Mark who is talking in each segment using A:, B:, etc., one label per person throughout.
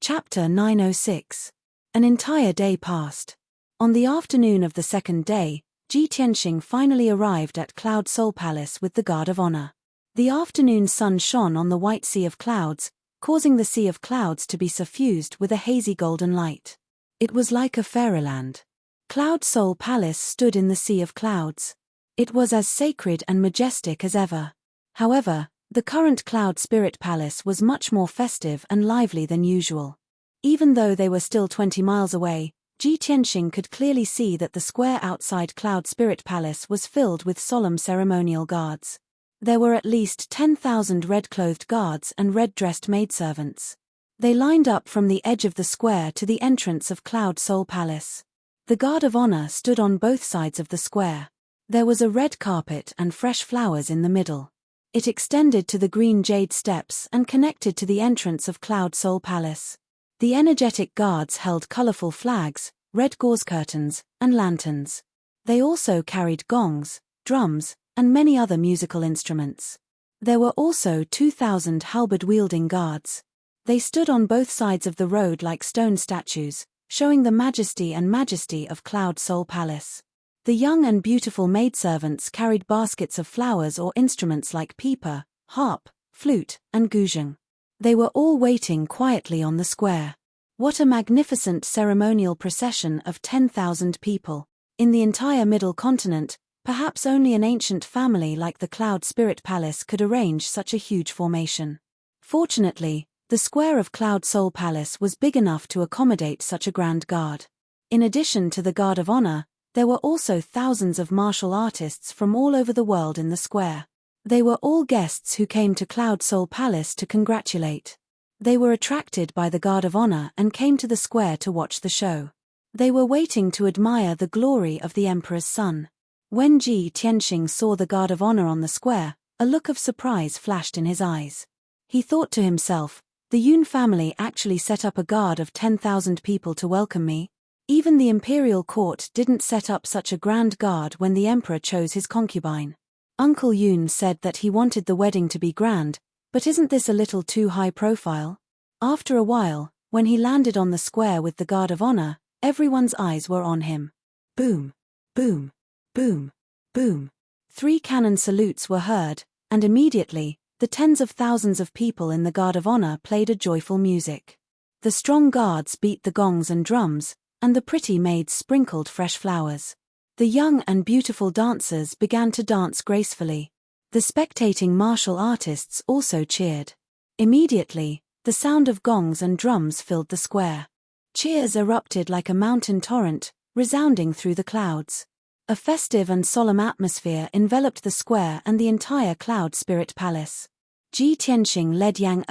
A: Chapter 906. An entire day passed. On the afternoon of the second day, Ji Tianxing finally arrived at Cloud Soul Palace with the Guard of Honor. The afternoon sun shone on the white sea of clouds, causing the sea of clouds to be suffused with a hazy golden light. It was like a fairyland. Cloud Soul Palace stood in the sea of clouds. It was as sacred and majestic as ever. However, the current Cloud Spirit Palace was much more festive and lively than usual. Even though they were still 20 miles away, Ji Tianxing could clearly see that the square outside Cloud Spirit Palace was filled with solemn ceremonial guards. There were at least 10,000 red-clothed guards and red-dressed maidservants. They lined up from the edge of the square to the entrance of Cloud Soul Palace. The Guard of Honor stood on both sides of the square. There was a red carpet and fresh flowers in the middle. It extended to the green jade steps and connected to the entrance of Cloud Soul Palace. The energetic guards held colorful flags, red gauze curtains, and lanterns. They also carried gongs, drums, and many other musical instruments. There were also 2,000 halberd-wielding guards. They stood on both sides of the road like stone statues, showing the majesty of Cloud Soul Palace. The young and beautiful maidservants carried baskets of flowers or instruments like pipa, harp, flute, and guzheng. They were all waiting quietly on the square. What a magnificent ceremonial procession of 10,000 people. In the entire Middle Continent, perhaps only an ancient family like the Cloud Spirit Palace could arrange such a huge formation. Fortunately, the square of Cloud Soul Palace was big enough to accommodate such a grand guard. In addition to the Guard of Honor, there were also thousands of martial artists from all over the world in the square. They were all guests who came to Cloud Soul Palace to congratulate. They were attracted by the Guard of Honor and came to the square to watch the show. They were waiting to admire the glory of the Emperor's son. When Ji Tianxing saw the Guard of Honor on the square, a look of surprise flashed in his eyes. He thought to himself, the Yun family actually set up a guard of 10,000 people to welcome me? Even the imperial court didn't set up such a grand guard when the emperor chose his concubine. Uncle Yun said that he wanted the wedding to be grand, but isn't this a little too high profile? After a while, when he landed on the square with the Guard of Honor, everyone's eyes were on him. Boom, boom, boom, boom. 3 cannon salutes were heard, and immediately, the tens of thousands of people in the Guard of Honor played a joyful music. The strong guards beat the gongs and drums, and the pretty maids sprinkled fresh flowers. The young and beautiful dancers began to dance gracefully. The spectating martial artists also cheered. Immediately, the sound of gongs and drums filled the square. Cheers erupted like a mountain torrent, resounding through the clouds. A festive and solemn atmosphere enveloped the square and the entire Cloud Spirit Palace. Ji Tianxing led Yang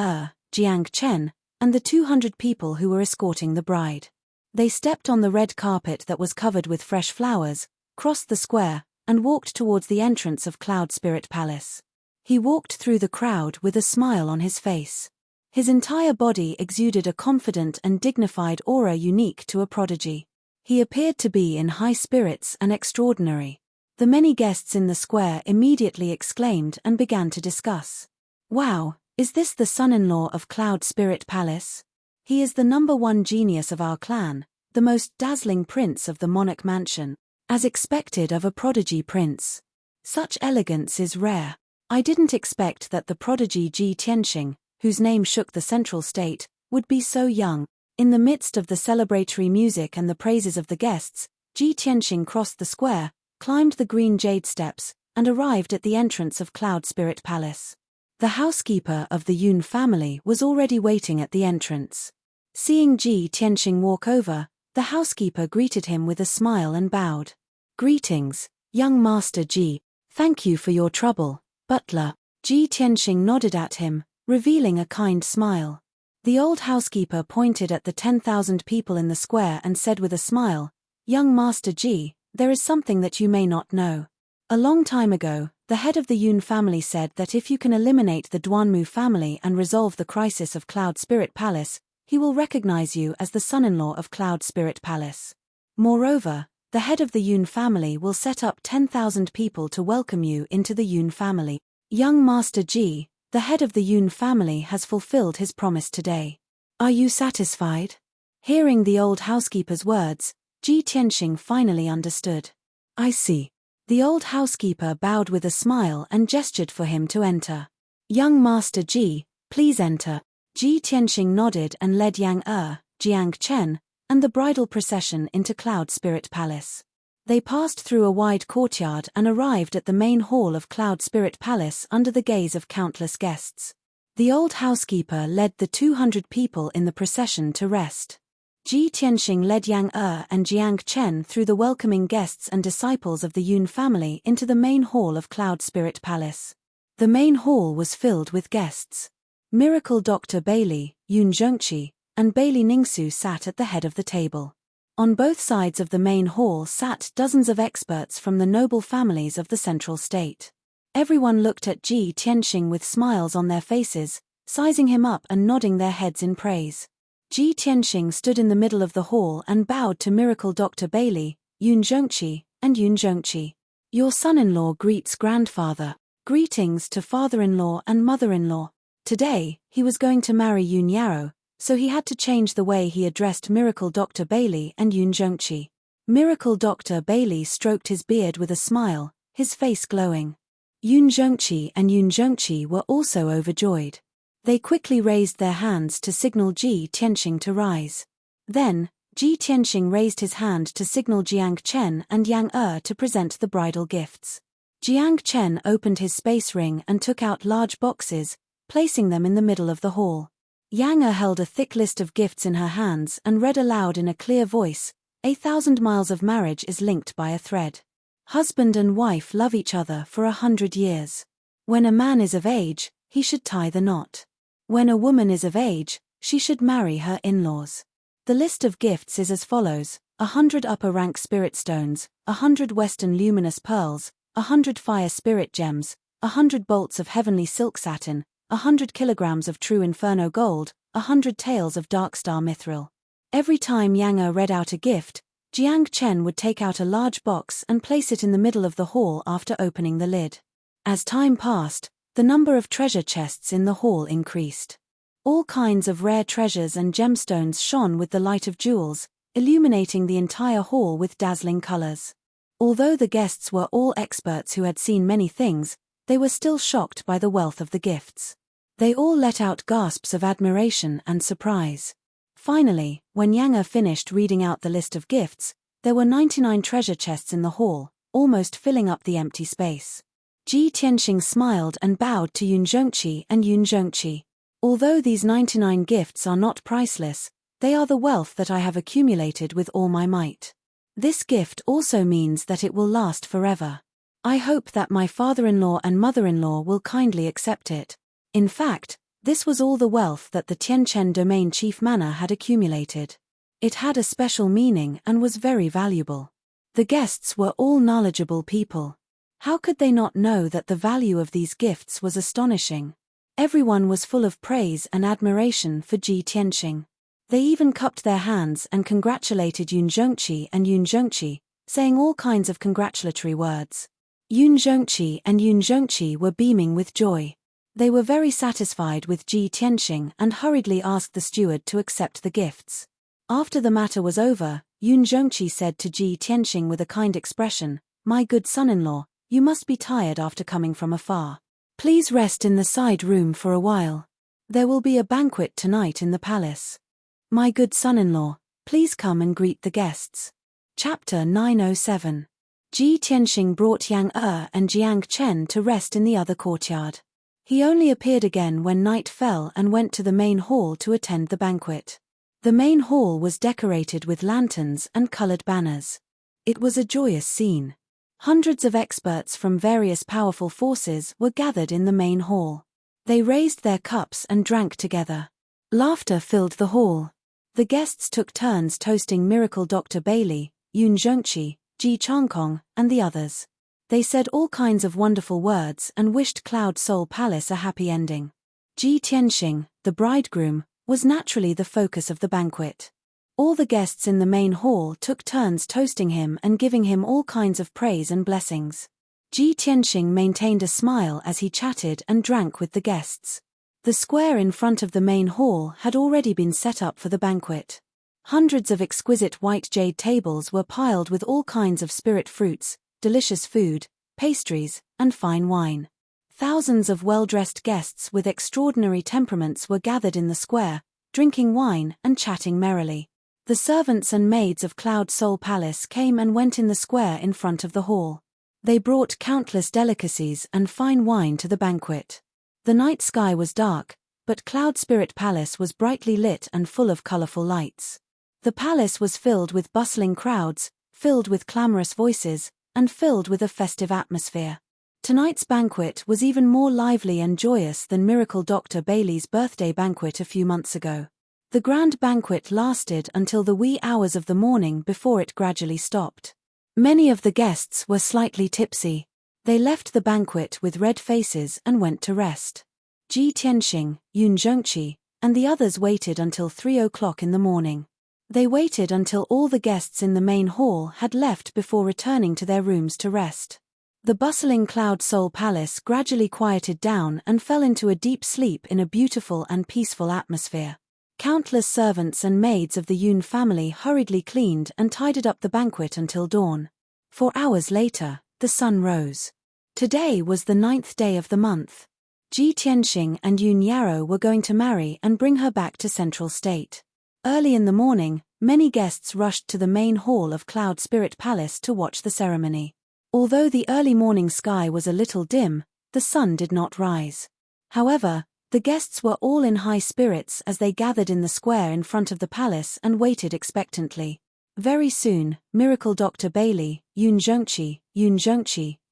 A: Jiang Chen, and the 200 people who were escorting the bride. They stepped on the red carpet that was covered with fresh flowers, crossed the square, and walked towards the entrance of Cloud Spirit Palace. He walked through the crowd with a smile on his face. His entire body exuded a confident and dignified aura unique to a prodigy. He appeared to be in high spirits and extraordinary. The many guests in the square immediately exclaimed and began to discuss. Wow, is this the son-in-law of Cloud Spirit Palace? He is the #1 genius of our clan, the most dazzling prince of the monarch mansion, as expected of a prodigy prince. Such elegance is rare. I didn't expect that the prodigy Ji Tianxing, whose name shook the central state, would be so young. In the midst of the celebratory music and the praises of the guests, Ji Tianxing crossed the square, climbed the green jade steps, and arrived at the entrance of Cloud Spirit Palace. The housekeeper of the Yun family was already waiting at the entrance. Seeing Ji Tianxing walk over, the housekeeper greeted him with a smile and bowed. Greetings, young Master Ji. Thank you for your trouble, butler. Ji Tianxing nodded at him, revealing a kind smile. The old housekeeper pointed at the 10,000 people in the square and said with a smile, Young Master Ji, there is something that you may not know. A long time ago, the head of the Yun family said that if you can eliminate the Duanmu family and resolve the crisis of Cloud Spirit Palace, he will recognize you as the son-in-law of Cloud Spirit Palace. Moreover, the head of the Yun family will set up 10,000 people to welcome you into the Yun family. Young Master Ji, the head of the Yun family has fulfilled his promise today. Are you satisfied? Hearing the old housekeeper's words, Ji Tianxing finally understood. I see. The old housekeeper bowed with a smile and gestured for him to enter. Young Master Ji, please enter. Ji Tianxing nodded and led Yang Jiang Chen, and the bridal procession into Cloud Spirit Palace. They passed through a wide courtyard and arrived at the main hall of Cloud Spirit Palace under the gaze of countless guests. The old housekeeper led the 200 people in the procession to rest. Ji Tianxing led Yang and Jiang Chen through the welcoming guests and disciples of the Yun family into the main hall of Cloud Spirit Palace. The main hall was filled with guests. Miracle Dr. Bailey, Yun Zhengqi, and Bailey Ningsu sat at the head of the table. On both sides of the main hall sat dozens of experts from the noble families of the central state. Everyone looked at Ji Tianxing with smiles on their faces, sizing him up and nodding their heads in praise. Ji Tianxing stood in the middle of the hall and bowed to Miracle Dr. Bailey, Yun Zhengqi, and Yun Zhengqi. Your son-in-law greets grandfather. Greetings to father-in-law and mother-in-law. Today, he was going to marry Yun Yarrow, so he had to change the way he addressed Miracle Dr. Bailey and Yun Zhengqi. Miracle Dr. Bailey stroked his beard with a smile, his face glowing. Yun Zhengqi and Yun Zhengqi were also overjoyed. They quickly raised their hands to signal Ji Tianxing to rise. Then, Ji Tianxing raised his hand to signal Jiang Chen and Yang to present the bridal gifts. Jiang Chen opened his space ring and took out large boxes, placing them in the middle of the hall. Yang held a thick list of gifts in her hands and read aloud in a clear voice, 1,000 miles of marriage is linked by a thread. Husband and wife love each other for 100 years. When a man is of age, he should tie the knot. When a woman is of age, she should marry her in-laws. The list of gifts is as follows: 100 upper rank spirit stones, 100 western luminous pearls, 100 fire spirit gems, 100 bolts of heavenly silk satin, 100 kilograms of true inferno gold, 100 taels of dark star mithril. Every time Yang read out a gift, Jiang Chen would take out a large box and place it in the middle of the hall after opening the lid. As time passed, the number of treasure chests in the hall increased. All kinds of rare treasures and gemstones shone with the light of jewels, illuminating the entire hall with dazzling colors. Although the guests were all experts who had seen many things, they were still shocked by the wealth of the gifts. They all let out gasps of admiration and surprise. Finally, when Yang finished reading out the list of gifts, there were 99 treasure chests in the hall, almost filling up the empty space. Ji Tianxing smiled and bowed to Yun Zhengqi and Yun Zhengqi. Although these 99 gifts are not priceless, they are the wealth that I have accumulated with all my might. This gift also means that it will last forever. I hope that my father-in-law and mother-in-law will kindly accept it. In fact, this was all the wealth that the Tianchen Domain Chief Manor had accumulated. It had a special meaning and was very valuable. The guests were all knowledgeable people. How could they not know that the value of these gifts was astonishing? Everyone was full of praise and admiration for Ji Tianxing. They even cupped their hands and congratulated Yun Zhengqi and Yun Zhengqi, saying all kinds of congratulatory words. Yun Zhengqi and Yun Zhengqi were beaming with joy. They were very satisfied with Ji Tianxing and hurriedly asked the steward to accept the gifts. After the matter was over, Yun Zhengqi said to Ji Tianxing with a kind expression, "My good son-in-law, you must be tired after coming from afar. Please rest in the side room for a while. There will be a banquet tonight in the palace. My good son-in-law, please come and greet the guests." Chapter 907. Ji Tianxing brought Yang and Jiang Chen to rest in the other courtyard. He only appeared again when night fell and went to the main hall to attend the banquet. The main hall was decorated with lanterns and colored banners. It was a joyous scene. Hundreds of experts from various powerful forces were gathered in the main hall. They raised their cups and drank together. Laughter filled the hall. The guests took turns toasting Miracle Dr. Bailey, Yun Zhengqi, Ji Changkong, and the others. They said all kinds of wonderful words and wished Cloud Soul Palace a happy ending. Ji Tianxing, the bridegroom, was naturally the focus of the banquet. All the guests in the main hall took turns toasting him and giving him all kinds of praise and blessings. Ji Tianxing maintained a smile as he chatted and drank with the guests. The square in front of the main hall had already been set up for the banquet. Hundreds of exquisite white jade tables were piled with all kinds of spirit fruits, delicious food, pastries, and fine wine. Thousands of well-dressed guests with extraordinary temperaments were gathered in the square, drinking wine and chatting merrily. The servants and maids of Cloud Soul Palace came and went in the square in front of the hall. They brought countless delicacies and fine wine to the banquet. The night sky was dark, but Cloud Spirit Palace was brightly lit and full of colorful lights. The palace was filled with bustling crowds, filled with clamorous voices, and filled with a festive atmosphere. Tonight's banquet was even more lively and joyous than Miracle Dr. Bailey's birthday banquet a few months ago. The grand banquet lasted until the wee hours of the morning before it gradually stopped. Many of the guests were slightly tipsy. They left the banquet with red faces and went to rest. Ji Tianxing, Yun Zhongqi, and the others waited until 3 o'clock in the morning. They waited until all the guests in the main hall had left before returning to their rooms to rest. The bustling Cloud Soul Palace gradually quieted down and fell into a deep sleep in a beautiful and peaceful atmosphere. Countless servants and maids of the Yun family hurriedly cleaned and tidied up the banquet until dawn. 4 hours later, the sun rose. Today was the 9th day of the month. Ji Tianxing and Yun Yarrow were going to marry and bring her back to Central State. Early in the morning, many guests rushed to the main hall of Cloud Spirit Palace to watch the ceremony. Although the early morning sky was a little dim, the sun did not rise. However, the guests were all in high spirits as they gathered in the square in front of the palace and waited expectantly. Very soon, Miracle Dr. Bailey, Yun Zhongqi,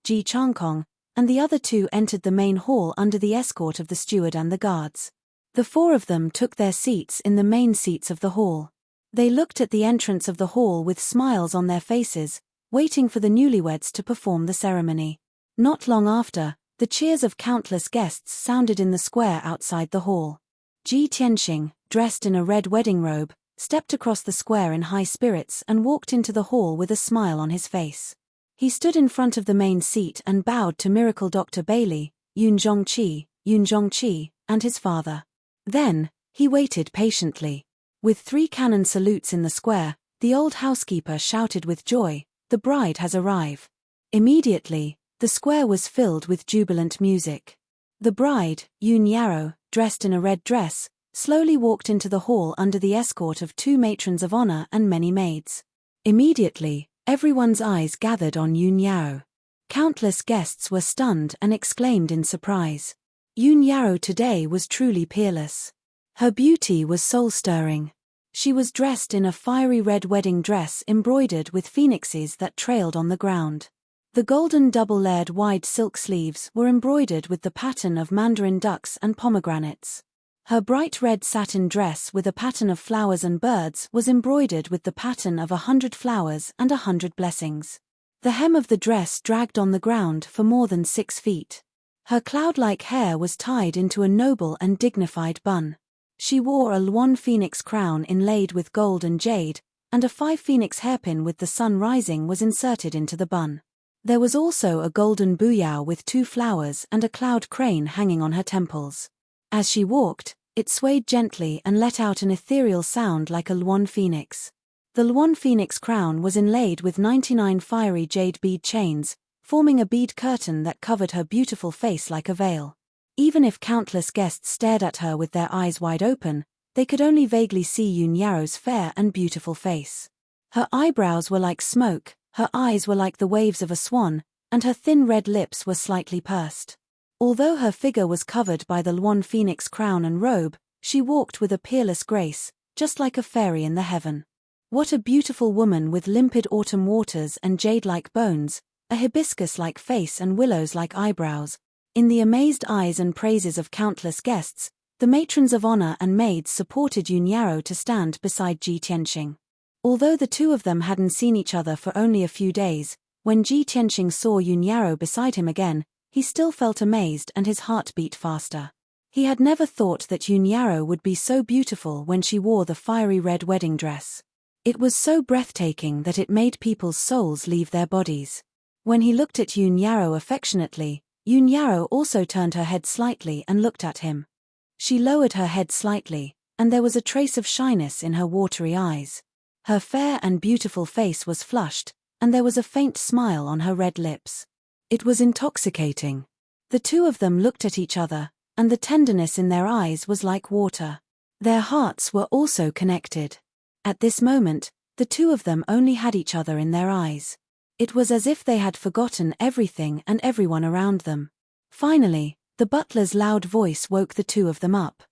A: Ji Changkong, and the other two entered the main hall under the escort of the steward and the guards. The 4 of them took their seats in the main seats of the hall. They looked at the entrance of the hall with smiles on their faces, waiting for the newlyweds to perform the ceremony. Not long after, the cheers of countless guests sounded in the square outside the hall. Ji Tianxing, dressed in a red wedding robe, stepped across the square in high spirits and walked into the hall with a smile on his face. He stood in front of the main seat and bowed to Miracle Dr. Bailey, Yun Zhongqi, and his father. Then, he waited patiently. With 3 cannon salutes in the square, the old housekeeper shouted with joy, "The bride has arrived." Immediately, the square was filled with jubilant music. The bride, Yun Yarrow, dressed in a red dress, slowly walked into the hall under the escort of 2 matrons of honor and many maids. Immediately, everyone's eyes gathered on Yun Yarrow. Countless guests were stunned and exclaimed in surprise. Yun Yarrow today was truly peerless. Her beauty was soul-stirring. She was dressed in a fiery red wedding dress embroidered with phoenixes that trailed on the ground. The golden double-layered wide silk sleeves were embroidered with the pattern of mandarin ducks and pomegranates. Her bright red satin dress with a pattern of flowers and birds was embroidered with the pattern of 100 flowers and 100 blessings. The hem of the dress dragged on the ground for more than 6 feet. Her cloud-like hair was tied into a noble and dignified bun. She wore a Luan phoenix crown inlaid with gold and jade, and a 5 phoenix hairpin with the sun rising was inserted into the bun. There was also a golden buyao with 2 flowers and a cloud crane hanging on her temples. As she walked, it swayed gently and let out an ethereal sound like a Luan phoenix. The Luan phoenix crown was inlaid with 99 fiery jade bead chains, forming a bead curtain that covered her beautiful face like a veil. Even if countless guests stared at her with their eyes wide open, they could only vaguely see Yun Yarrow's fair and beautiful face. Her eyebrows were like smoke, her eyes were like the waves of a swan, and her thin red lips were slightly pursed. Although her figure was covered by the Luan phoenix crown and robe, she walked with a peerless grace, just like a fairy in the heaven. What a beautiful woman with limpid autumn waters and jade-like bones, a hibiscus-like face and willows-like eyebrows. In the amazed eyes and praises of countless guests, the matrons of honor and maids supported Yun Yarrow to stand beside Ji Tianxing. Although the 2 of them hadn't seen each other for only a few days, when Ji Tianxing saw Yun Yarrow beside him again, he still felt amazed and his heart beat faster. He had never thought that Yun Yarrow would be so beautiful when she wore the fiery red wedding dress. It was so breathtaking that it made people's souls leave their bodies. When he looked at Yun Yarrow affectionately, Yun Yarrow also turned her head slightly and looked at him. She lowered her head slightly, and there was a trace of shyness in her watery eyes. Her fair and beautiful face was flushed, and there was a faint smile on her red lips. It was intoxicating. The two of them looked at each other, and the tenderness in their eyes was like water. Their hearts were also connected. At this moment, the two of them only had each other in their eyes. It was as if they had forgotten everything and everyone around them. Finally, the butler's loud voice woke the two of them up.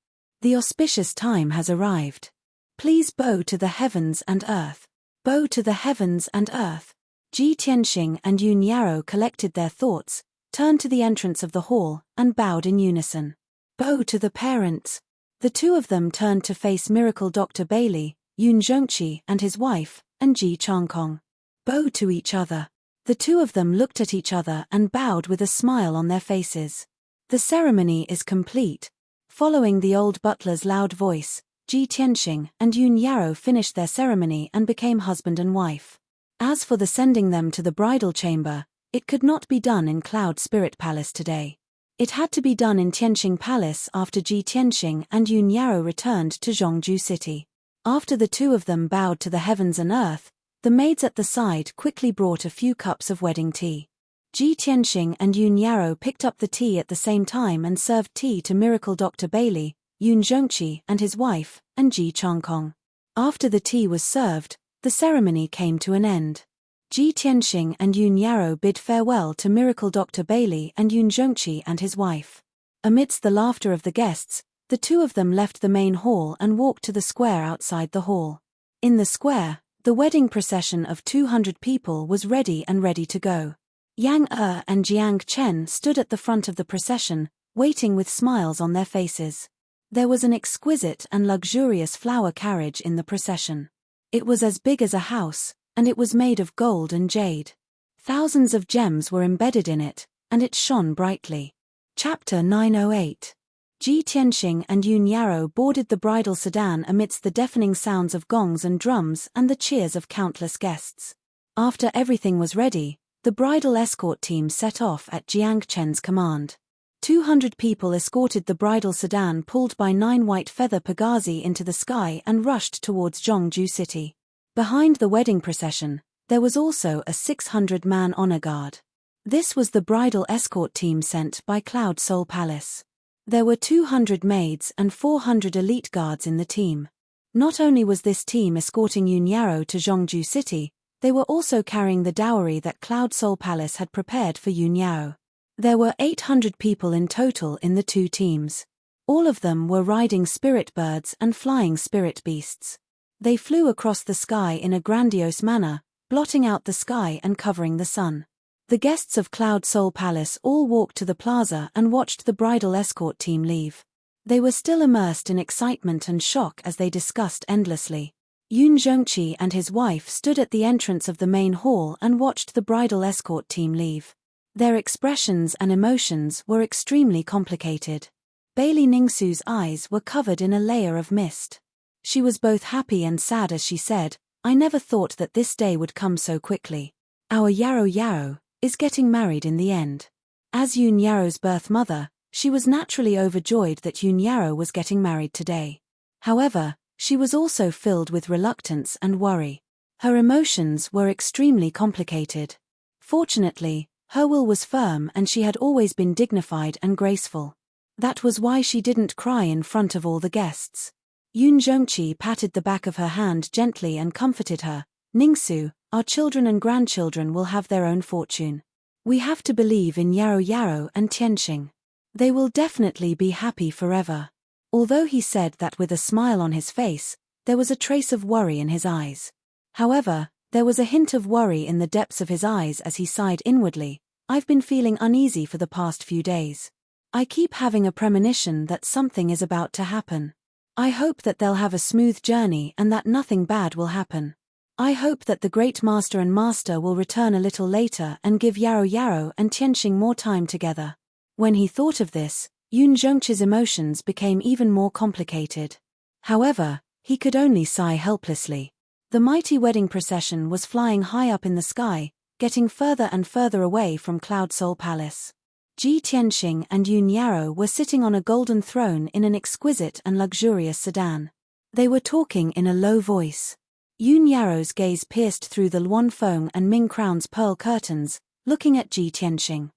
A: The auspicious time has arrived. Please bow to the heavens and earth. Bow to the heavens and earth. Ji Tianxing and Yun Yarrow collected their thoughts, turned to the entrance of the hall, and bowed in unison. Bow to the parents. The two of them turned to face Miracle Dr. Bailey, Yun Zhongqi and his wife, and Ji Changkong. Bow to each other. The two of them looked at each other and bowed with a smile on their faces. The ceremony is complete. Following the old butler's loud voice, Ji Tianxing and Yun Yarrow finished their ceremony and became husband and wife. As for the sending them to the bridal chamber, it could not be done in Cloud Spirit Palace today. It had to be done in Tianxing Palace after Ji Tianxing and Yun Yarrow returned to Zhongju City. After the two of them bowed to the heavens and earth, the maids at the side quickly brought a few cups of wedding tea. Ji Tianxing and Yun Yarrow picked up the tea at the same time and served tea to Miracle Dr. Bailey, Yun Zhongqi and his wife, and Ji Changkong. After the tea was served, the ceremony came to an end. Ji Tianxing and Yun Yarrow bid farewell to Miracle Dr. Bailey and Yun Zhongqi and his wife. Amidst the laughter of the guests, the two of them left the main hall and walked to the square outside the hall. In the square, the wedding procession of 200 people was ready to go. Yang and Jiang Chen stood at the front of the procession, waiting with smiles on their faces. There was an exquisite and luxurious flower carriage in the procession. It was as big as a house, and it was made of gold and jade. Thousands of gems were embedded in it, and it shone brightly. Chapter 908. Ji Tianxing and Yun Yarrow boarded the bridal sedan amidst the deafening sounds of gongs and drums and the cheers of countless guests. After everything was ready, the bridal escort team set off at Jiang Chen's command. 200 people escorted the bridal sedan pulled by 9 white feather pagazis into the sky and rushed towards Zhongju City. Behind the wedding procession, there was also a 600-man honor guard. This was the bridal escort team sent by Cloud Soul Palace. There were 200 maids and 400 elite guards in the team. Not only was this team escorting Yun Yarrow to Zhongju City, they were also carrying the dowry that Cloud Soul Palace had prepared for Yun Yarrow. There were 800 people in total in the two teams. All of them were riding spirit birds and flying spirit beasts. They flew across the sky in a grandiose manner, blotting out the sky and covering the sun. The guests of Cloud Soul Palace all walked to the plaza and watched the bridal escort team leave. They were still immersed in excitement and shock as they discussed endlessly. Yun Zhongqi and his wife stood at the entrance of the main hall and watched the bridal escort team leave. Their expressions and emotions were extremely complicated. Bailey Ningsu's eyes were covered in a layer of mist. She was both happy and sad as she said, "I never thought that this day would come so quickly. Our Yarrow is getting married in the end." As Yun Yarrow's birth mother, she was naturally overjoyed that Yun Yarrow was getting married today. However, she was also filled with reluctance and worry. Her emotions were extremely complicated. Fortunately, her will was firm and she had always been dignified and graceful. That was why she didn't cry in front of all the guests. Yun Zhongqi patted the back of her hand gently and comforted her. "Ningsu, our children and grandchildren will have their own fortune. We have to believe in Yarrow and Tianxing. They will definitely be happy forever." Although he said that with a smile on his face, there was a trace of worry in his eyes. However, there was a hint of worry in the depths of his eyes as he sighed inwardly. "I've been feeling uneasy for the past few days. I keep having a premonition that something is about to happen. I hope that they'll have a smooth journey and that nothing bad will happen. I hope that the great master and master will return a little later and give Yarrow and Tianxing more time together." When he thought of this, Yun Zhongqi's emotions became even more complicated. However, he could only sigh helplessly. The mighty wedding procession was flying high up in the sky, getting further and further away from Cloud Soul Palace. Ji Tianxing and Yun Yarrow were sitting on a golden throne in an exquisite and luxurious sedan. They were talking in a low voice. Yun Yarrow's gaze pierced through the Luan Feng and Ming Crown's pearl curtains, looking at Ji Tianxing.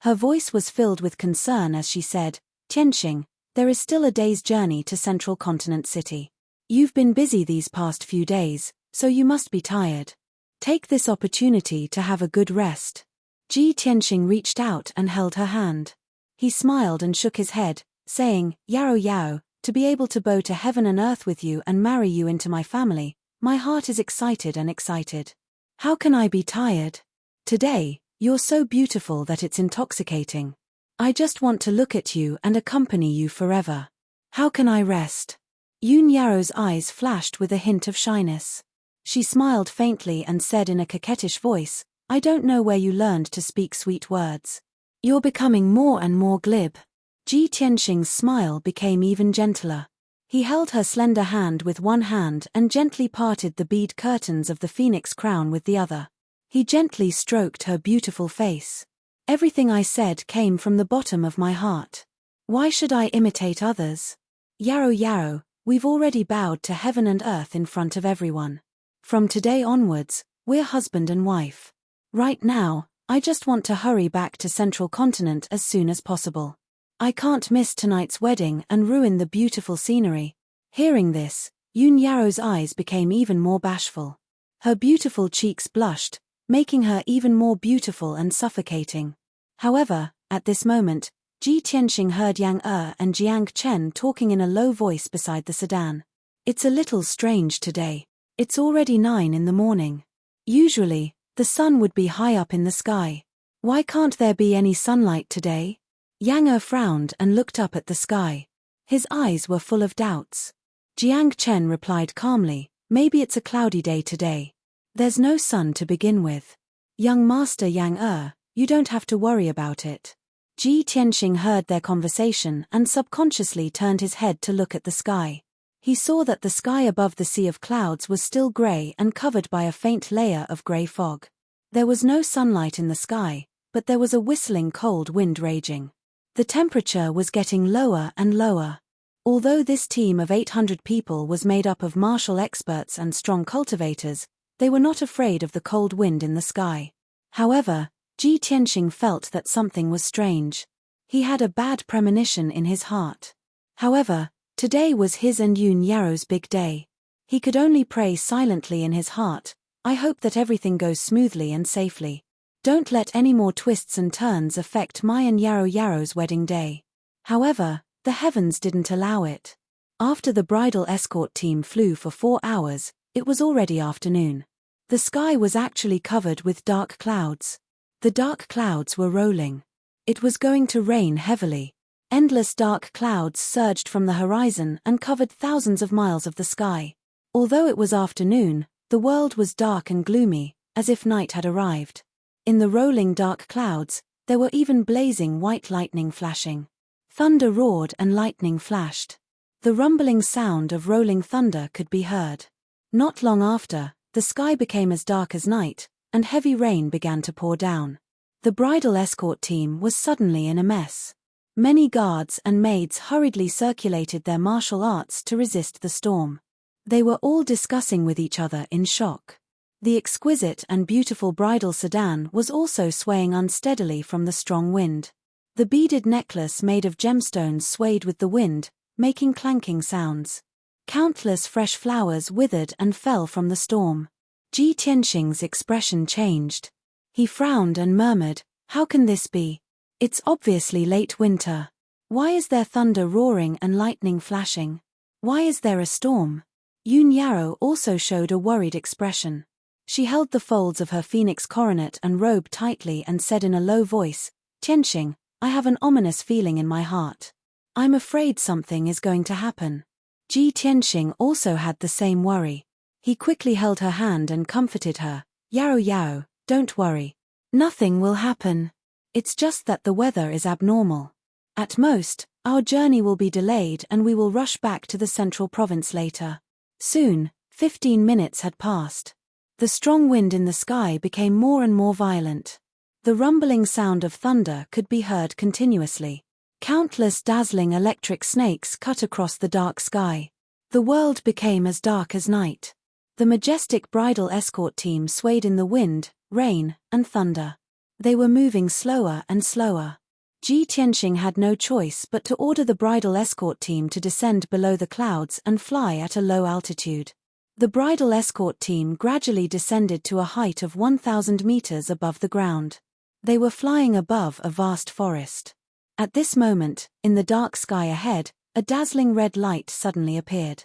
A: Her voice was filled with concern as she said, "Tianxing, there is still a day's journey to Central Continent City. You've been busy these past few days, so you must be tired. Take this opportunity to have a good rest." Ji Tianxing reached out and held her hand. He smiled and shook his head, saying, "Yarrow Yarrow, to be able to bow to heaven and earth with you and marry you into my family, my heart is excited and excited. How can I be tired? Today, you're so beautiful that it's intoxicating. I just want to look at you and accompany you forever. How can I rest?" Yun Yarrow's eyes flashed with a hint of shyness. She smiled faintly and said in a coquettish voice, "I don't know where you learned to speak sweet words. You're becoming more and more glib." Ji Tianxing's smile became even gentler. He held her slender hand with one hand and gently parted the bead curtains of the phoenix crown with the other. He gently stroked her beautiful face. "Everything I said came from the bottom of my heart. Why should I imitate others? Yarrow Yarrow, we've already bowed to heaven and earth in front of everyone. From today onwards, we're husband and wife. Right now, I just want to hurry back to Central Continent as soon as possible. I can't miss tonight's wedding and ruin the beautiful scenery." Hearing this, Yun Yarrow's eyes became even more bashful. Her beautiful cheeks blushed, making her even more beautiful and suffocating. However, at this moment, Ji Tianxing heard Yang and Jiang Chen talking in a low voice beside the sedan. "It's a little strange today. It's already 9 in the morning. Usually, the sun would be high up in the sky. Why can't there be any sunlight today?" Yang frowned and looked up at the sky. His eyes were full of doubts. Jiang Chen replied calmly, "Maybe it's a cloudy day today. There's no sun to begin with. Young Master Yang, you don't have to worry about it." Ji Tianxing heard their conversation and subconsciously turned his head to look at the sky. He saw that the sky above the sea of clouds was still gray and covered by a faint layer of gray fog. There was no sunlight in the sky, but there was a whistling cold wind raging. The temperature was getting lower and lower. Although this team of 800 people was made up of martial experts and strong cultivators, they were not afraid of the cold wind in the sky. However, Ji Tianxing felt that something was strange. He had a bad premonition in his heart. However, today was his and Yun Yarrow's big day. He could only pray silently in his heart, "I hope that everything goes smoothly and safely. Don't let any more twists and turns affect my and Yarrow Yarrow's wedding day." However, the heavens didn't allow it. After the bridal escort team flew for 4 hours, it was already afternoon. The sky was actually covered with dark clouds. The dark clouds were rolling. It was going to rain heavily. Endless dark clouds surged from the horizon and covered thousands of miles of the sky. Although it was afternoon, the world was dark and gloomy, as if night had arrived. In the rolling dark clouds, there were even blazing white lightning flashing. Thunder roared and lightning flashed. The rumbling sound of rolling thunder could be heard. Not long after, the sky became as dark as night, and heavy rain began to pour down. The bridal escort team was suddenly in a mess. Many guards and maids hurriedly circulated their martial arts to resist the storm. They were all discussing with each other in shock. The exquisite and beautiful bridal sedan was also swaying unsteadily from the strong wind. The beaded necklace made of gemstones swayed with the wind, making clanking sounds. Countless fresh flowers withered and fell from the storm. Ji Tianxing's expression changed. He frowned and murmured, "How can this be? It's obviously late winter. Why is there thunder roaring and lightning flashing? Why is there a storm?" Yun Yarrow also showed a worried expression. She held the folds of her phoenix coronet and robe tightly and said in a low voice, "Tianxing, I have an ominous feeling in my heart. I'm afraid something is going to happen." Ji Tianxing also had the same worry. He quickly held her hand and comforted her, "Yarrow Yarrow, don't worry. Nothing will happen. It's just that the weather is abnormal. At most, our journey will be delayed and we will rush back to the central province later." Soon, 15 minutes had passed. The strong wind in the sky became more and more violent. The rumbling sound of thunder could be heard continuously. Countless dazzling electric snakes cut across the dark sky. The world became as dark as night. The majestic bridal escort team swayed in the wind, rain, and thunder. They were moving slower and slower. Ji Tianxing had no choice but to order the bridal escort team to descend below the clouds and fly at a low altitude. The bridal escort team gradually descended to a height of 1,000 meters above the ground. They were flying above a vast forest. At this moment, in the dark sky ahead, a dazzling red light suddenly appeared.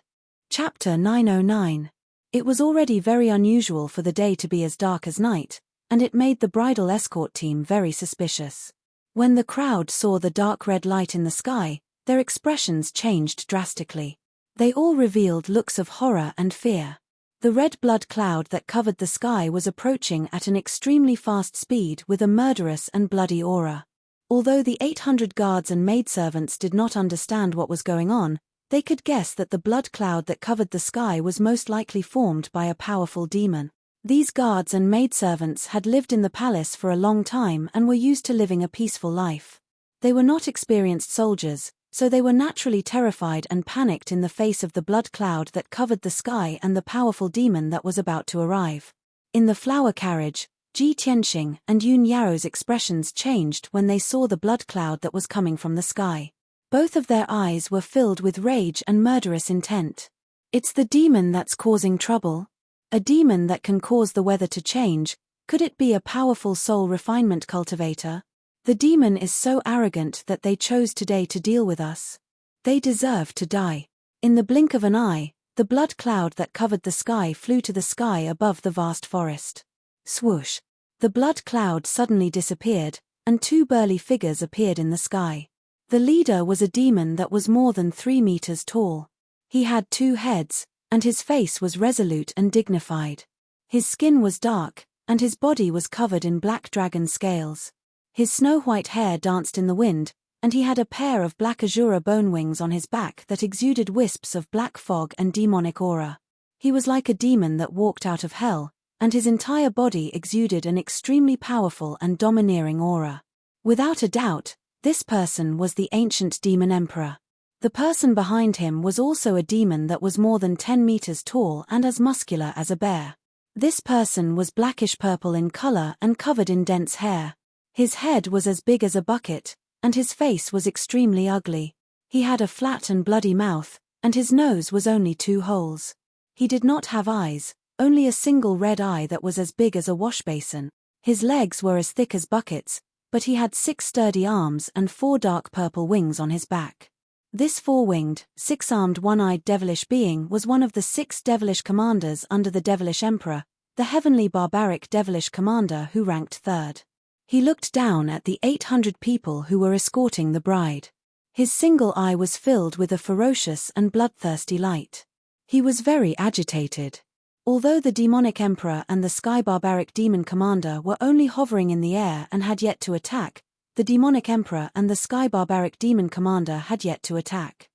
A: Chapter 909. It was already very unusual for the day to be as dark as night, and it made the bridal escort team very suspicious. When the crowd saw the dark red light in the sky, their expressions changed drastically. They all revealed looks of horror and fear. The red blood cloud that covered the sky was approaching at an extremely fast speed with a murderous and bloody aura. Although the 800 guards and maidservants did not understand what was going on, they could guess that the blood cloud that covered the sky was most likely formed by a powerful demon. These guards and maidservants had lived in the palace for a long time and were used to living a peaceful life. They were not experienced soldiers, so they were naturally terrified and panicked in the face of the blood cloud that covered the sky and the powerful demon that was about to arrive. In the flower carriage, Ji Tianxing and Yun Yao's expressions changed when they saw the blood cloud that was coming from the sky. Both of their eyes were filled with rage and murderous intent. It's the demon that's causing trouble. A demon that can cause the weather to change. Could it be a powerful soul refinement cultivator? The demon is so arrogant that they chose today to deal with us. They deserve to die. In the blink of an eye, the blood cloud that covered the sky flew to the sky above the vast forest. Swoosh! The blood cloud suddenly disappeared, and two burly figures appeared in the sky. The leader was a demon that was more than 3 meters tall. He had 2 heads, and his face was resolute and dignified. His skin was dark, and his body was covered in black dragon scales. His snow-white hair danced in the wind, and he had a pair of black azura bone wings on his back that exuded wisps of black fog and demonic aura. He was like a demon that walked out of hell, and his entire body exuded an extremely powerful and domineering aura. Without a doubt, this person was the ancient demon emperor. The person behind him was also a demon that was more than 10 meters tall and as muscular as a bear. This person was blackish-purple in color and covered in dense hair. His head was as big as a bucket, and his face was extremely ugly. He had a flat and bloody mouth, and his nose was only 2 holes. He did not have eyes, only a single red eye that was as big as a washbasin. His legs were as thick as buckets, but he had 6 sturdy arms and 4 dark purple wings on his back. This 4-winged, 6-armed one-eyed devilish being was one of the 6 devilish commanders under the devilish emperor, the heavenly barbaric devilish commander who ranked 3rd. He looked down at the 800 people who were escorting the bride. His single eye was filled with a ferocious and bloodthirsty light. He was very agitated. Although the demonic emperor and the sky barbaric demon commander were only hovering in the air and had yet to attack, the demonic emperor and the sky barbaric demon commander had yet to attack.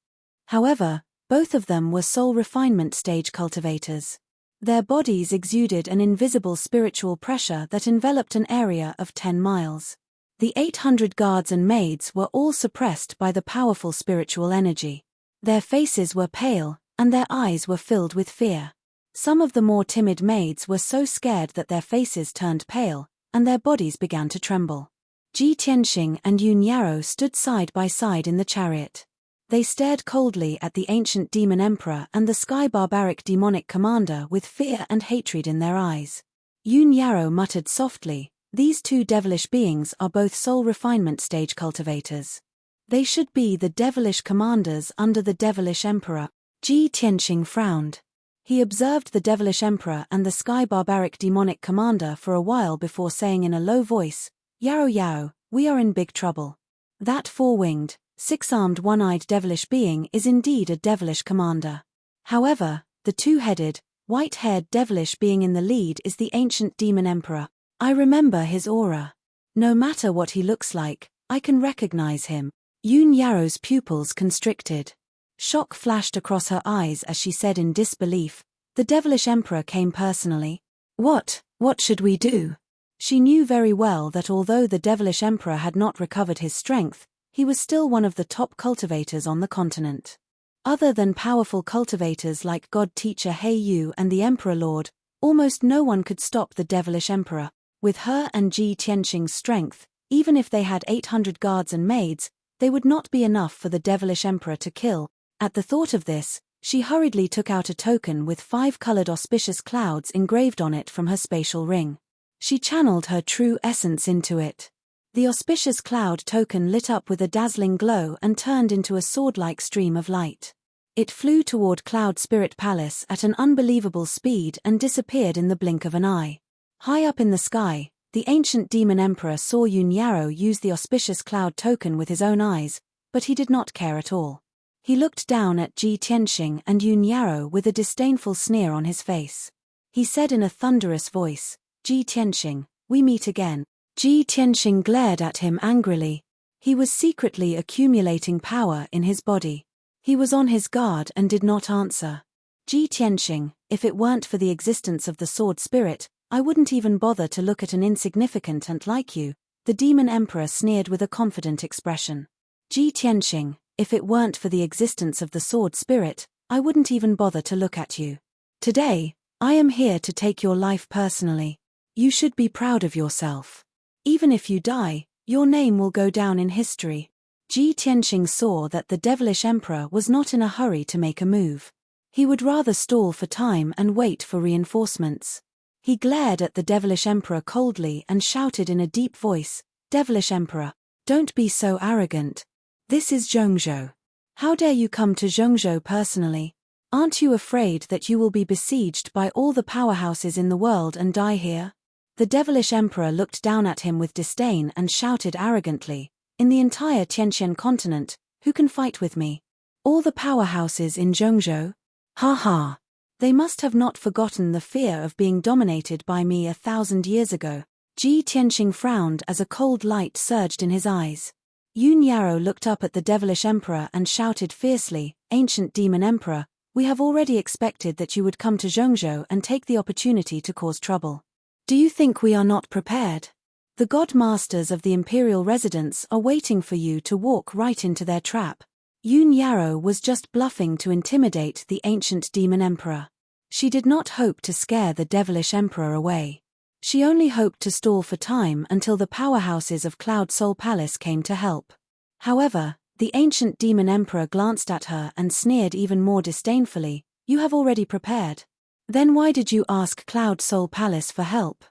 A: However, both of them were soul refinement stage cultivators. Their bodies exuded an invisible spiritual pressure that enveloped an area of 10 miles. The 800 guards and maids were all suppressed by the powerful spiritual energy. Their faces were pale, and their eyes were filled with fear. Some of the more timid maids were so scared that their faces turned pale, and their bodies began to tremble. Ji Tianxing and Yun Yao stood side by side in the chariot. They stared coldly at the ancient demon emperor and the sky barbaric demonic commander with fear and hatred in their eyes. Yun Yao muttered softly, "These 2 devilish beings are both soul refinement stage cultivators. They should be the devilish commanders under the devilish emperor." Ji Tianxing frowned. He observed the devilish emperor and the sky barbaric demonic commander for a while before saying in a low voice, "Yao Yao, we are in big trouble. That 4-winged, 6-armed one-eyed devilish being is indeed a devilish commander. However, the 2-headed, white-haired devilish being in the lead is the ancient demon emperor. I remember his aura. No matter what he looks like, I can recognize him." Yun Yao's pupils constricted. Shock flashed across her eyes as she said in disbelief, "The devilish emperor came personally? What should we do?" She knew very well that although the devilish emperor had not recovered his strength, he was still one of the top cultivators on the continent. Other than powerful cultivators like God Teacher Heiyu and the Emperor Lord, almost no one could stop the devilish emperor. With her and Ji Tianxing's strength, even if they had 800 guards and maids, they would not be enough for the devilish emperor to kill. At the thought of this, she hurriedly took out a token with 5 colored auspicious clouds engraved on it from her spatial ring. She channeled her true essence into it. The auspicious cloud token lit up with a dazzling glow and turned into a sword-like stream of light. It flew toward Cloud Spirit Palace at an unbelievable speed and disappeared in the blink of an eye. High up in the sky, the ancient demon emperor saw Yun Yarrow use the auspicious cloud token with his own eyes, but he did not care at all. He looked down at Ji Tianxing and Yun Yarrow with a disdainful sneer on his face. He said in a thunderous voice, "Ji Tianxing, we meet again." Ji Tianxing glared at him angrily. He was secretly accumulating power in his body. He was on his guard and did not answer. "Ji Tianxing, if it weren't for the existence of the sword spirit, I wouldn't even bother to look at an insignificant ant like you," the demon emperor sneered with a confident expression. "Ji Tianxing, if it weren't for the existence of the sword spirit, I wouldn't even bother to look at you. Today, I am here to take your life personally. You should be proud of yourself. Even if you die, your name will go down in history." Ji Tianxing saw that the devilish emperor was not in a hurry to make a move. He would rather stall for time and wait for reinforcements. He glared at the devilish emperor coldly and shouted in a deep voice, "Devilish emperor, don't be so arrogant. This is Zhongzhou. How dare you come to Zhongzhou personally? Aren't you afraid that you will be besieged by all the powerhouses in the world and die here?" The devilish emperor looked down at him with disdain and shouted arrogantly, "In the entire Tianxian continent, who can fight with me? All the powerhouses in Zhongzhou? Ha ha! They must have not forgotten the fear of being dominated by me 1,000 years ago." Ji Tianxing frowned as a cold light surged in his eyes. Yun Yarrow looked up at the devilish emperor and shouted fiercely, "Ancient demon emperor, we have already expected that you would come to Zhongzhou and take the opportunity to cause trouble. Do you think we are not prepared? The god masters of the imperial residence are waiting for you to walk right into their trap." Yun Yarrow was just bluffing to intimidate the ancient demon emperor. She did not hope to scare the devilish emperor away. She only hoped to stall for time until the powerhouses of Cloud Soul Palace came to help. However, the ancient demon emperor glanced at her and sneered even more disdainfully, "You have already prepared. Then why did you ask Cloud Soul Palace for help?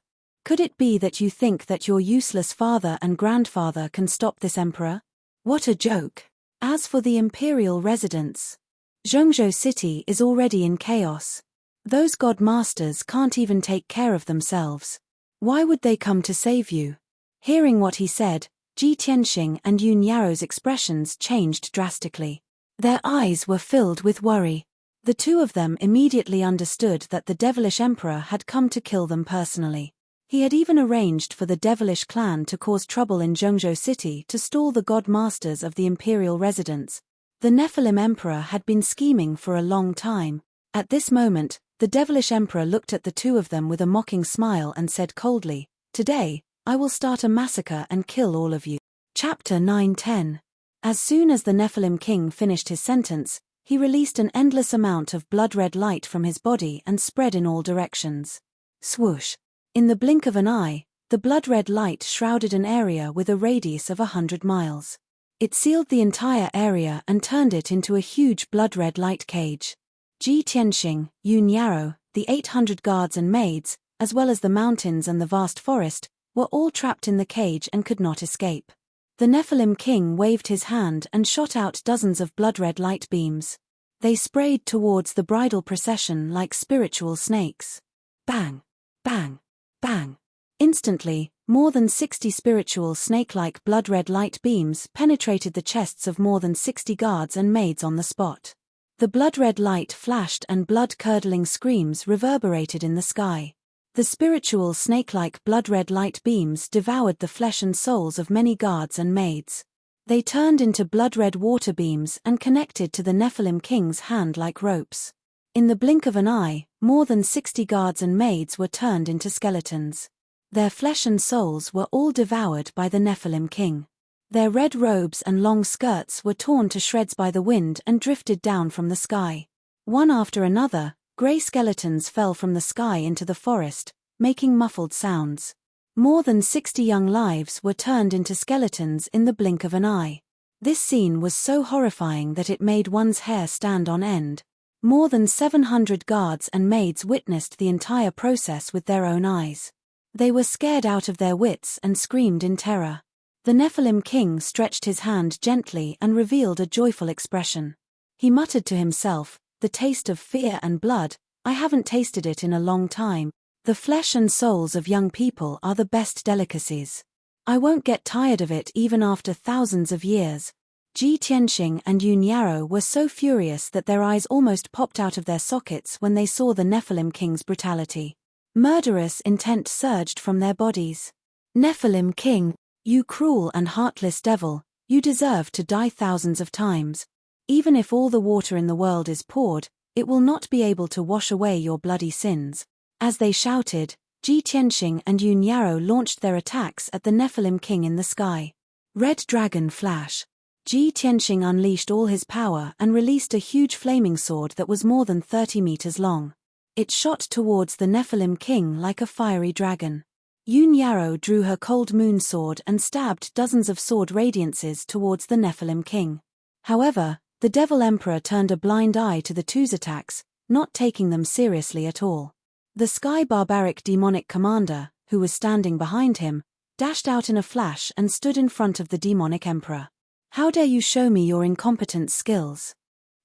A: Could it be that you think that your useless father and grandfather can stop this emperor? What a joke. As for the imperial residence, Zhongzhou city is already in chaos. Those god masters can't even take care of themselves. Why would they come to save you?" Hearing what he said, Ji Tianxing and Yun Yarrow's expressions changed drastically. Their eyes were filled with worry. The two of them immediately understood that the devilish emperor had come to kill them personally. He had even arranged for the devilish clan to cause trouble in Zhongzhou city to stall the god masters of the imperial residence. The Nephilim emperor had been scheming for a long time. At this moment, the devilish emperor looked at the two of them with a mocking smile and said coldly, "Today, I will start a massacre and kill all of you." Chapter 9-10. As soon as the Nephilim king finished his sentence, he released an endless amount of blood-red light from his body and spread in all directions. Swoosh! In the blink of an eye, the blood-red light shrouded an area with a radius of 100 miles. It sealed the entire area and turned it into a huge blood-red light cage. Ji Tianxing, Yun Yarrow, the 800 guards and maids, as well as the mountains and the vast forest, were all trapped in the cage and could not escape. The Nephilim king waved his hand and shot out dozens of blood-red light beams. They sprayed towards the bridal procession like spiritual snakes. Bang! Bang! Bang! Instantly, more than 60 spiritual snake-like blood-red light beams penetrated the chests of more than 60 guards and maids on the spot. The blood-red light flashed and blood-curdling screams reverberated in the sky. The spiritual snake-like blood-red light beams devoured the flesh and souls of many guards and maids. They turned into blood-red water beams and connected to the Nephilim king's hand like ropes. In the blink of an eye, more than 60 guards and maids were turned into skeletons. Their flesh and souls were all devoured by the Nephilim king. Their red robes and long skirts were torn to shreds by the wind and drifted down from the sky. One after another, grey skeletons fell from the sky into the forest, making muffled sounds. More than 60 young lives were turned into skeletons in the blink of an eye. This scene was so horrifying that it made one's hair stand on end. More than 700 guards and maids witnessed the entire process with their own eyes. They were scared out of their wits and screamed in terror. The Nephilim king stretched his hand gently and revealed a joyful expression. He muttered to himself, "The taste of fear and blood, I haven't tasted it in a long time. The flesh and souls of young people are the best delicacies. I won't get tired of it even after thousands of years." Ji Tianxing and Yun Yarrow were so furious that their eyes almost popped out of their sockets when they saw the Nephilim king's brutality. Murderous intent surged from their bodies. "Nephilim king, you cruel and heartless devil, you deserve to die thousands of times. Even if all the water in the world is poured, it will not be able to wash away your bloody sins." As they shouted, Ji Tianxing and Yun Yarrow launched their attacks at the Nephilim king in the sky. Red Dragon Flash. Ji Tianxing unleashed all his power and released a huge flaming sword that was more than 30 meters long. It shot towards the Nephilim king like a fiery dragon. Yun Yarrow drew her cold moon sword and stabbed dozens of sword radiances towards the Nephilim king. However, the Devil Emperor turned a blind eye to the two's attacks, not taking them seriously at all. The Sky Barbaric demonic commander, who was standing behind him, dashed out in a flash and stood in front of the demonic emperor. "How dare you show me your incompetent skills?"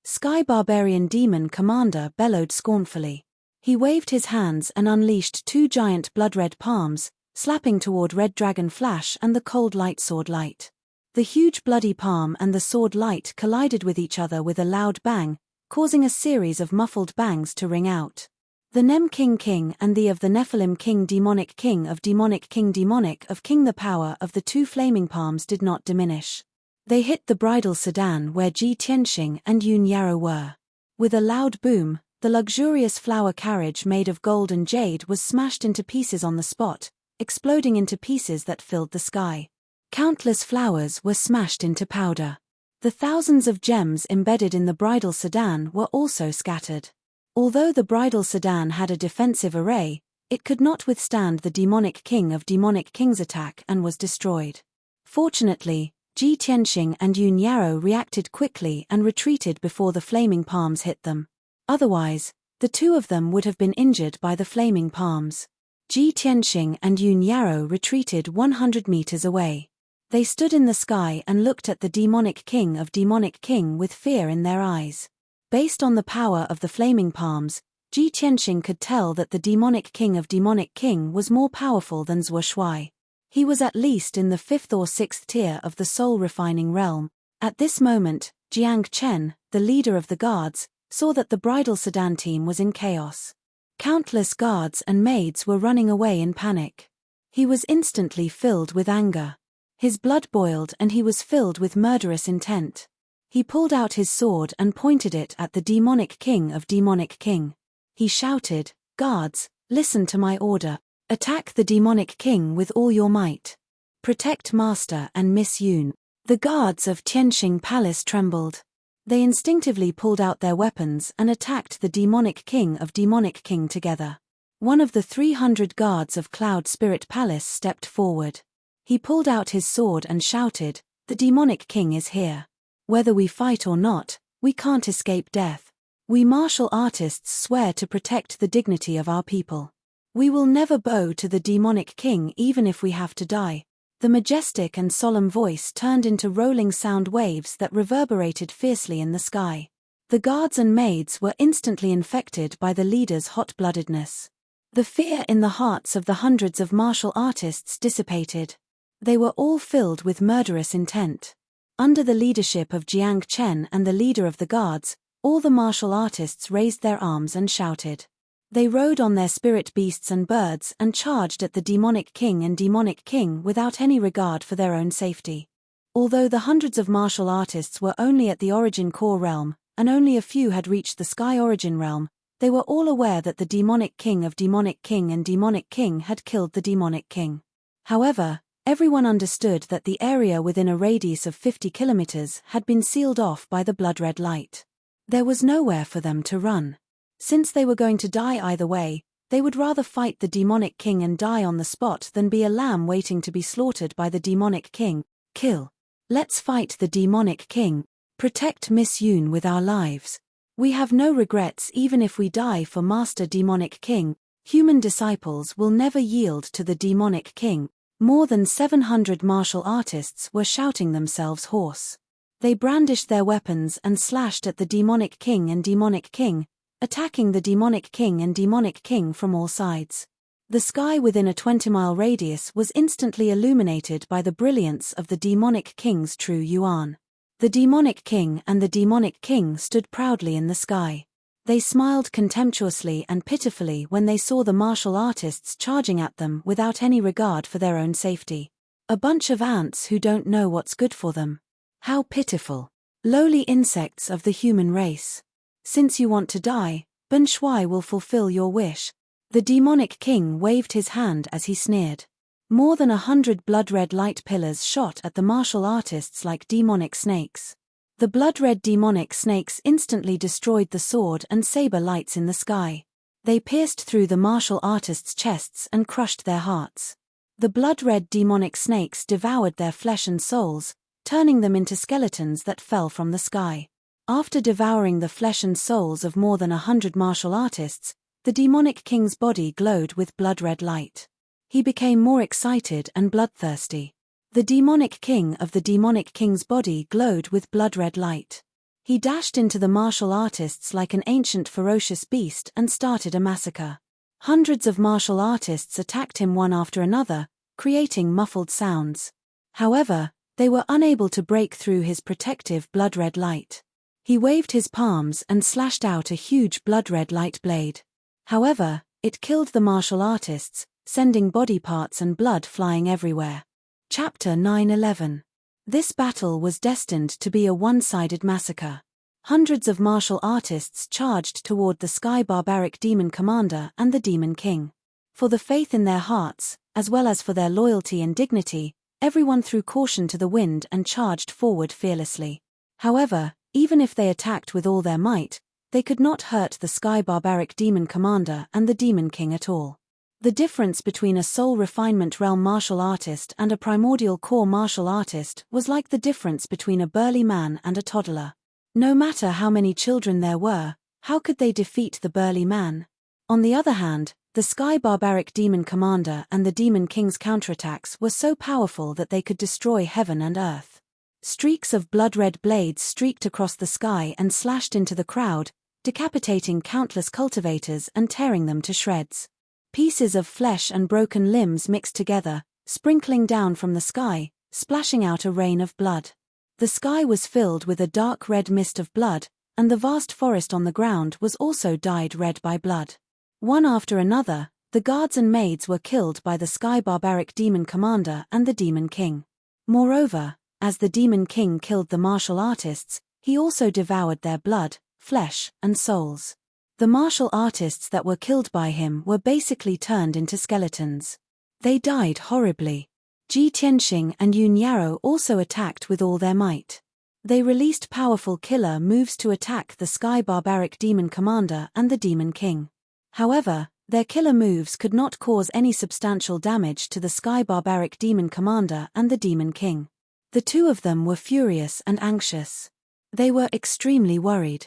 A: Sky Barbarian Demon Commander bellowed scornfully. He waved his hands and unleashed two giant blood-red palms, slapping toward Red Dragon Flash and the cold light sword light. The huge bloody palm and the sword light collided with each other with a loud bang, causing a series of muffled bangs to ring out. The Nem King and the of the Nephilim King Demonic King of Demonic King Demonic of King. The power of the two flaming palms did not diminish. They hit the bridal sedan where Ji Tianxing and Yun Yarrow were. With a loud boom, the luxurious flower carriage made of gold and jade was smashed into pieces on the spot, exploding into pieces that filled the sky. Countless flowers were smashed into powder. The thousands of gems embedded in the bridal sedan were also scattered. Although the bridal sedan had a defensive array, it could not withstand the Demonic King of Demonic King's attack and was destroyed. Fortunately, Ji Tianxing and Yun Yarrow reacted quickly and retreated before the flaming palms hit them. Otherwise, the two of them would have been injured by the flaming palms. Ji Tianxing and Yun Yarrow retreated 100 meters away. They stood in the sky and looked at the Demonic King of Demonic King with fear in their eyes. Based on the power of the flaming palms, Ji Tianxing could tell that the Demonic King of Demonic King was more powerful than Zhuo Shuai. He was at least in the 5th or 6th tier of the soul-refining realm. At this moment, Jiang Chen, the leader of the guards, saw that the bridal sedan team was in chaos. Countless guards and maids were running away in panic. He was instantly filled with anger. His blood boiled and he was filled with murderous intent. He pulled out his sword and pointed it at the Demonic King of Demonic King. He shouted, "Guards, listen to my order. Attack the Demonic King with all your might. Protect Master and Miss Yun." The guards of Tianxing Palace trembled. They instinctively pulled out their weapons and attacked the Demonic King of Demonic King together. One of the 300 guards of Cloud Spirit Palace stepped forward. He pulled out his sword and shouted, "The Demonic King is here. Whether we fight or not, we can't escape death. We martial artists swear to protect the dignity of our people. We will never bow to the Demonic King even if we have to die." The majestic and solemn voice turned into rolling sound waves that reverberated fiercely in the sky. The guards and maids were instantly infected by the leader's hot-bloodedness. The fear in the hearts of the hundreds of martial artists dissipated. They were all filled with murderous intent. Under the leadership of Jiang Chen and the leader of the guards, all the martial artists raised their arms and shouted. They rode on their spirit beasts and birds and charged at the Demonic King and Demonic King without any regard for their own safety. Although the hundreds of martial artists were only at the Origin Core realm, and only a few had reached the Sky Origin realm, They were all aware that the demonic king of demonic king and demonic king had killed the demonic king. However, everyone understood that the area within a radius of 50 kilometers had been sealed off by the blood-red light. There was nowhere for them to run. Since they were going to die either way, they would rather fight the demonic king and die on the spot than be a lamb waiting to be slaughtered by the demonic king. Kill. Let's fight the demonic king. Protect Miss Yoon with our lives. We have no regrets even if we die for Master Demonic King. Human disciples will never yield to the demonic king. More than 700 martial artists were shouting themselves hoarse. They brandished their weapons and slashed at the demonic king and demonic king, attacking the demonic king and demonic king from all sides. The sky within a 20-mile radius was instantly illuminated by the brilliance of the demonic king's true yuan. The demonic king and the demonic king stood proudly in the sky. They smiled contemptuously and pitifully when they saw the martial artists charging at them without any regard for their own safety. A bunch of ants who don't know what's good for them. How pitiful. Lowly insects of the human race. Since you want to die, Ben Shui will fulfill your wish. The demonic king waved his hand as he sneered. More than 100 blood-red light pillars shot at the martial artists like demonic snakes. The blood-red demonic snakes instantly destroyed the sword and saber lights in the sky. They pierced through the martial artists' chests and crushed their hearts. The blood-red demonic snakes devoured their flesh and souls, turning them into skeletons that fell from the sky. After devouring the flesh and souls of more than 100 martial artists, the demonic king's body glowed with blood-red light. He became more excited and bloodthirsty. The demonic king of the demonic king's body glowed with blood-red light. He dashed into the martial artists like an ancient ferocious beast and started a massacre. Hundreds of martial artists attacked him one after another, creating muffled sounds. However, they were unable to break through his protective blood-red light. He waved his palms and slashed out a huge blood-red light blade. However, it killed the martial artists, sending body parts and blood flying everywhere. Chapter 9-11. This battle was destined to be a one-sided massacre. Hundreds of martial artists charged toward the Sky Barbaric Demon Commander and the Demon King. For the faith in their hearts, as well as for their loyalty and dignity, everyone threw caution to the wind and charged forward fearlessly. However, even if they attacked with all their might, they could not hurt the Sky Barbaric Demon Commander and the Demon King at all. The difference between a soul refinement realm martial artist and a primordial core martial artist was like the difference between a burly man and a toddler. No matter how many children there were, how could they defeat the burly man? On the other hand, the Sky Barbaric Demon Commander and the Demon King's counterattacks were so powerful that they could destroy heaven and earth. Streaks of blood-red blades streaked across the sky and slashed into the crowd, decapitating countless cultivators and tearing them to shreds. Pieces of flesh and broken limbs mixed together, sprinkling down from the sky, splashing out a rain of blood. The sky was filled with a dark red mist of blood, and the vast forest on the ground was also dyed red by blood. One after another, the guards and maids were killed by the Sky Barbaric Demon Commander and the Demon King. Moreover, as the Demon King killed the martial artists, he also devoured their blood, flesh, and souls. The martial artists that were killed by him were basically turned into skeletons. They died horribly. Ji Tianxing and Yun Yarrow also attacked with all their might. They released powerful killer moves to attack the Sky Barbaric Demon Commander and the Demon King. However, their killer moves could not cause any substantial damage to the Sky Barbaric Demon Commander and the Demon King. The two of them were furious and anxious. They were extremely worried.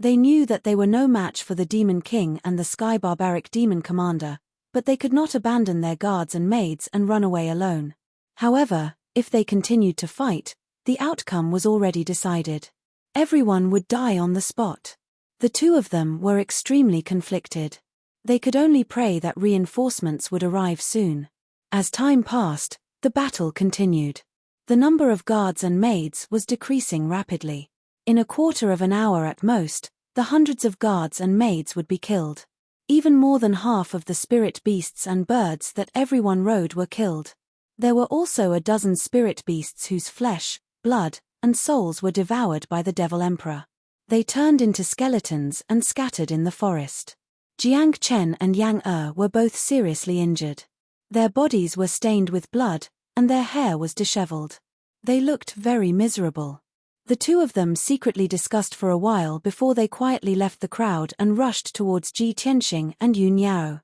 A: They knew that they were no match for the Demon King and the Sky Barbaric Demon Commander, but they could not abandon their guards and maids and run away alone. However, if they continued to fight, the outcome was already decided. Everyone would die on the spot. The two of them were extremely conflicted. They could only pray that reinforcements would arrive soon. As time passed, the battle continued. The number of guards and maids was decreasing rapidly. In a quarter of an hour at most, the hundreds of guards and maids would be killed. Even more than half of the spirit beasts and birds that everyone rode were killed. There were also a dozen spirit beasts whose flesh, blood, and souls were devoured by the Devil Emperor. They turned into skeletons and scattered in the forest. Jiang Chen and Yang were both seriously injured. Their bodies were stained with blood, and their hair was disheveled. They looked very miserable. The two of them secretly discussed for a while before they quietly left the crowd and rushed towards Ji Tianxing and Yun Yao.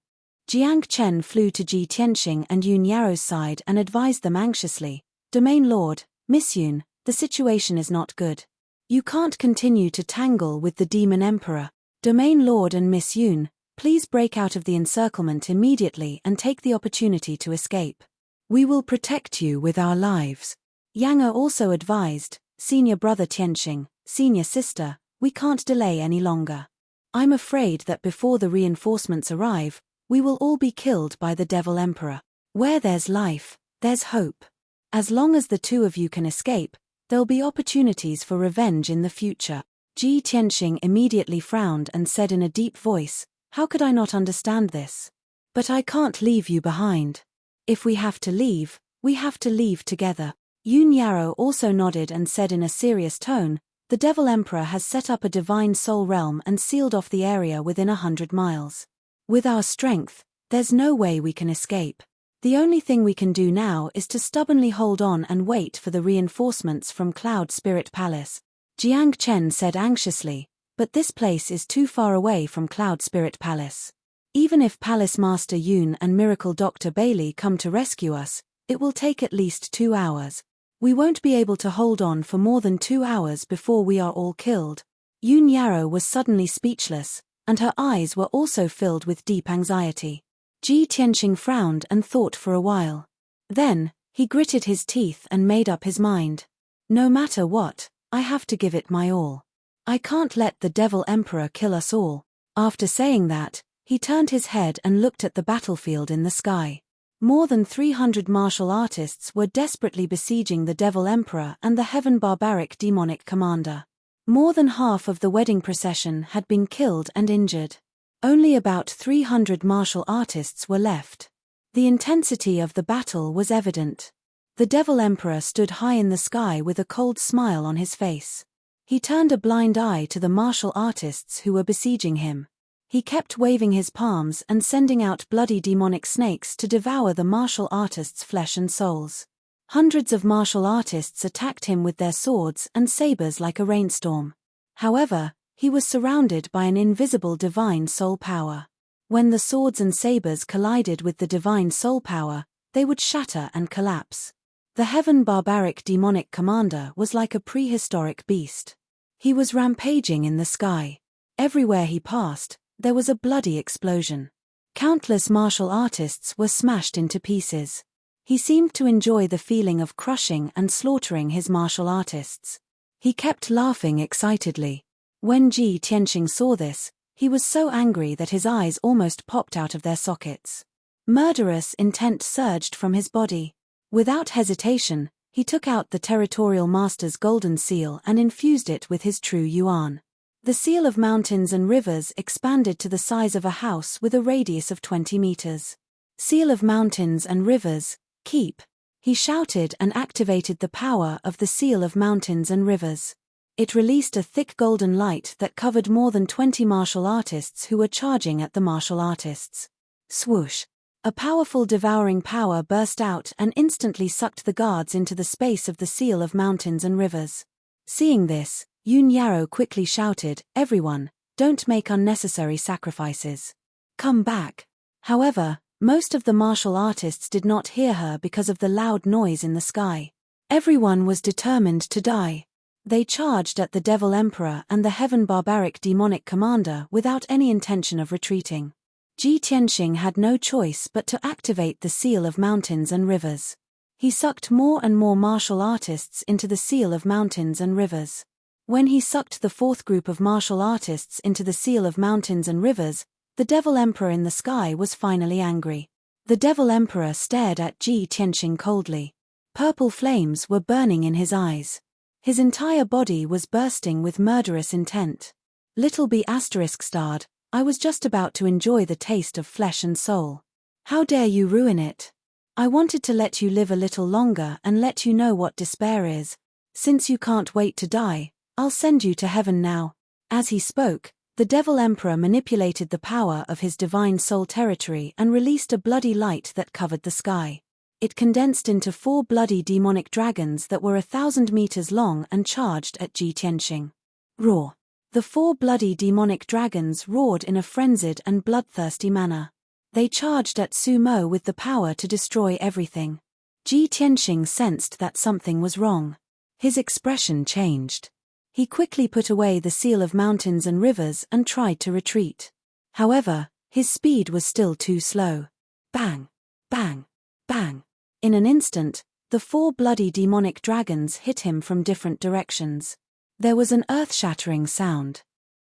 A: Jiang Chen flew to Ji Tianxing and Yun Yao's side and advised them anxiously, "Domain Lord, Miss Yun, the situation is not good. You can't continue to tangle with the Demon Emperor. Domain Lord and Miss Yun, please break out of the encirclement immediately and take the opportunity to escape. We will protect you with our lives." Yang also advised, "Senior brother Tianxing, senior sister, we can't delay any longer. I'm afraid that before the reinforcements arrive, we will all be killed by the Devil Emperor. Where there's life, there's hope. As long as the two of you can escape, there'll be opportunities for revenge in the future." Ji Tianxing immediately frowned and said in a deep voice, "How could I not understand this? But I can't leave you behind. If we have to leave, we have to leave together." Yun Yao also nodded and said in a serious tone, "The Devil Emperor has set up a divine soul realm and sealed off the area within 100 miles. With our strength, there's no way we can escape. The only thing we can do now is to stubbornly hold on and wait for the reinforcements from Cloud Spirit Palace." Jiang Chen said anxiously, "But this place is too far away from Cloud Spirit Palace. Even if Palace Master Yun and Miracle Dr. Bailey come to rescue us, it will take at least 2 hours. We won't be able to hold on for more than 2 hours before we are all killed." Yun Yao was suddenly speechless, and her eyes were also filled with deep anxiety. Ji Tianxing frowned and thought for a while. Then, he gritted his teeth and made up his mind. "No matter what, I have to give it my all. I can't let the Devil Emperor kill us all." After saying that, he turned his head and looked at the battlefield in the sky. More than 300 martial artists were desperately besieging the Devil Emperor and the Heaven Barbaric Demonic Commander. More than half of the wedding procession had been killed and injured. Only about 300 martial artists were left. The intensity of the battle was evident. The Devil Emperor stood high in the sky with a cold smile on his face. He turned a blind eye to the martial artists who were besieging him. He kept waving his palms and sending out bloody demonic snakes to devour the martial artists' flesh and souls. Hundreds of martial artists attacked him with their swords and sabers like a rainstorm. However, he was surrounded by an invisible divine soul power. When the swords and sabers collided with the divine soul power, they would shatter and collapse. The Heaven Barbaric Demonic Commander was like a prehistoric beast. He was rampaging in the sky. Everywhere he passed, there was a bloody explosion. Countless martial artists were smashed into pieces. He seemed to enjoy the feeling of crushing and slaughtering his martial artists. He kept laughing excitedly. When Ji Tianxing saw this, he was so angry that his eyes almost popped out of their sockets. Murderous intent surged from his body. Without hesitation, he took out the Territorial Master's golden seal and infused it with his true yuan. The seal of mountains and rivers expanded to the size of a house with a radius of 20 meters. "Seal of mountains and rivers, keep!" he shouted and activated the power of the seal of mountains and rivers. It released a thick golden light that covered more than 20 martial artists who were charging at the martial artists. Swoosh! A powerful devouring power burst out and instantly sucked the guards into the space of the seal of mountains and rivers. Seeing this, Yun Yao quickly shouted, "Everyone, don't make unnecessary sacrifices. Come back." However, most of the martial artists did not hear her because of the loud noise in the sky. Everyone was determined to die. They charged at the Devil Emperor and the Heaven Barbaric Demonic Commander without any intention of retreating. Ji Tianxing had no choice but to activate the seal of mountains and rivers. He sucked more and more martial artists into the seal of mountains and rivers. When he sucked the fourth group of martial artists into the seal of mountains and rivers, the Devil Emperor in the sky was finally angry. The Devil Emperor stared at Ji Tianxing coldly. Purple flames were burning in his eyes. His entire body was bursting with murderous intent. Little B****, I was just about to enjoy the taste of flesh and soul. How dare you ruin it? I wanted to let you live a little longer and let you know what despair is. Since you can't wait to die, I'll send you to heaven now." As he spoke, The Devil Emperor manipulated the power of his divine soul territory and released a bloody light that covered the sky. It condensed into 4 bloody demonic dragons that were 1,000 meters long and charged at Ji Tianxing. Roar! The 4 bloody demonic dragons roared in a frenzied and bloodthirsty manner. They charged at Su Mo with the power to destroy everything. Ji Tianxing sensed that something was wrong. His expression changed. He quickly put away the seal of mountains and rivers and tried to retreat. However, his speed was still too slow. Bang! Bang! Bang! In an instant, the 4 bloody demonic dragons hit him from different directions. There was an earth-shattering sound.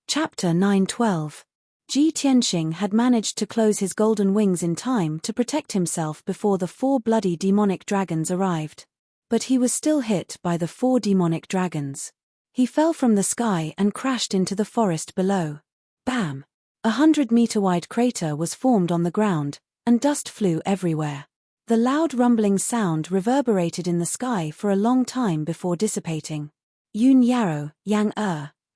A: Chapter 9:12. Ji Tianxing had managed to close his golden wings in time to protect himself before the 4 bloody demonic dragons arrived. But he was still hit by the 4 demonic dragons. He fell from the sky and crashed into the forest below. Bam! 100-meter-wide crater was formed on the ground, and dust flew everywhere. The loud rumbling sound reverberated in the sky for a long time before dissipating. Yun Yaro, Yang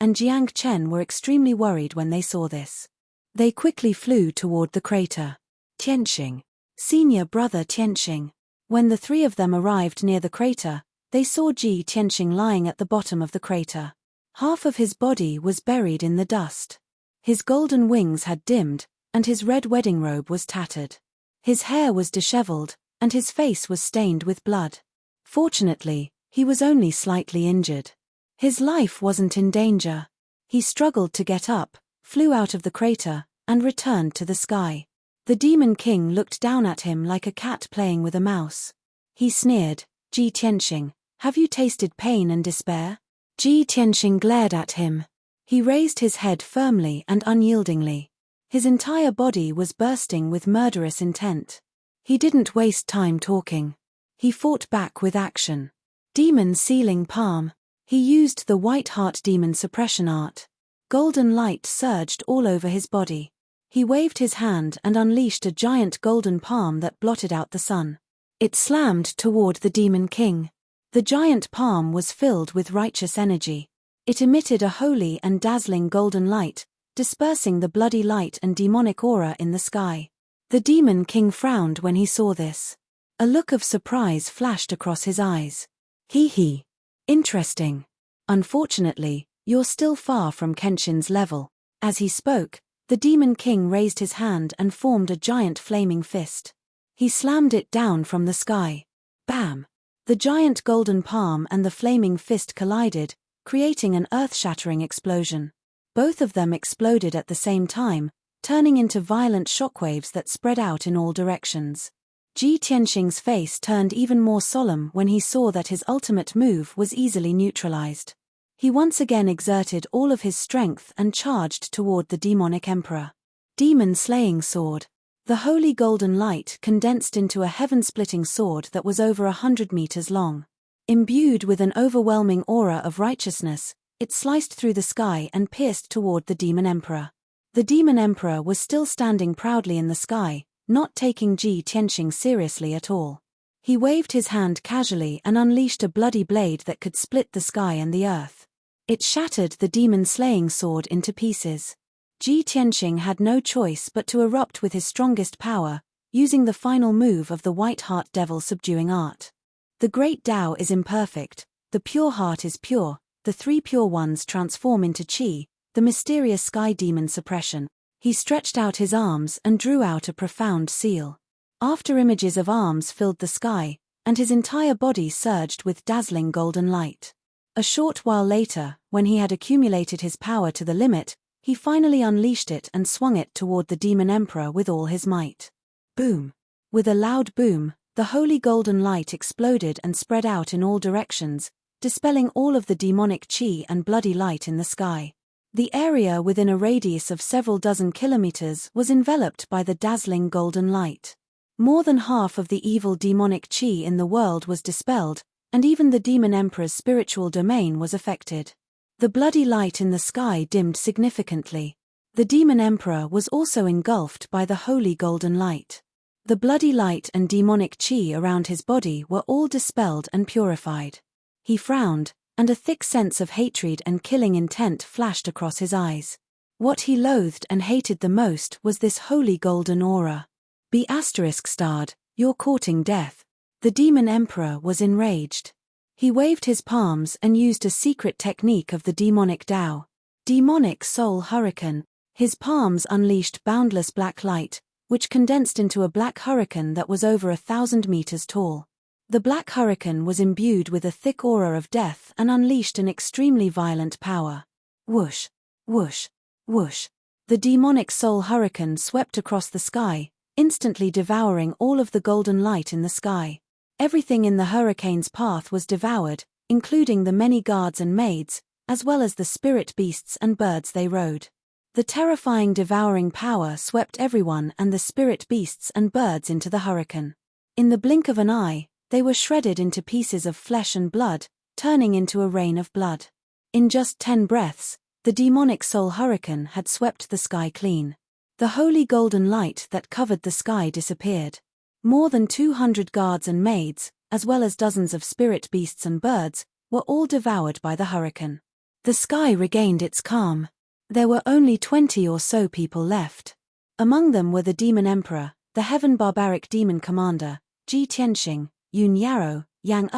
A: and Jiang Chen were extremely worried when they saw this. They quickly flew toward the crater. Tianxing. Senior brother Tianxing. When the 3 of them arrived near the crater, they saw Ji Tianxing lying at the bottom of the crater. Half of his body was buried in the dust. His golden wings had dimmed, and his red wedding robe was tattered. His hair was disheveled, and his face was stained with blood. Fortunately, he was only slightly injured. His life wasn't in danger. He struggled to get up, flew out of the crater, and returned to the sky. The Demon King looked down at him like a cat playing with a mouse. He sneered, "Ji Tianxing, have you tasted pain and despair?" Ji Tianxing glared at him. He raised his head firmly and unyieldingly. His entire body was bursting with murderous intent. He didn't waste time talking. He fought back with action. Demon Sealing Palm. He used the White Heart Demon Suppression Art. Golden light surged all over his body. He waved his hand and unleashed a giant golden palm that blotted out the sun. It slammed toward the Demon King. The giant palm was filled with righteous energy. It emitted a holy and dazzling golden light, dispersing the bloody light and demonic aura in the sky. The Demon King frowned when he saw this. A look of surprise flashed across his eyes. Hee. Interesting. Unfortunately, you're still far from Kenshin's level. As he spoke, the Demon King raised his hand and formed a giant flaming fist. He slammed it down from the sky. Bam! The giant golden palm and the flaming fist collided, creating an earth-shattering explosion. Both of them exploded at the same time, turning into violent shockwaves that spread out in all directions. Ji Tianxing's face turned even more solemn when he saw that his ultimate move was easily neutralized. He once again exerted all of his strength and charged toward the demonic emperor. Demon Slaying Sword. The holy golden light condensed into a heaven-splitting sword that was over 100 meters long. Imbued with an overwhelming aura of righteousness, it sliced through the sky and pierced toward the demon emperor. The demon emperor was still standing proudly in the sky, not taking Ji Tianxing seriously at all. He waved his hand casually and unleashed a bloody blade that could split the sky and the earth. It shattered the demon slaying sword into pieces. Ji Tianxing had no choice but to erupt with his strongest power, using the final move of the White Heart Devil Subduing Art. The great Tao is imperfect, the pure heart is pure, the 3 pure ones transform into Qi, the mysterious sky demon suppression. He stretched out his arms and drew out a profound seal. After images of arms filled the sky, and his entire body surged with dazzling golden light. A short while later, when he had accumulated his power to the limit, he finally unleashed it and swung it toward the demon emperor with all his might. Boom! With a loud boom, the holy golden light exploded and spread out in all directions, dispelling all of the demonic Qi and bloody light in the sky. The area within a radius of several dozen kilometers was enveloped by the dazzling golden light. More than half of the evil demonic Qi in the world was dispelled, and even the demon emperor's spiritual domain was affected. The bloody light in the sky dimmed significantly. The demon emperor was also engulfed by the holy golden light. The bloody light and demonic Qi around his body were all dispelled and purified. He frowned, and a thick sense of hatred and killing intent flashed across his eyes. What he loathed and hated the most was this holy golden aura. Be *starred, you're courting death. The demon emperor was enraged. He waved his palms and used a secret technique of the demonic Tao. Demonic soul hurricane. His palms unleashed boundless black light, which condensed into a black hurricane that was over 1,000 meters tall. The black hurricane was imbued with a thick aura of death and unleashed an extremely violent power. Whoosh, whoosh, whoosh. The demonic soul hurricane swept across the sky, instantly devouring all of the golden light in the sky. Everything in the hurricane's path was devoured, including the many guards and maids, as well as the spirit beasts and birds they rode. The terrifying devouring power swept everyone and the spirit beasts and birds into the hurricane. In the blink of an eye, they were shredded into pieces of flesh and blood, turning into a rain of blood. In just 10 breaths, the demonic soul hurricane had swept the sky clean. The holy golden light that covered the sky disappeared. More than 200 guards and maids, as well as dozens of spirit beasts and birds, were all devoured by the hurricane. The sky regained its calm. There were only 20 or so people left. Among them were the demon emperor, the heaven barbaric demon commander, Ji Tianxing, Yun Yaro, Yang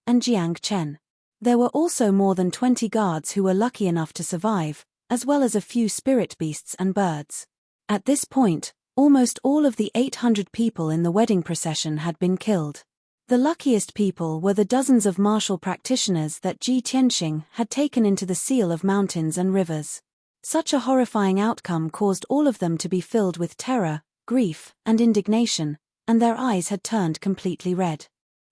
A: and Jiang Chen. There were also more than 20 guards who were lucky enough to survive, as well as a few spirit beasts and birds. At this point, almost all of the 800 people in the wedding procession had been killed. The luckiest people were the dozens of martial practitioners that Ji Tianxing had taken into the seal of mountains and rivers. Such a horrifying outcome caused all of them to be filled with terror, grief, and indignation, and their eyes had turned completely red.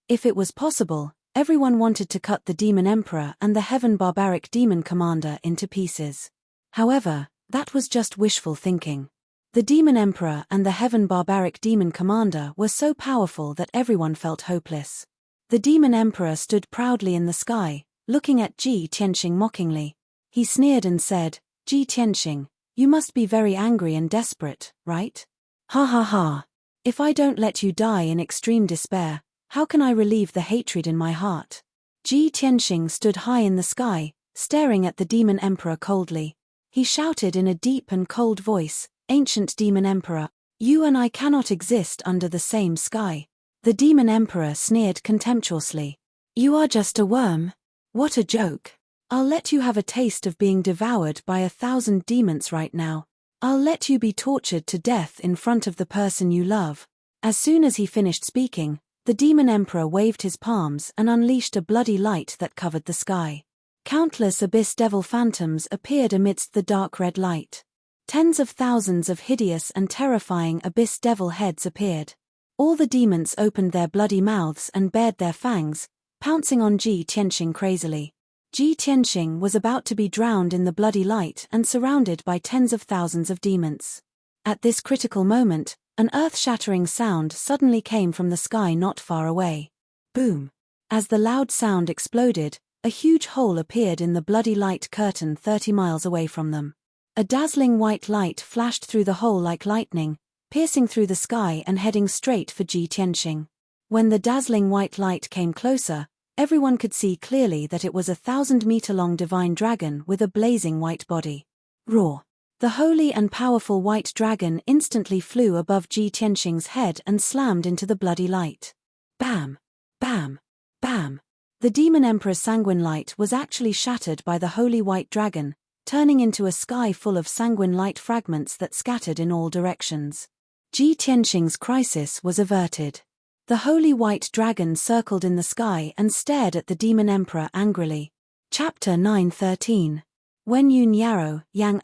A: If it was possible, everyone wanted to cut the demon emperor and the heaven barbaric demon commander into pieces. However, that was just wishful thinking. The demon emperor and the heaven barbaric demon commander were so powerful that everyone felt hopeless. The demon emperor stood proudly in the sky, looking at Ji Tianxing mockingly. He sneered and said, "Ji Tianxing, you must be very angry and desperate, right? Ha ha ha. If I don't let you die in extreme despair, how can I relieve the hatred in my heart?" Ji Tianxing stood high in the sky, staring at the demon emperor coldly. He shouted in a deep and cold voice, "Ancient demon emperor, you and I cannot exist under the same sky." The demon emperor sneered contemptuously. "You are just a worm. What a joke. I'll let you have a taste of being devoured by 1,000 demons right now. I'll let you be tortured to death in front of the person you love." As soon as he finished speaking, the demon emperor waved his palms and unleashed a bloody light that covered the sky. Countless abyss devil phantoms appeared amidst the dark red light. Tens of thousands of hideous and terrifying abyss devil heads appeared. All the demons opened their bloody mouths and bared their fangs, pouncing on Ji Tianxing crazily. Ji Tianxing was about to be drowned in the bloody light and surrounded by tens of thousands of demons. At this critical moment, an earth-shattering sound suddenly came from the sky not far away. Boom! As the loud sound exploded, a huge hole appeared in the bloody light curtain 30 miles away from them. A dazzling white light flashed through the hole like lightning, piercing through the sky and heading straight for Ji Tianxing. When the dazzling white light came closer, everyone could see clearly that it was a 1,000-meter-long divine dragon with a blazing white body. Roar! The holy and powerful white dragon instantly flew above Ji Tianxing's head and slammed into the bloody light. Bam! Bam! Bam! The demon emperor's sanguine light was actually shattered by the holy white dragon, turning into a sky full of sanguine light fragments that scattered in all directions. Ji Tianxing's crisis was averted. The holy white dragon circled in the sky and stared at the demon emperor angrily. Chapter 9:13. When Yun Yaro, Yang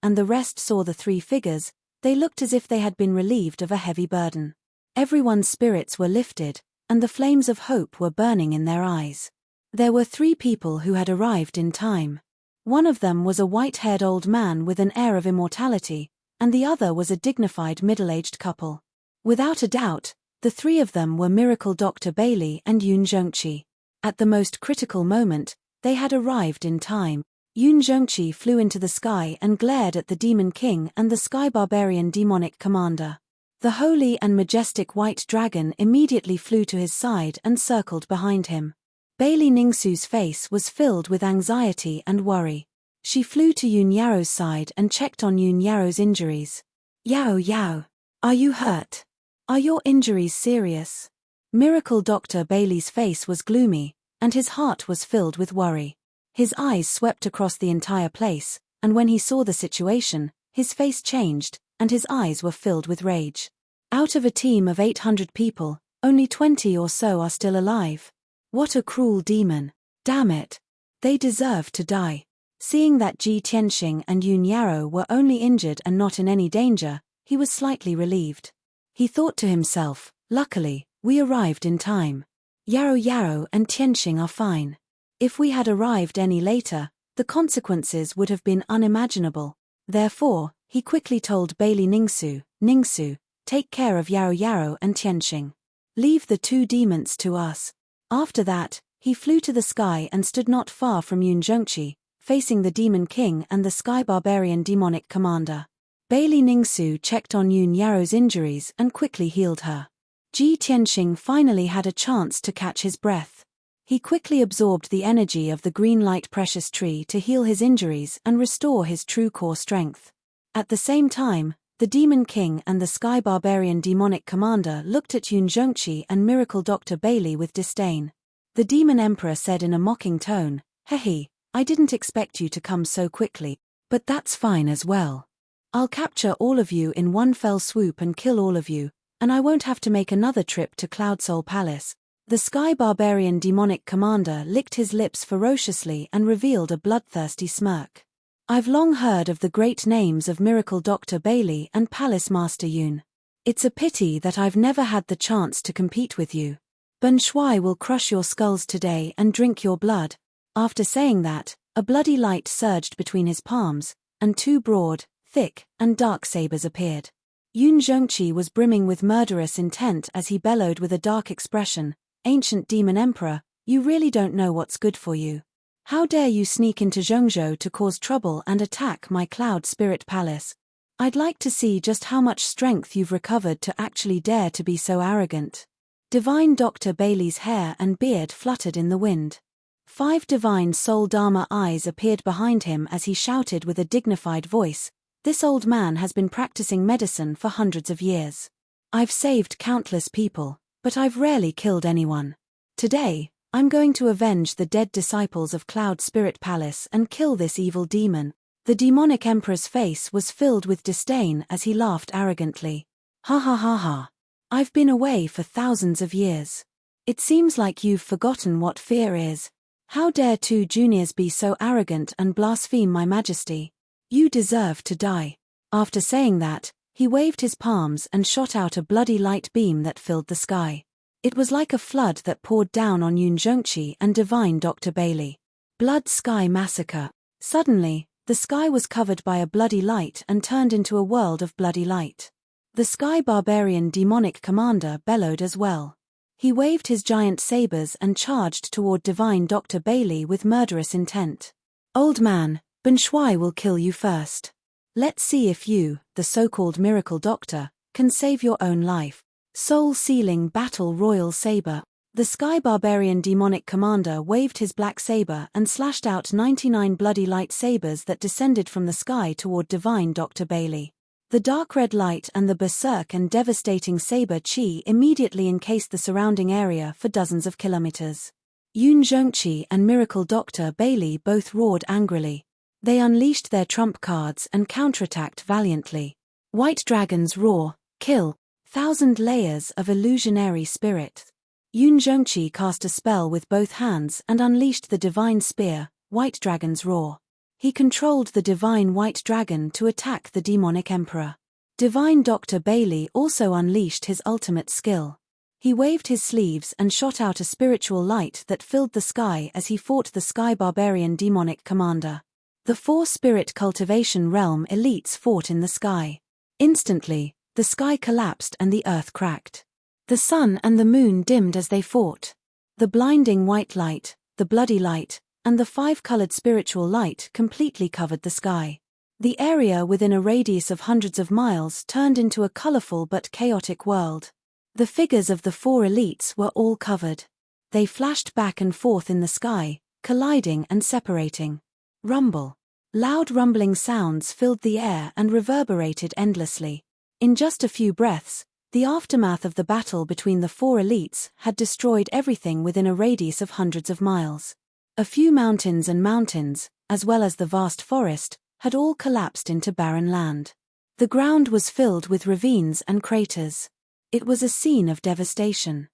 A: and the rest saw the three figures, they looked as if they had been relieved of a heavy burden. Everyone's spirits were lifted, and the flames of hope were burning in their eyes. There were 3 people who had arrived in time. One of them was a white-haired old man with an air of immortality, and the other was a dignified middle-aged couple. Without a doubt, the 3 of them were Miracle Dr. Bailey and Yun Zhongqi. At the most critical moment, they had arrived in time. Yun Zhongqi flew into the sky and glared at the Demon King and the Sky Barbarian demonic commander. The holy and majestic white dragon immediately flew to his side and circled behind him. Bailey Ningsu's face was filled with anxiety and worry. She flew to Yun Yaro's side and checked on Yun Yaro's injuries. Yao Yao, are you hurt? Are your injuries serious? Miracle Dr. Bailey's face was gloomy, and his heart was filled with worry. His eyes swept across the entire place, and when he saw the situation, his face changed, and his eyes were filled with rage. Out of a team of 800 people, only 20 or so are still alive. What a cruel demon. Damn it. They deserve to die. Seeing that Ji Tianxing and Yun Yaro were only injured and not in any danger, he was slightly relieved. He thought to himself, luckily, we arrived in time. Yaro and Tianxing are fine. If we had arrived any later, the consequences would have been unimaginable. Therefore, he quickly told Bailey Ningsu, take care of Yaro and Tianxing. Leave the two demons to us. After that, he flew to the sky and stood not far from Yun Zhongqi, facing the Demon King and the Sky Barbarian Demonic Commander. Bailey Ningsu checked on Yun Yaro's injuries and quickly healed her. Ji Tianxing finally had a chance to catch his breath. He quickly absorbed the energy of the green light precious tree to heal his injuries and restore his true core strength. At the same time, the Demon King and the Sky Barbarian Demonic Commander looked at Yun Zhongqi and Miracle Dr. Bailey with disdain. The Demon Emperor said in a mocking tone, "Hehe, I didn't expect you to come so quickly, but that's fine as well. I'll capture all of you in one fell swoop and kill all of you, and I won't have to make another trip to Cloud Soul Palace." The Sky Barbarian Demonic Commander licked his lips ferociously and revealed a bloodthirsty smirk. I've long heard of the great names of Miracle Dr. Bailey and Palace Master Yun. It's a pity that I've never had the chance to compete with you. Ben Shui will crush your skulls today and drink your blood. After saying that, a bloody light surged between his palms, and two broad, thick, and dark sabers appeared. Yun Zhongqi was brimming with murderous intent as he bellowed with a dark expression, "Ancient Demon Emperor, you really don't know what's good for you. How dare you sneak into Zhongzhou to cause trouble and attack my Cloud Spirit Palace? I'd like to see just how much strength you've recovered to actually dare to be so arrogant." Divine Dr. Bailey's hair and beard fluttered in the wind. 5 divine Soul Dharma eyes appeared behind him as he shouted with a dignified voice, "This old man has been practicing medicine for hundreds of years. I've saved countless people, but I've rarely killed anyone. Today, I'm going to avenge the dead disciples of Cloud Spirit Palace and kill this evil demon." The demonic emperor's face was filled with disdain as he laughed arrogantly. "Ha ha ha ha. I've been away for thousands of years. It seems like you've forgotten what fear is. How dare 2 juniors be so arrogant and blaspheme my majesty? You deserve to die." After saying that, he waved his palms and shot out a bloody light beam that filled the sky. It was like a flood that poured down on Yun Zhongqi and Divine Dr. Bailey. Blood Sky Massacre. Suddenly, the sky was covered by a bloody light and turned into a world of bloody light. The Sky Barbarian Demonic Commander bellowed as well. He waved his giant sabers and charged toward Divine Dr. Bailey with murderous intent. "Old man, Ben Shui will kill you first. Let's see if you, the so-called miracle doctor, can save your own life." Soul-sealing Battle Royal Saber. The Sky Barbarian Demonic Commander waved his black saber and slashed out 99 bloody light sabers that descended from the sky toward Divine Dr. Bailey. The dark red light and the berserk and devastating saber chi immediately encased the surrounding area for dozens of kilometers. Yun Zhongqi and Miracle Dr. Bailey both roared angrily. They unleashed their trump cards and counterattacked valiantly. White Dragon's Roar, Kill, 1,000 Layers of Illusionary Spirit. Yun Zhongqi cast a spell with both hands and unleashed the Divine Spear, White Dragon's Roar. He controlled the Divine White Dragon to attack the Demonic Emperor. Divine Dr. Bailey also unleashed his ultimate skill. He waved his sleeves and shot out a spiritual light that filled the sky as he fought the Sky Barbarian Demonic Commander. The 4 Spirit Cultivation Realm elites fought in the sky. Instantly, the sky collapsed and the earth cracked. The sun and the moon dimmed as they fought. The blinding white light, the bloody light, and the 5-colored spiritual light completely covered the sky. The area within a radius of hundreds of miles turned into a colorful but chaotic world. The figures of the 4 elites were all covered. They flashed back and forth in the sky, colliding and separating. Rumble. Loud rumbling sounds filled the air and reverberated endlessly. In just a few breaths, the aftermath of the battle between the four elites had destroyed everything within a radius of hundreds of miles. A few mountains, as well as the vast forest, had all collapsed into barren land. The ground was filled with ravines and craters. It was a scene of devastation.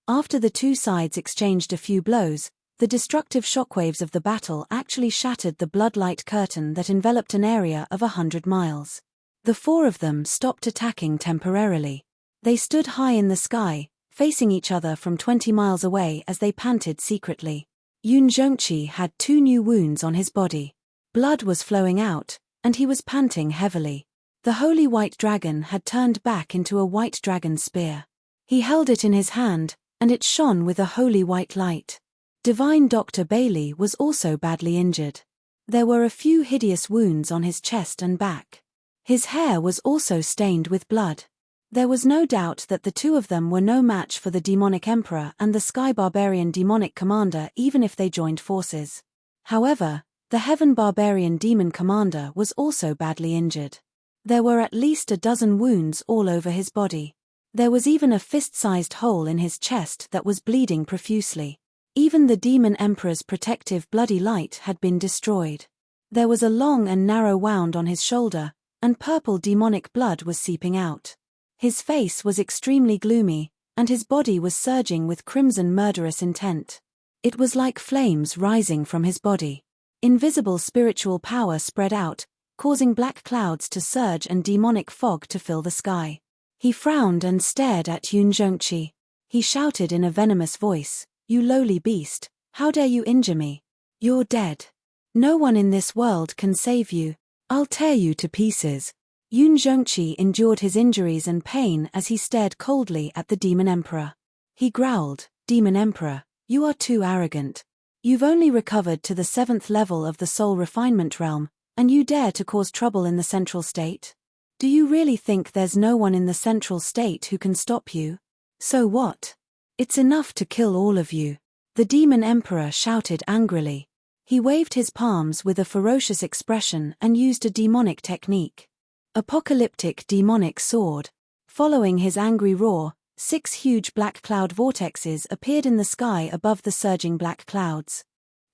A: After the two sides exchanged a few blows, the destructive shockwaves of the battle actually shattered the blood-light curtain that enveloped an area of 100 miles. The four of them stopped attacking temporarily. They stood high in the sky, facing each other from 20 miles away as they panted secretly. Yun Zhongqi had 2 new wounds on his body. Blood was flowing out, and he was panting heavily. The holy white dragon had turned back into a white dragon spear. He held it in his hand, and it shone with a holy white light. Divine Dr. Bailey was also badly injured. There were a few hideous wounds on his chest and back. His hair was also stained with blood. There was no doubt that the two of them were no match for the demonic emperor and the sky barbarian demonic commander even if they joined forces. However, the heaven barbarian demon commander was also badly injured. There were at least a dozen wounds all over his body. There was even a fist-sized hole in his chest that was bleeding profusely. Even the demon emperor's protective bloody light had been destroyed. There was a long and narrow wound on his shoulder, and purple demonic blood was seeping out. His face was extremely gloomy, and his body was surging with crimson murderous intent. It was like flames rising from his body. Invisible spiritual power spread out, causing black clouds to surge and demonic fog to fill the sky. He frowned and stared at Yun Zhongqi. He shouted in a venomous voice, "You lowly beast, how dare you injure me? You're dead. No one in this world can save you. I'll tear you to pieces." Yun Zhongqi endured his injuries and pain as he stared coldly at the demon emperor. He growled, "Demon emperor, you are too arrogant. You've only recovered to the 7th level of the soul refinement realm, and you dare to cause trouble in the central state? Do you really think there's no one in the central state who can stop you? So what? It's enough to kill all of you." The demon emperor shouted angrily. He waved his palms with a ferocious expression and used a demonic technique. Apocalyptic demonic sword. Following his angry roar, 6 huge black cloud vortexes appeared in the sky above the surging black clouds.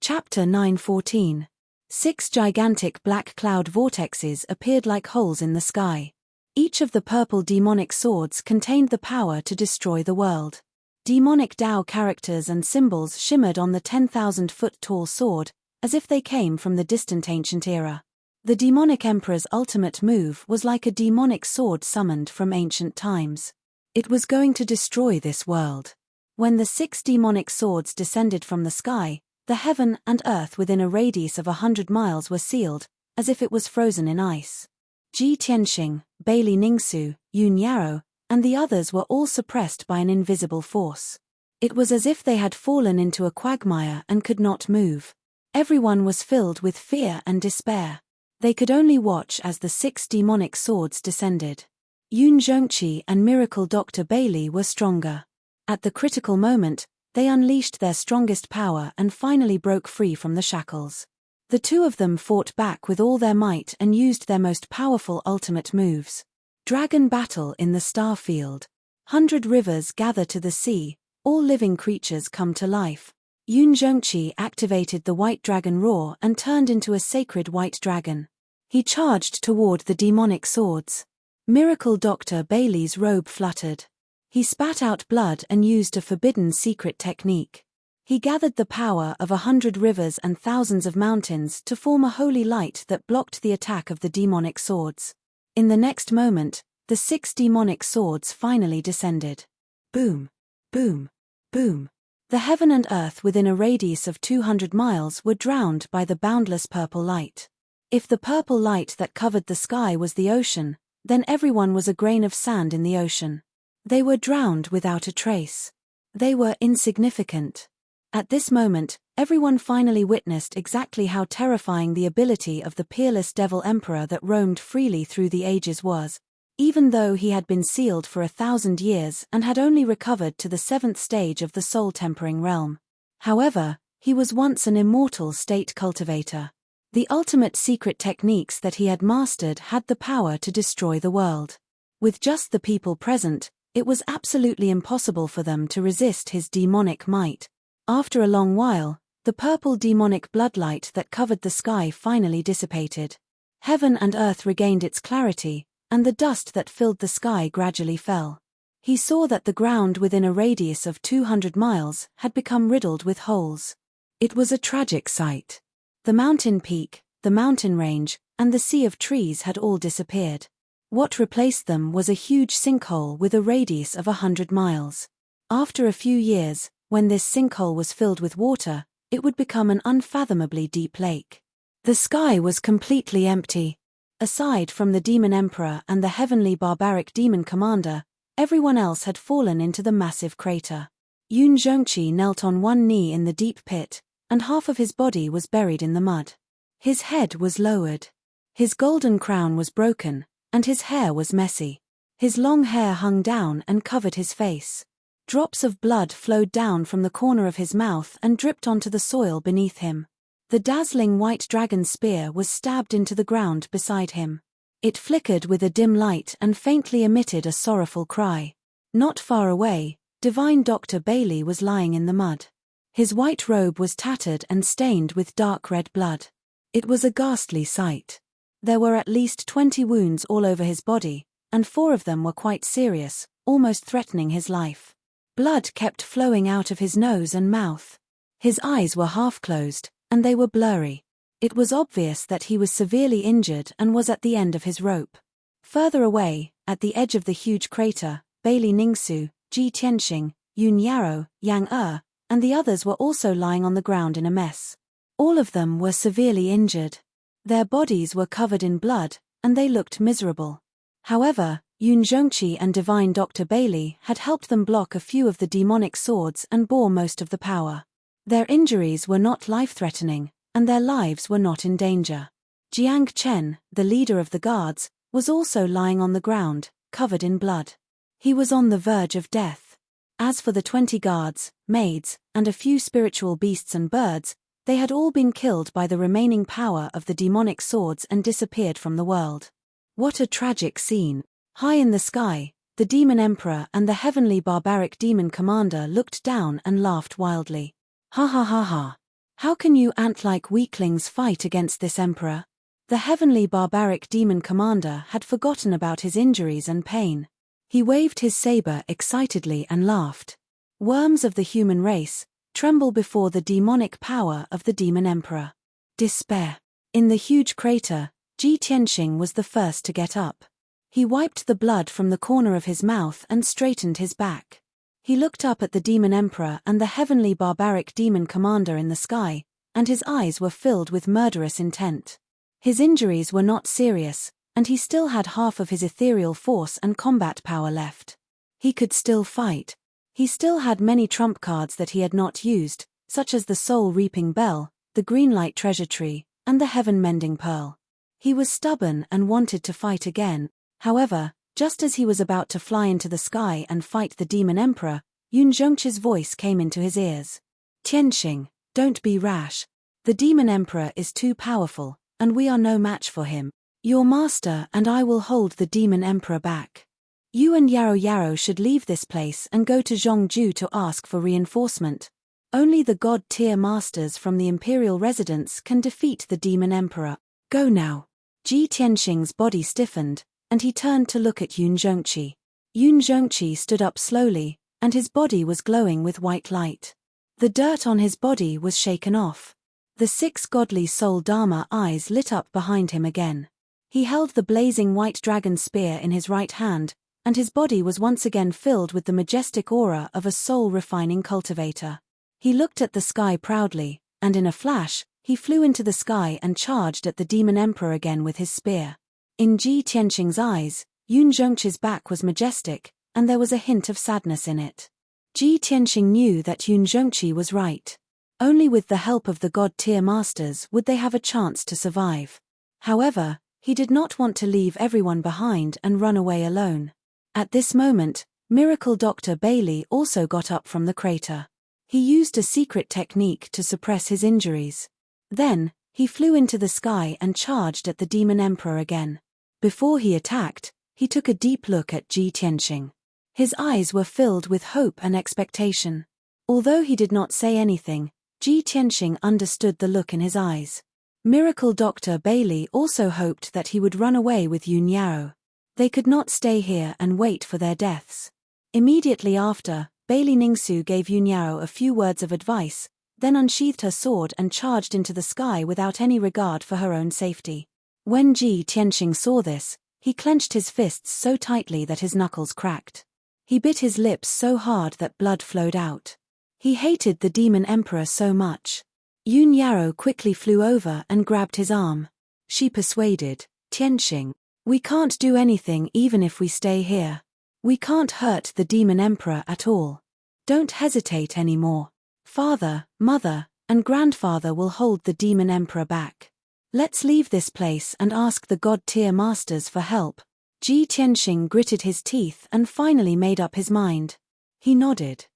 A: Chapter 9:14. 6 gigantic black cloud vortexes appeared like holes in the sky. Each of the purple demonic swords contained the power to destroy the world. Demonic Tao characters and symbols shimmered on the 10,000-foot-tall sword, as if they came from the distant ancient era. The demonic emperor's ultimate move was like a demonic sword summoned from ancient times. It was going to destroy this world. When the 6 demonic swords descended from the sky, the heaven and earth within a radius of 100 miles were sealed, as if it was frozen in ice. Ji Tianxing, Bailey Ningsu, Yun Yarrow, and the others were all suppressed by an invisible force. It was as if they had fallen into a quagmire and could not move. Everyone was filled with fear and despair. They could only watch as the 6 demonic swords descended. Yun Zhongqi and Miracle Dr. Bailey were stronger. At the critical moment, they unleashed their strongest power and finally broke free from the shackles. The two of them fought back with all their might and used their most powerful ultimate moves. Dragon battle in the star field. 100 rivers gather to the sea, all living creatures come to life. Yun Zhongqi activated the white dragon roar and turned into a sacred white dragon. He charged toward the demonic swords. Miracle Dr. Bailey's robe fluttered. He spat out blood and used a forbidden secret technique. He gathered the power of 100 rivers and thousands of mountains to form a holy light that blocked the attack of the demonic swords. In the next moment, the 6 demonic swords finally descended. Boom! Boom! Boom! The heaven and earth within a radius of 200 miles were drowned by the boundless purple light. If the purple light that covered the sky was the ocean, then everyone was a grain of sand in the ocean. They were drowned without a trace. They were insignificant. At this moment, everyone finally witnessed exactly how terrifying the ability of the peerless devil emperor that roamed freely through the ages was. Even though he had been sealed for 1,000 years and had only recovered to the 7th stage of the soul-tempering realm. However, he was once an immortal state cultivator. The ultimate secret techniques that he had mastered had the power to destroy the world. With just the people present, it was absolutely impossible for them to resist his demonic might. After a long while, the purple demonic bloodlight that covered the sky finally dissipated. Heaven and earth regained its clarity, and the dust that filled the sky gradually fell. He saw that the ground within a radius of 200 miles had become riddled with holes. It was a tragic sight. The mountain peak, the mountain range, and the sea of trees had all disappeared. What replaced them was a huge sinkhole with a radius of 100 miles. After a few years, when this sinkhole was filled with water, it would become an unfathomably deep lake. The sky was completely empty. Aside from the Demon Emperor and the heavenly barbaric demon commander, everyone else had fallen into the massive crater. Yun Zhongqi knelt on one knee in the deep pit, and half of his body was buried in the mud. His head was lowered. His golden crown was broken, and his hair was messy. His long hair hung down and covered his face. Drops of blood flowed down from the corner of his mouth and dripped onto the soil beneath him. The dazzling white dragon spear was stabbed into the ground beside him. It flickered with a dim light and faintly emitted a sorrowful cry. Not far away, Divine Dr. Bailey was lying in the mud. His white robe was tattered and stained with dark red blood. It was a ghastly sight. There were at least 20 wounds all over his body, and 4 of them were quite serious, almost threatening his life. Blood kept flowing out of his nose and mouth. His eyes were half closed, and they were blurry. It was obvious that he was severely injured and was at the end of his rope. Further away, at the edge of the huge crater, Bailey Ningsu, Ji Tianxing, Yun Yarou, Yang and the others were also lying on the ground in a mess. All of them were severely injured. Their bodies were covered in blood, and they looked miserable. However, Yun Zhongqi and Divine Dr. Bailey had helped them block a few of the demonic swords and bore most of the power. Their injuries were not life-threatening, and their lives were not in danger. Jiang Chen, the leader of the guards, was also lying on the ground, covered in blood. He was on the verge of death. As for the 20 guards, maids, and a few spiritual beasts and birds, they had all been killed by the remaining power of the demonic swords and disappeared from the world. What a tragic scene. High in the sky, the Demon Emperor and the heavenly barbaric demon commander looked down and laughed wildly. Ha ha ha ha. How can you ant-like weaklings fight against this emperor? The heavenly barbaric demon commander had forgotten about his injuries and pain. He waved his saber excitedly and laughed. Worms of the human race, tremble before the demonic power of the demon emperor. Despair. In the huge crater, Ji Tianxing was the first to get up. He wiped the blood from the corner of his mouth and straightened his back. He looked up at the demon emperor and the heavenly barbaric demon commander in the sky, and his eyes were filled with murderous intent. His injuries were not serious, and he still had half of his ethereal force and combat power left. He could still fight. He still had many trump cards that he had not used, such as the soul-reaping bell, the greenlight treasure tree, and the heaven-mending pearl. He was stubborn and wanted to fight again. However, just as he was about to fly into the sky and fight the demon emperor, Yun Zhongqi's voice came into his ears. Tianxing, don't be rash. The demon emperor is too powerful, and we are no match for him. Your master and I will hold the demon emperor back. You and Yarou should leave this place and go to Zhongju to ask for reinforcement. Only the god-tier masters from the imperial residence can defeat the demon emperor. Go now. Ji Tianxing's body stiffened, and he turned to look at Yun Zhongqi. Yun Zhongqi stood up slowly, and his body was glowing with white light. The dirt on his body was shaken off. The 6 godly soul Dharma eyes lit up behind him again. He held the blazing white dragon spear in his right hand, and his body was once again filled with the majestic aura of a soul-refining cultivator. He looked at the sky proudly, and in a flash, he flew into the sky and charged at the demon emperor again with his spear. In Ji Tianxing's eyes, Yun Zhongqi's back was majestic, and there was a hint of sadness in it. Ji Tianxing knew that Yun Zhongqi was right. Only with the help of the god-tier masters would they have a chance to survive. However, he did not want to leave everyone behind and run away alone. At this moment, Miracle Dr. Bailey also got up from the crater. He used a secret technique to suppress his injuries. Then, He flew into the sky and charged at the demon emperor again. Before he attacked, he took a deep look at Ji Tianxing. His eyes were filled with hope and expectation. Although he did not say anything, Ji Tianxing understood the look in his eyes. Miracle Dr. Bailey also hoped that he would run away with Yun Yao. They could not stay here and wait for their deaths. Immediately after, Bailey Ningsu gave Yun Yao a few words of advice, then unsheathed her sword and charged into the sky without any regard for her own safety. When Ji Tianxing saw this, he clenched his fists so tightly that his knuckles cracked. He bit his lips so hard that blood flowed out. He hated the demon emperor so much. Yun Yao quickly flew over and grabbed his arm. She persuaded, Tianxing, we can't do anything even if we stay here. We can't hurt the demon emperor at all. Don't hesitate anymore. Father, mother, and grandfather will hold the demon emperor back. Let's leave this place and ask the god-tier masters for help. Ji Tianxing gritted his teeth and finally made up his mind. He nodded.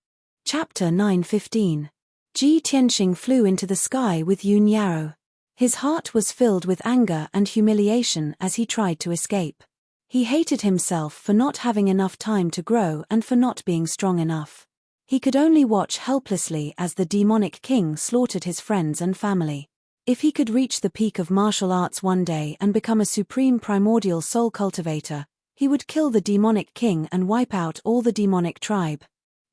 A: Chapter 9:15. Ji Tianxing flew into the sky with Yun Yao. His heart was filled with anger and humiliation as he tried to escape. He hated himself for not having enough time to grow and for not being strong enough. He could only watch helplessly as the demonic king slaughtered his friends and family. If he could reach the peak of martial arts one day and become a supreme primordial soul cultivator, he would kill the demonic king and wipe out all the demonic tribe.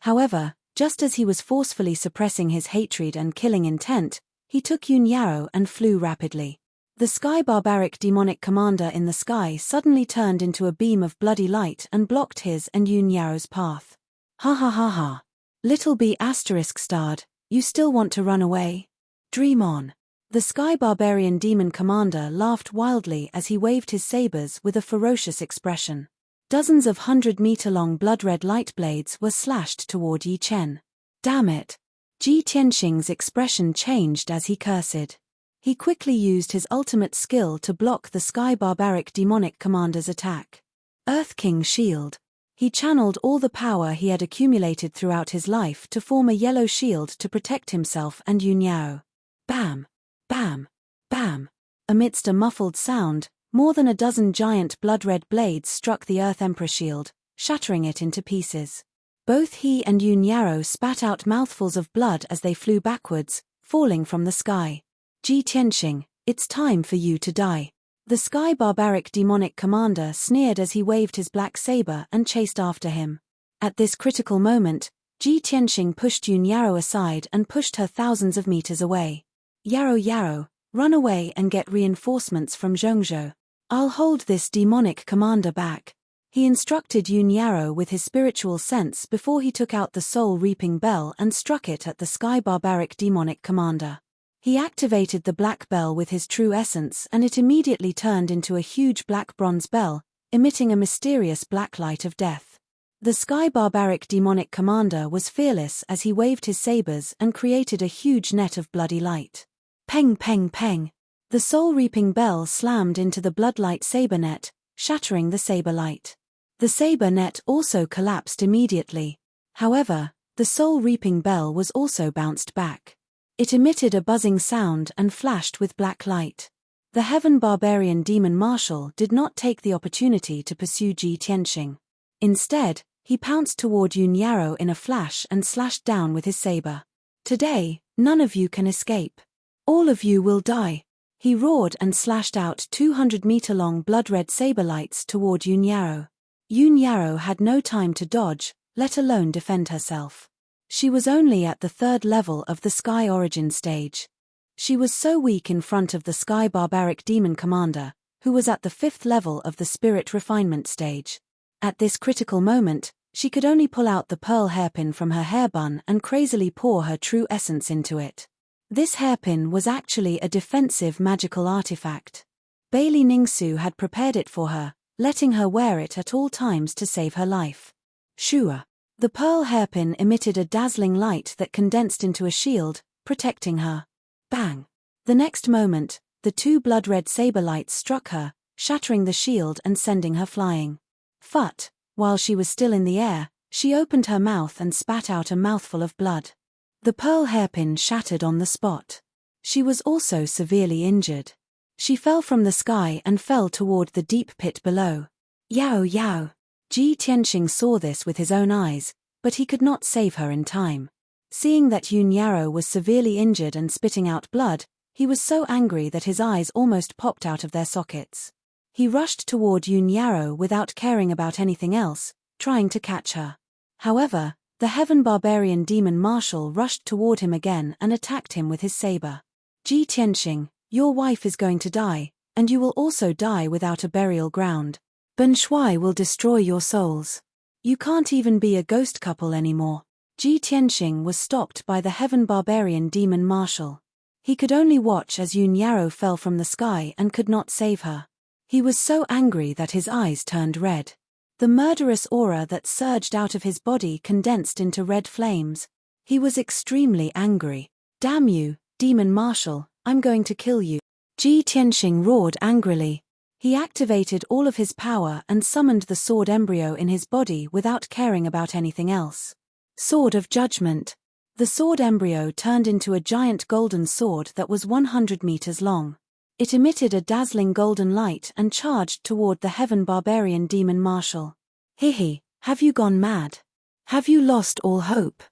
A: However, just as he was forcefully suppressing his hatred and killing intent, he took Yun Yao and flew rapidly. The sky barbaric demonic commander in the sky suddenly turned into a beam of bloody light and blocked his and Yun Yao's path. Ha ha ha ha. Little B** starred, you still want to run away? Dream on. The sky barbarian demon commander laughed wildly as he waved his sabers with a ferocious expression. Dozens of 100-meter-long blood-red light blades were slashed toward Yi Chen. Damn it. Ji Tianxing's expression changed as he cursed. He quickly used his ultimate skill to block the sky barbaric demonic commander's attack. Earth King Shield. He channeled all the power he had accumulated throughout his life to form a yellow shield to protect himself and Yun Yao. Bam! Bam! Bam! Amidst a muffled sound, more than a dozen giant blood-red blades struck the Earth Emperor shield, shattering it into pieces. Both he and Yun Yao spat out mouthfuls of blood as they flew backwards, falling from the sky. Ji Tianxing, it's time for you to die. The sky barbaric demonic commander sneered as he waved his black saber and chased after him. At this critical moment, Ji Tianxing pushed Yun Yao aside and pushed her thousands of meters away. Yao, run away and get reinforcements from Zhongzhou. I'll hold this demonic commander back. He instructed Yun Yao with his spiritual sense before he took out the soul-reaping bell and struck it at the sky barbaric demonic commander. He activated the black bell with his true essence and it immediately turned into a huge black bronze bell, emitting a mysterious black light of death. The sky barbaric demonic commander was fearless as he waved his sabers and created a huge net of bloody light. Peng peng peng. The soul-reaping bell slammed into the bloodlight saber net, shattering the saber light. The saber net also collapsed immediately. However, the soul-reaping bell was also bounced back. It emitted a buzzing sound and flashed with black light. The Heaven Barbarian Demon Marshal did not take the opportunity to pursue Ji Tianxing. Instead, he pounced toward Yun Yao in a flash and slashed down with his saber. Today, none of you can escape. All of you will die. He roared and slashed out 200-meter-long blood-red saber lights toward Yun Yao. Yun Yao had no time to dodge, let alone defend herself. She was only at the 3rd level of the Sky Origin stage. She was so weak in front of the Sky Barbaric Demon Commander, who was at the 5th level of the Spirit Refinement stage. At this critical moment, she could only pull out the pearl hairpin from her hair bun and crazily pour her true essence into it. This hairpin was actually a defensive magical artifact. Bailey Ningsu had prepared it for her, letting her wear it at all times to save her life. Shua. The pearl hairpin emitted a dazzling light that condensed into a shield, protecting her. Bang! The next moment, the 2 blood-red saber lights struck her, shattering the shield and sending her flying. Phut! While she was still in the air, she opened her mouth and spat out a mouthful of blood. The pearl hairpin shattered on the spot. She was also severely injured. She fell from the sky and fell toward the deep pit below. Yao Yao! Ji Tianxing saw this with his own eyes, but he could not save her in time. Seeing that Yun Yarrow was severely injured and spitting out blood, he was so angry that his eyes almost popped out of their sockets. He rushed toward Yun Yarrow without caring about anything else, trying to catch her. However, the Heaven Barbarian Demon Marshal rushed toward him again and attacked him with his saber. Ji Tianxing, your wife is going to die, and you will also die without a burial ground. Ben Shui will destroy your souls. You can't even be a ghost couple anymore. Ji Tianxing was stopped by the Heaven Barbarian Demon Marshal. He could only watch as Yun Yarrow fell from the sky and could not save her. He was so angry that his eyes turned red. The murderous aura that surged out of his body condensed into red flames. He was extremely angry. Damn you, Demon Marshal, I'm going to kill you. Ji Tianxing roared angrily. He activated all of his power and summoned the sword embryo in his body without caring about anything else. Sword of Judgment. The sword embryo turned into a giant golden sword that was 100 meters long. It emitted a dazzling golden light and charged toward the Heaven Barbarian Demon Marshal. Hihi, have you gone mad? Have you lost all hope?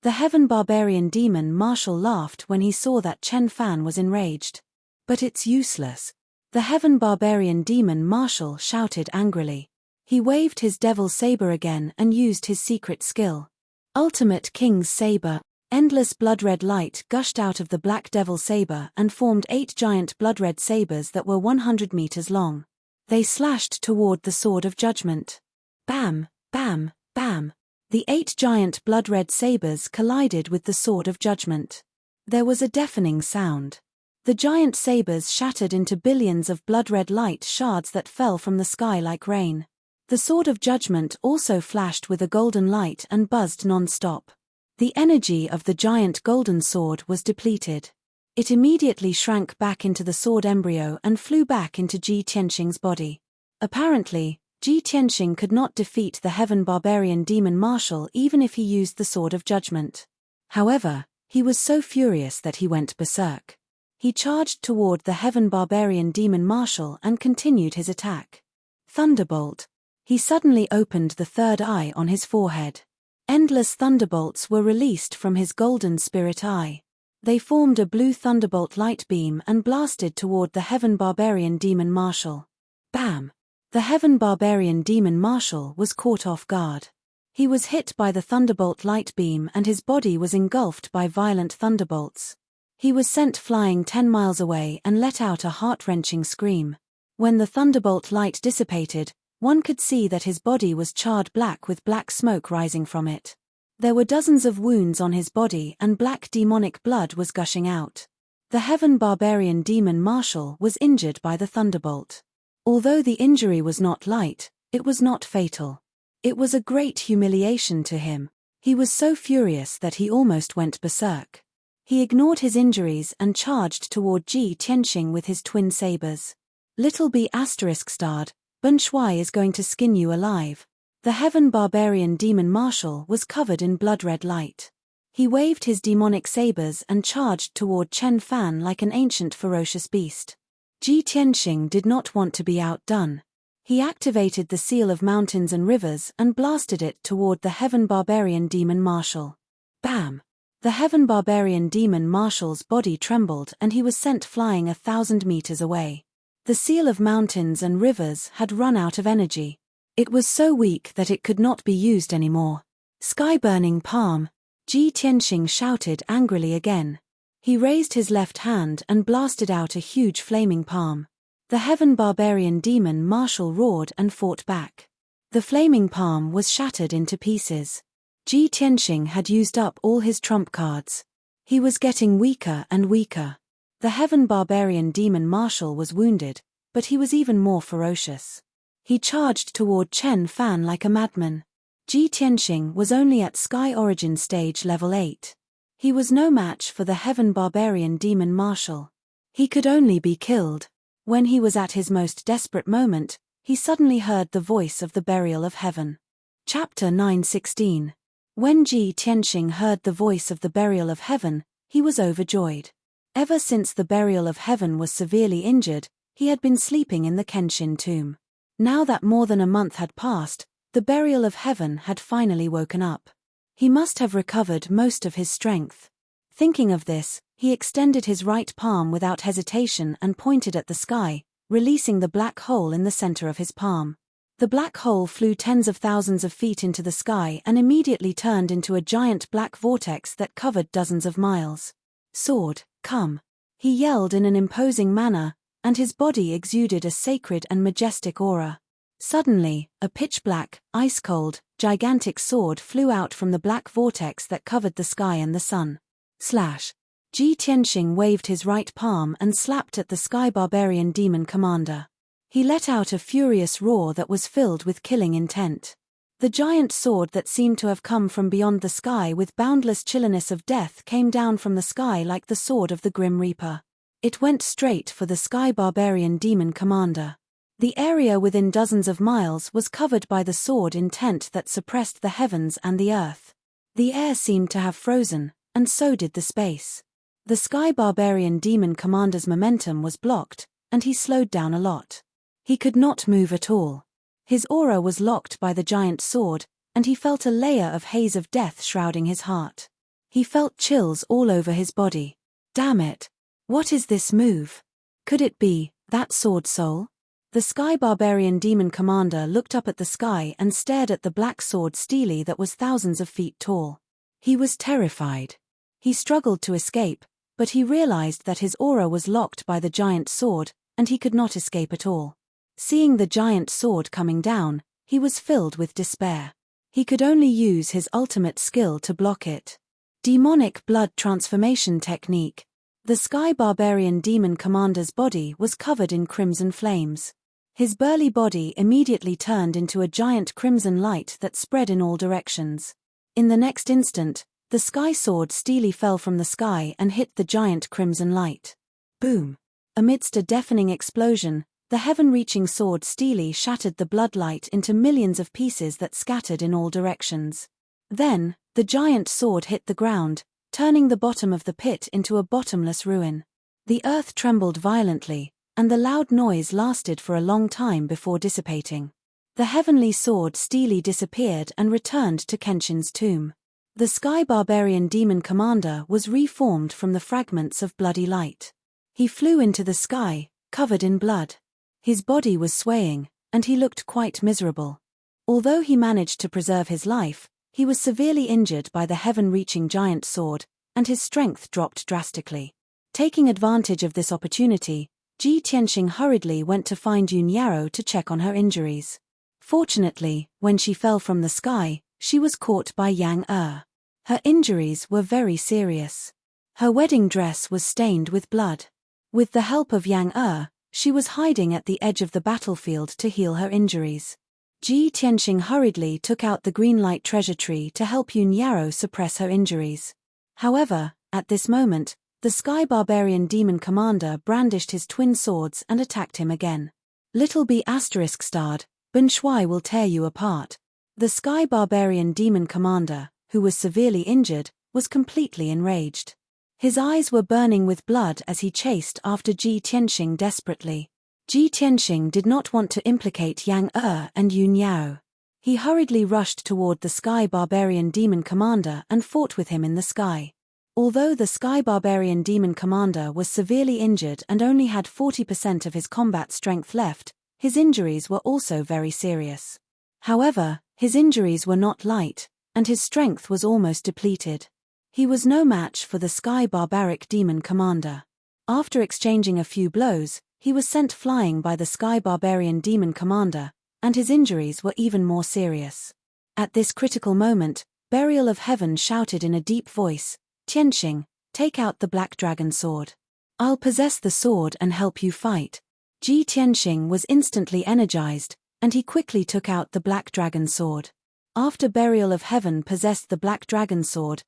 A: The Heaven Barbarian Demon Marshal laughed when he saw that Chen Fan was enraged. But it's useless. The Heaven Barbarian Demon Marshal shouted angrily. He waved his devil saber again and used his secret skill. Ultimate King's Saber. Endless blood-red light gushed out of the black devil saber and formed 8 giant blood-red sabers that were 100 meters long. They slashed toward the Sword of Judgment. Bam, bam, bam. The 8 giant blood-red sabers collided with the Sword of Judgment. There was a deafening sound. The giant sabers shattered into billions of blood-red light shards that fell from the sky like rain. The Sword of Judgment also flashed with a golden light and buzzed non-stop. The energy of the giant golden sword was depleted. It immediately shrank back into the sword embryo and flew back into Ji Tianxing's body. Apparently, Ji Tianxing could not defeat the Heaven Barbarian Demon Marshal even if he used the Sword of Judgment. However, he was so furious that he went berserk. He charged toward the Heaven Barbarian Demon Marshal and continued his attack. Thunderbolt. He suddenly opened the third eye on his forehead. Endless thunderbolts were released from his golden spirit eye. They formed a blue thunderbolt light beam and blasted toward the Heaven Barbarian Demon Marshal. Bam! The Heaven Barbarian Demon Marshal was caught off guard. He was hit by the thunderbolt light beam and his body was engulfed by violent thunderbolts. He was sent flying 10 miles away and let out a heart-wrenching scream. When the thunderbolt light dissipated, one could see that his body was charred black with black smoke rising from it. There were dozens of wounds on his body and black demonic blood was gushing out. The Heaven Barbarian Demon Marshal was injured by the thunderbolt. Although the injury was not light, it was not fatal. It was a great humiliation to him. He was so furious that he almost went berserk. He ignored his injuries and charged toward Ji Tianxing with his twin sabers. Little B*****, Ben Shui is going to skin you alive. The Heaven Barbarian Demon Marshal was covered in blood-red light. He waved his demonic sabers and charged toward Chen Fan like an ancient ferocious beast. Ji Tianxing did not want to be outdone. He activated the Seal of Mountains and Rivers and blasted it toward the Heaven Barbarian Demon Marshal. Bam! The Heaven Barbarian Demon Marshal's body trembled and he was sent flying 1,000 meters away. The Seal of Mountains and Rivers had run out of energy. It was so weak that it could not be used anymore. Sky-burning palm! Ji Tianxing shouted angrily again. He raised his left hand and blasted out a huge flaming palm. The Heaven Barbarian Demon Marshal roared and fought back. The flaming palm was shattered into pieces. Ji Tianxing had used up all his trump cards. He was getting weaker and weaker. The Heaven Barbarian Demon Marshal was wounded, but he was even more ferocious. He charged toward Chen Fan like a madman. Ji Tianxing was only at Sky Origin Stage Level 8. He was no match for the Heaven Barbarian Demon Marshal. He could only be killed. When he was at his most desperate moment, he suddenly heard the voice of the Burial of Heaven. Chapter 9:16. When Ji Tianxing heard the voice of the Burial of Heaven, he was overjoyed. Ever since the burial of heaven was severely injured, he had been sleeping in the Kenshin tomb. Now that more than a month had passed, the burial of heaven had finally woken up. He must have recovered most of his strength. Thinking of this, he extended his right palm without hesitation and pointed at the sky, releasing the black hole in the center of his palm. The black hole flew tens of thousands of feet into the sky and immediately turned into a giant black vortex that covered dozens of miles. "Sword, come!" he yelled in an imposing manner, and his body exuded a sacred and majestic aura. Suddenly, a pitch-black, ice-cold, gigantic sword flew out from the black vortex that covered the sky and the sun. Slash! Ji Tianxing waved his right palm and slapped at the sky barbarian demon commander. He let out a furious roar that was filled with killing intent. The giant sword that seemed to have come from beyond the sky with boundless chilliness of death came down from the sky like the sword of the Grim Reaper. It went straight for the sky barbarian demon commander. The area within dozens of miles was covered by the sword intent that suppressed the heavens and the earth. The air seemed to have frozen, and so did the space. The sky barbarian demon commander's momentum was blocked, and he slowed down a lot. He could not move at all. His aura was locked by the giant sword, and he felt a layer of haze of death shrouding his heart. He felt chills all over his body. Damn it! What is this move? Could it be that sword soul? The sky barbarian demon commander looked up at the sky and stared at the black sword steely that was thousands of feet tall. He was terrified. He struggled to escape, but he realized that his aura was locked by the giant sword, and he could not escape at all. Seeing the giant sword coming down, he was filled with despair. He could only use his ultimate skill to block it. Demonic blood transformation technique. The sky barbarian demon commander's body was covered in crimson flames. His burly body immediately turned into a giant crimson light that spread in all directions. In the next instant, the sky sword steely fell from the sky and hit the giant crimson light. Boom! Amidst a deafening explosion, the heaven-reaching sword steely shattered the bloodlight into millions of pieces that scattered in all directions. Then, the giant sword hit the ground, turning the bottom of the pit into a bottomless ruin. The earth trembled violently, and the loud noise lasted for a long time before dissipating. The heavenly sword steely disappeared and returned to Kenshin's tomb. The sky barbarian demon commander was reformed from the fragments of bloody light. He flew into the sky, covered in blood. His body was swaying, and he looked quite miserable. Although he managed to preserve his life, he was severely injured by the heaven-reaching giant sword, and his strength dropped drastically. Taking advantage of this opportunity, Ji Tianxing hurriedly went to find Yun Yarrow to check on her injuries. Fortunately, when she fell from the sky, she was caught by Yang Er. Her injuries were very serious. Her wedding dress was stained with blood. With the help of Yang Er, she was hiding at the edge of the battlefield to heal her injuries. Ji Tianxing hurriedly took out the green light treasure tree to help Yun Yarrow suppress her injuries. However, at this moment, the sky barbarian demon commander brandished his twin swords and attacked him again. Little B****, Ben Shui will tear you apart. The sky barbarian demon commander, who was severely injured, was completely enraged. His eyes were burning with blood as he chased after Ji Tianxing desperately. Ji Tianxing did not want to implicate Yang Er and Yun Yarrow. He hurriedly rushed toward the sky barbarian demon commander and fought with him in the sky. Although the sky barbarian demon commander was severely injured and only had 40% of his combat strength left, his injuries were also very serious. However, his injuries were not light, and his strength was almost depleted. He was no match for the sky barbaric demon commander. After exchanging a few blows, he was sent flying by the sky barbarian demon commander, and his injuries were even more serious. At this critical moment, Burial of Heaven shouted in a deep voice, "Tianxing, take out the black dragon sword. I'll possess the sword and help you fight." Ji Tianxing was instantly energized, and he quickly took out the black dragon sword. After Burial of Heaven possessed the black dragon sword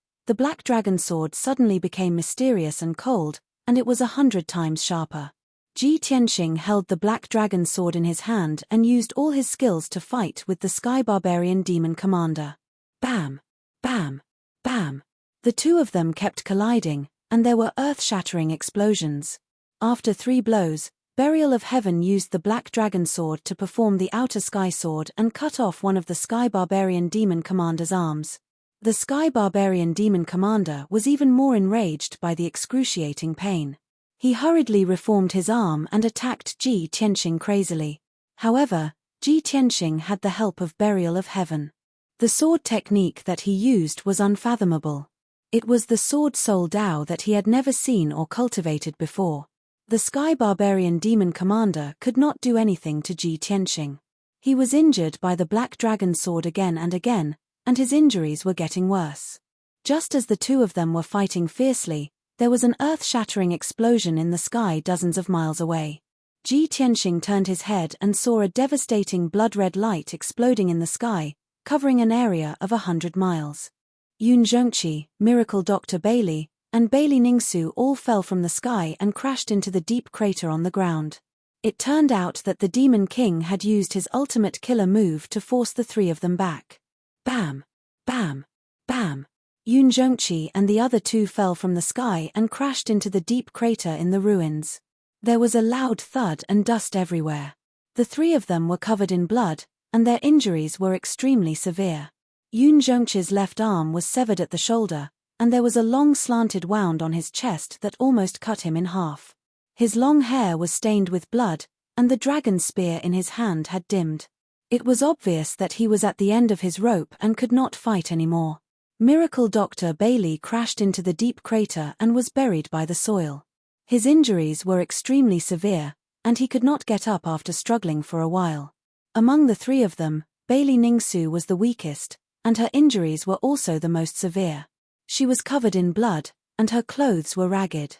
A: suddenly became mysterious and cold, and it was 100 times sharper. Ji Tianxing held the black dragon sword in his hand and used all his skills to fight with the sky barbarian demon commander. Bam! Bam! Bam! The two of them kept colliding, and there were earth-shattering explosions. After 3 blows, Burial of Heaven used the Black Dragon Sword to perform the Outer Sky Sword and cut off one of the Sky Barbarian Demon Commander's arms. The Sky Barbarian Demon Commander was even more enraged by the excruciating pain. He hurriedly reformed his arm and attacked Ji Tianxing crazily. However, Ji Tianxing had the help of Burial of Heaven. The sword technique that he used was unfathomable. It was the sword soul Dao that he had never seen or cultivated before. The Sky Barbarian Demon Commander could not do anything to Ji Tianxing. He was injured by the Black Dragon Sword again and again, and his injuries were getting worse. Just as the two of them were fighting fiercely, there was an earth-shattering explosion in the sky dozens of miles away. Ji Tianxing turned his head and saw a devastating blood-red light exploding in the sky, covering an area of 100 miles. Yun Zhongqi, Miracle Dr. Bailey, and Bailey Ningsu all fell from the sky and crashed into the deep crater on the ground. It turned out that the Demon King had used his ultimate killer move to force the 3 of them back. Bam! Bam! Bam! Yun Zhongqi and the other 2 fell from the sky and crashed into the deep crater in the ruins. There was a loud thud and dust everywhere. The 3 of them were covered in blood, and their injuries were extremely severe. Yun Zhongqi's left arm was severed at the shoulder, and there was a long slanted wound on his chest that almost cut him in half. His long hair was stained with blood, and the dragon spear in his hand had dimmed. It was obvious that he was at the end of his rope and could not fight anymore. Miracle Dr. Bailey crashed into the deep crater and was buried by the soil. His injuries were extremely severe, and he could not get up after struggling for a while. Among the 3 of them, Bailey Ningsu was the weakest, and her injuries were also the most severe. She was covered in blood, and her clothes were ragged.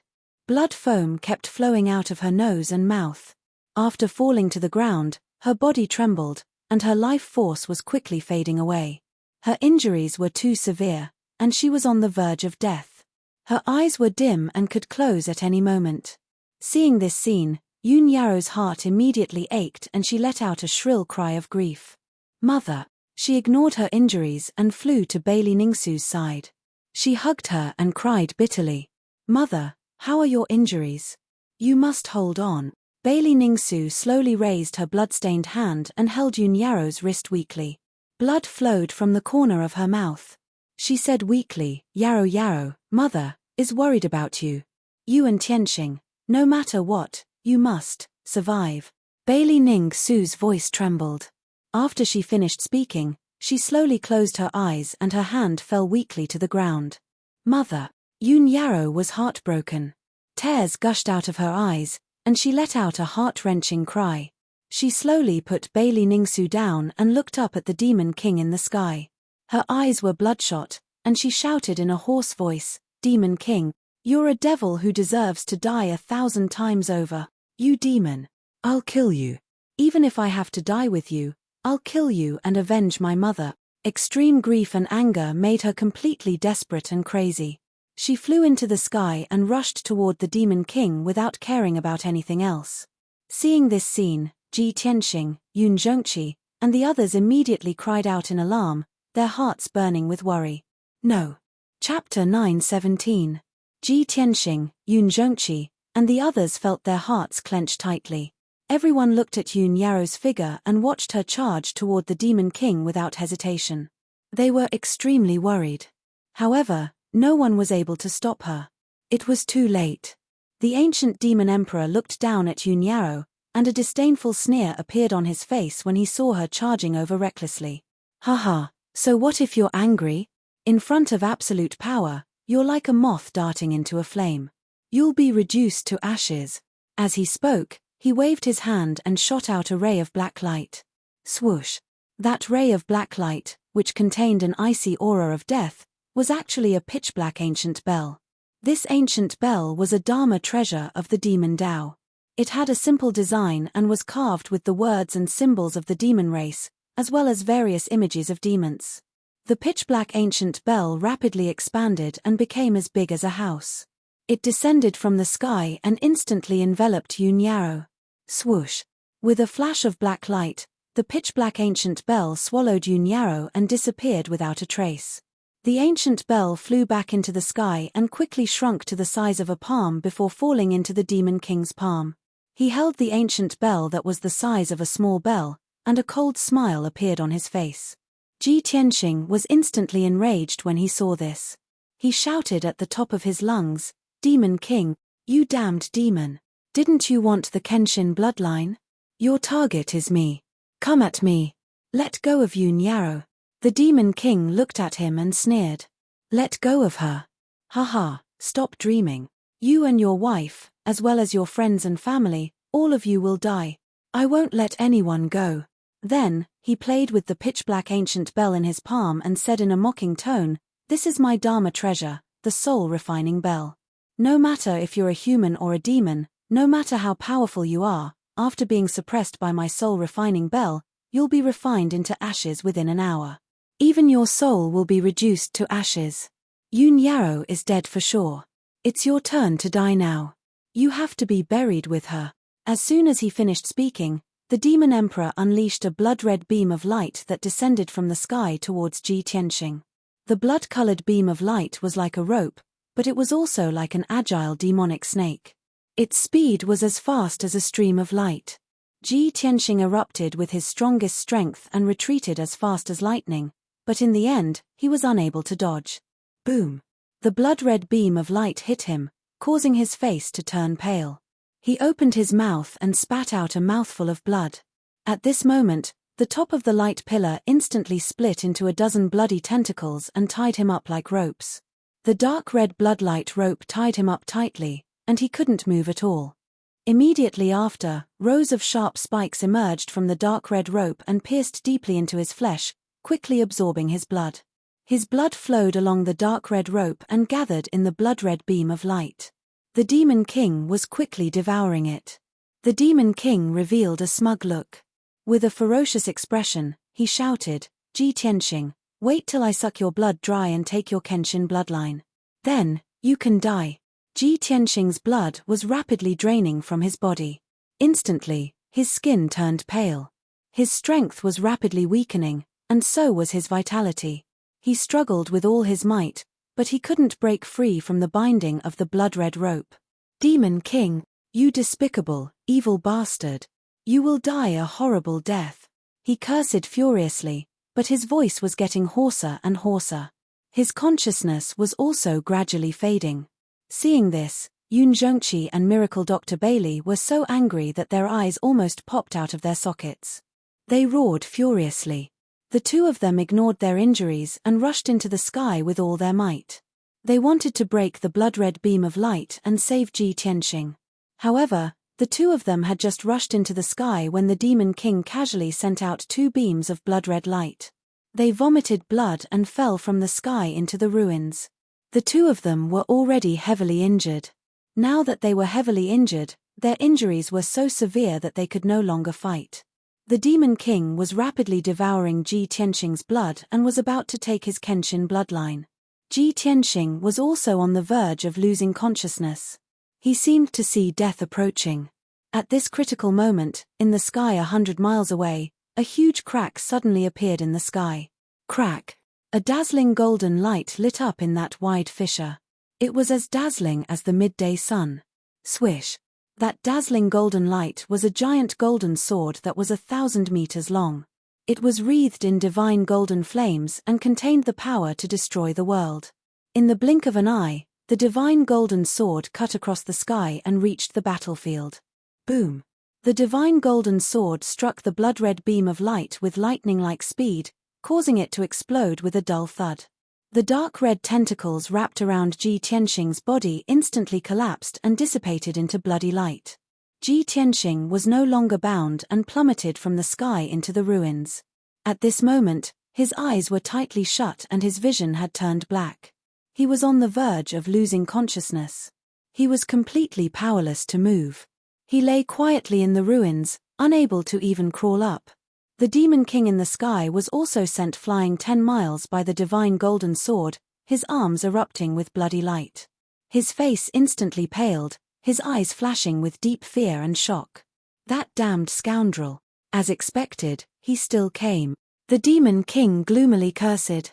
A: Blood foam kept flowing out of her nose and mouth. After falling to the ground, her body trembled, and her life force was quickly fading away. Her injuries were too severe, and she was on the verge of death. Her eyes were dim and could close at any moment. Seeing this scene, Yun Yaro's heart immediately ached and she let out a shrill cry of grief. Mother! She ignored her injuries and flew to Bailey Ningsu's side. She hugged her and cried bitterly. Mother, how are your injuries? You must hold on. Bailey Ningsu slowly raised her blood-stained hand and held Yun Yaro's wrist weakly. Blood flowed from the corner of her mouth. She said weakly, Yaro, Mother, is worried about you. You and Tianxing, no matter what, you must survive. Bailey Ningsu's voice trembled. After she finished speaking, she slowly closed her eyes and her hand fell weakly to the ground. Mother! Yun Yaro was heartbroken. Tears gushed out of her eyes, and she let out a heart-wrenching cry. She slowly put Bailey Ningsu down and looked up at the Demon King in the sky. Her eyes were bloodshot, and she shouted in a hoarse voice, Demon King, you're a devil who deserves to die 1,000 times over. You demon! I'll kill you. Even if I have to die with you, I'll kill you and avenge my mother. Extreme grief and anger made her completely desperate and crazy. She flew into the sky and rushed toward the Demon King without caring about anything else. Seeing this scene, Ji Tianxing, Yun Zhongqi, and the others immediately cried out in alarm, their hearts burning with worry. No. Chapter 9:17. Ji Tianxing, Yun Zhongqi, and the others felt their hearts clench tightly. Everyone looked at Yun Yaro's figure and watched her charge toward the Demon King without hesitation. They were extremely worried. However, no one was able to stop her. It was too late. The ancient demon emperor looked down at Yun Yaro, and a disdainful sneer appeared on his face when he saw her charging over recklessly. Haha, so what if you're angry? In front of absolute power, you're like a moth darting into a flame. You'll be reduced to ashes. As he spoke, he waved his hand and shot out a ray of black light. Swoosh! That ray of black light, which contained an icy aura of death, was actually a pitch-black ancient bell. This ancient bell was a Dharma treasure of the demon Tao. It had a simple design and was carved with the words and symbols of the demon race, as well as various images of demons. The pitch-black ancient bell rapidly expanded and became as big as a house. It descended from the sky and instantly enveloped Yun Yaro. Swoosh! With a flash of black light, the pitch-black ancient bell swallowed Yun Yaro and disappeared without a trace. The ancient bell flew back into the sky and quickly shrunk to the size of a palm before falling into the Demon King's palm. He held the ancient bell that was the size of a small bell, and a cold smile appeared on his face. Ji Tianxing was instantly enraged when he saw this. He shouted at the top of his lungs, "Demon King, you damned demon! Didn't you want the Kenshin bloodline? Your target is me. Come at me. Let go of Yun Yarrow." The Demon King looked at him and sneered. "Let go of her. Haha, stop dreaming. You and your wife, as well as your friends and family, all of you will die. I won't let anyone go." Then, he played with the pitch-black ancient bell in his palm and said in a mocking tone, "This is my Dharma treasure, the soul-refining bell. No matter if you're a human or a demon, no matter how powerful you are, after being suppressed by my soul-refining bell, you'll be refined into ashes within an hour. Even your soul will be reduced to ashes. Yun Yarrow is dead for sure. It's your turn to die now. You have to be buried with her." As soon as he finished speaking, the Demon Emperor unleashed a blood-red beam of light that descended from the sky towards Ji Tianxing. The blood-colored beam of light was like a rope, but it was also like an agile demonic snake. Its speed was as fast as a stream of light. Ji Tianxing erupted with his strongest strength and retreated as fast as lightning, but in the end, he was unable to dodge. Boom! The blood-red beam of light hit him, causing his face to turn pale. He opened his mouth and spat out a mouthful of blood. At this moment, the top of the light pillar instantly split into a dozen bloody tentacles and tied him up like ropes. The dark red bloodlight rope tied him up tightly, and he couldn't move at all. Immediately after, rows of sharp spikes emerged from the dark red rope and pierced deeply into his flesh, quickly absorbing his blood. His blood flowed along the dark red rope and gathered in the blood-red beam of light. The Demon King was quickly devouring it. The Demon King revealed a smug look. With a ferocious expression, he shouted, "Ji Tianxing, wait till I suck your blood dry and take your Kenshin bloodline. Then, you can die." Ji Tianxing's blood was rapidly draining from his body. Instantly, his skin turned pale. His strength was rapidly weakening, and so was his vitality. He struggled with all his might, but he couldn't break free from the binding of the blood-red rope. "Demon King, you despicable, evil bastard. You will die a horrible death." He cursed furiously, but his voice was getting hoarser and hoarser. His consciousness was also gradually fading. Seeing this, Yun Zhongqi and Miracle Dr. Bailey were so angry that their eyes almost popped out of their sockets. They roared furiously. The two of them ignored their injuries and rushed into the sky with all their might. They wanted to break the blood-red beam of light and save Ji Tianxing. However, the two of them had just rushed into the sky when the Demon King casually sent out two beams of blood-red light. They vomited blood and fell from the sky into the ruins. The two of them were already heavily injured. Now that they were heavily injured, their injuries were so severe that they could no longer fight. The Demon King was rapidly devouring Ji Tianxing's blood and was about to take his Kenshin bloodline. Ji Tianxing was also on the verge of losing consciousness. He seemed to see death approaching. At this critical moment, in the sky 100 miles away, a huge crack suddenly appeared in the sky. Crack! A dazzling golden light lit up in that wide fissure. It was as dazzling as the midday sun. Swish! That dazzling golden light was a giant golden sword that was 1,000 meters long. It was wreathed in divine golden flames and contained the power to destroy the world. In the blink of an eye, the divine golden sword cut across the sky and reached the battlefield. Boom! The divine golden sword struck the blood-red beam of light with lightning-like speed, causing it to explode with a dull thud. The dark red tentacles wrapped around Ji Tianxing's body instantly collapsed and dissipated into bloody light. Ji Tianxing was no longer bound and plummeted from the sky into the ruins. At this moment, his eyes were tightly shut and his vision had turned black. He was on the verge of losing consciousness. He was completely powerless to move. He lay quietly in the ruins, unable to even crawl up. The Demon King in the sky was also sent flying 10 miles by the divine golden sword, his arms erupting with bloody light. His face instantly paled, his eyes flashing with deep fear and shock. That damned scoundrel. As expected, he still came. The Demon King gloomily cursed.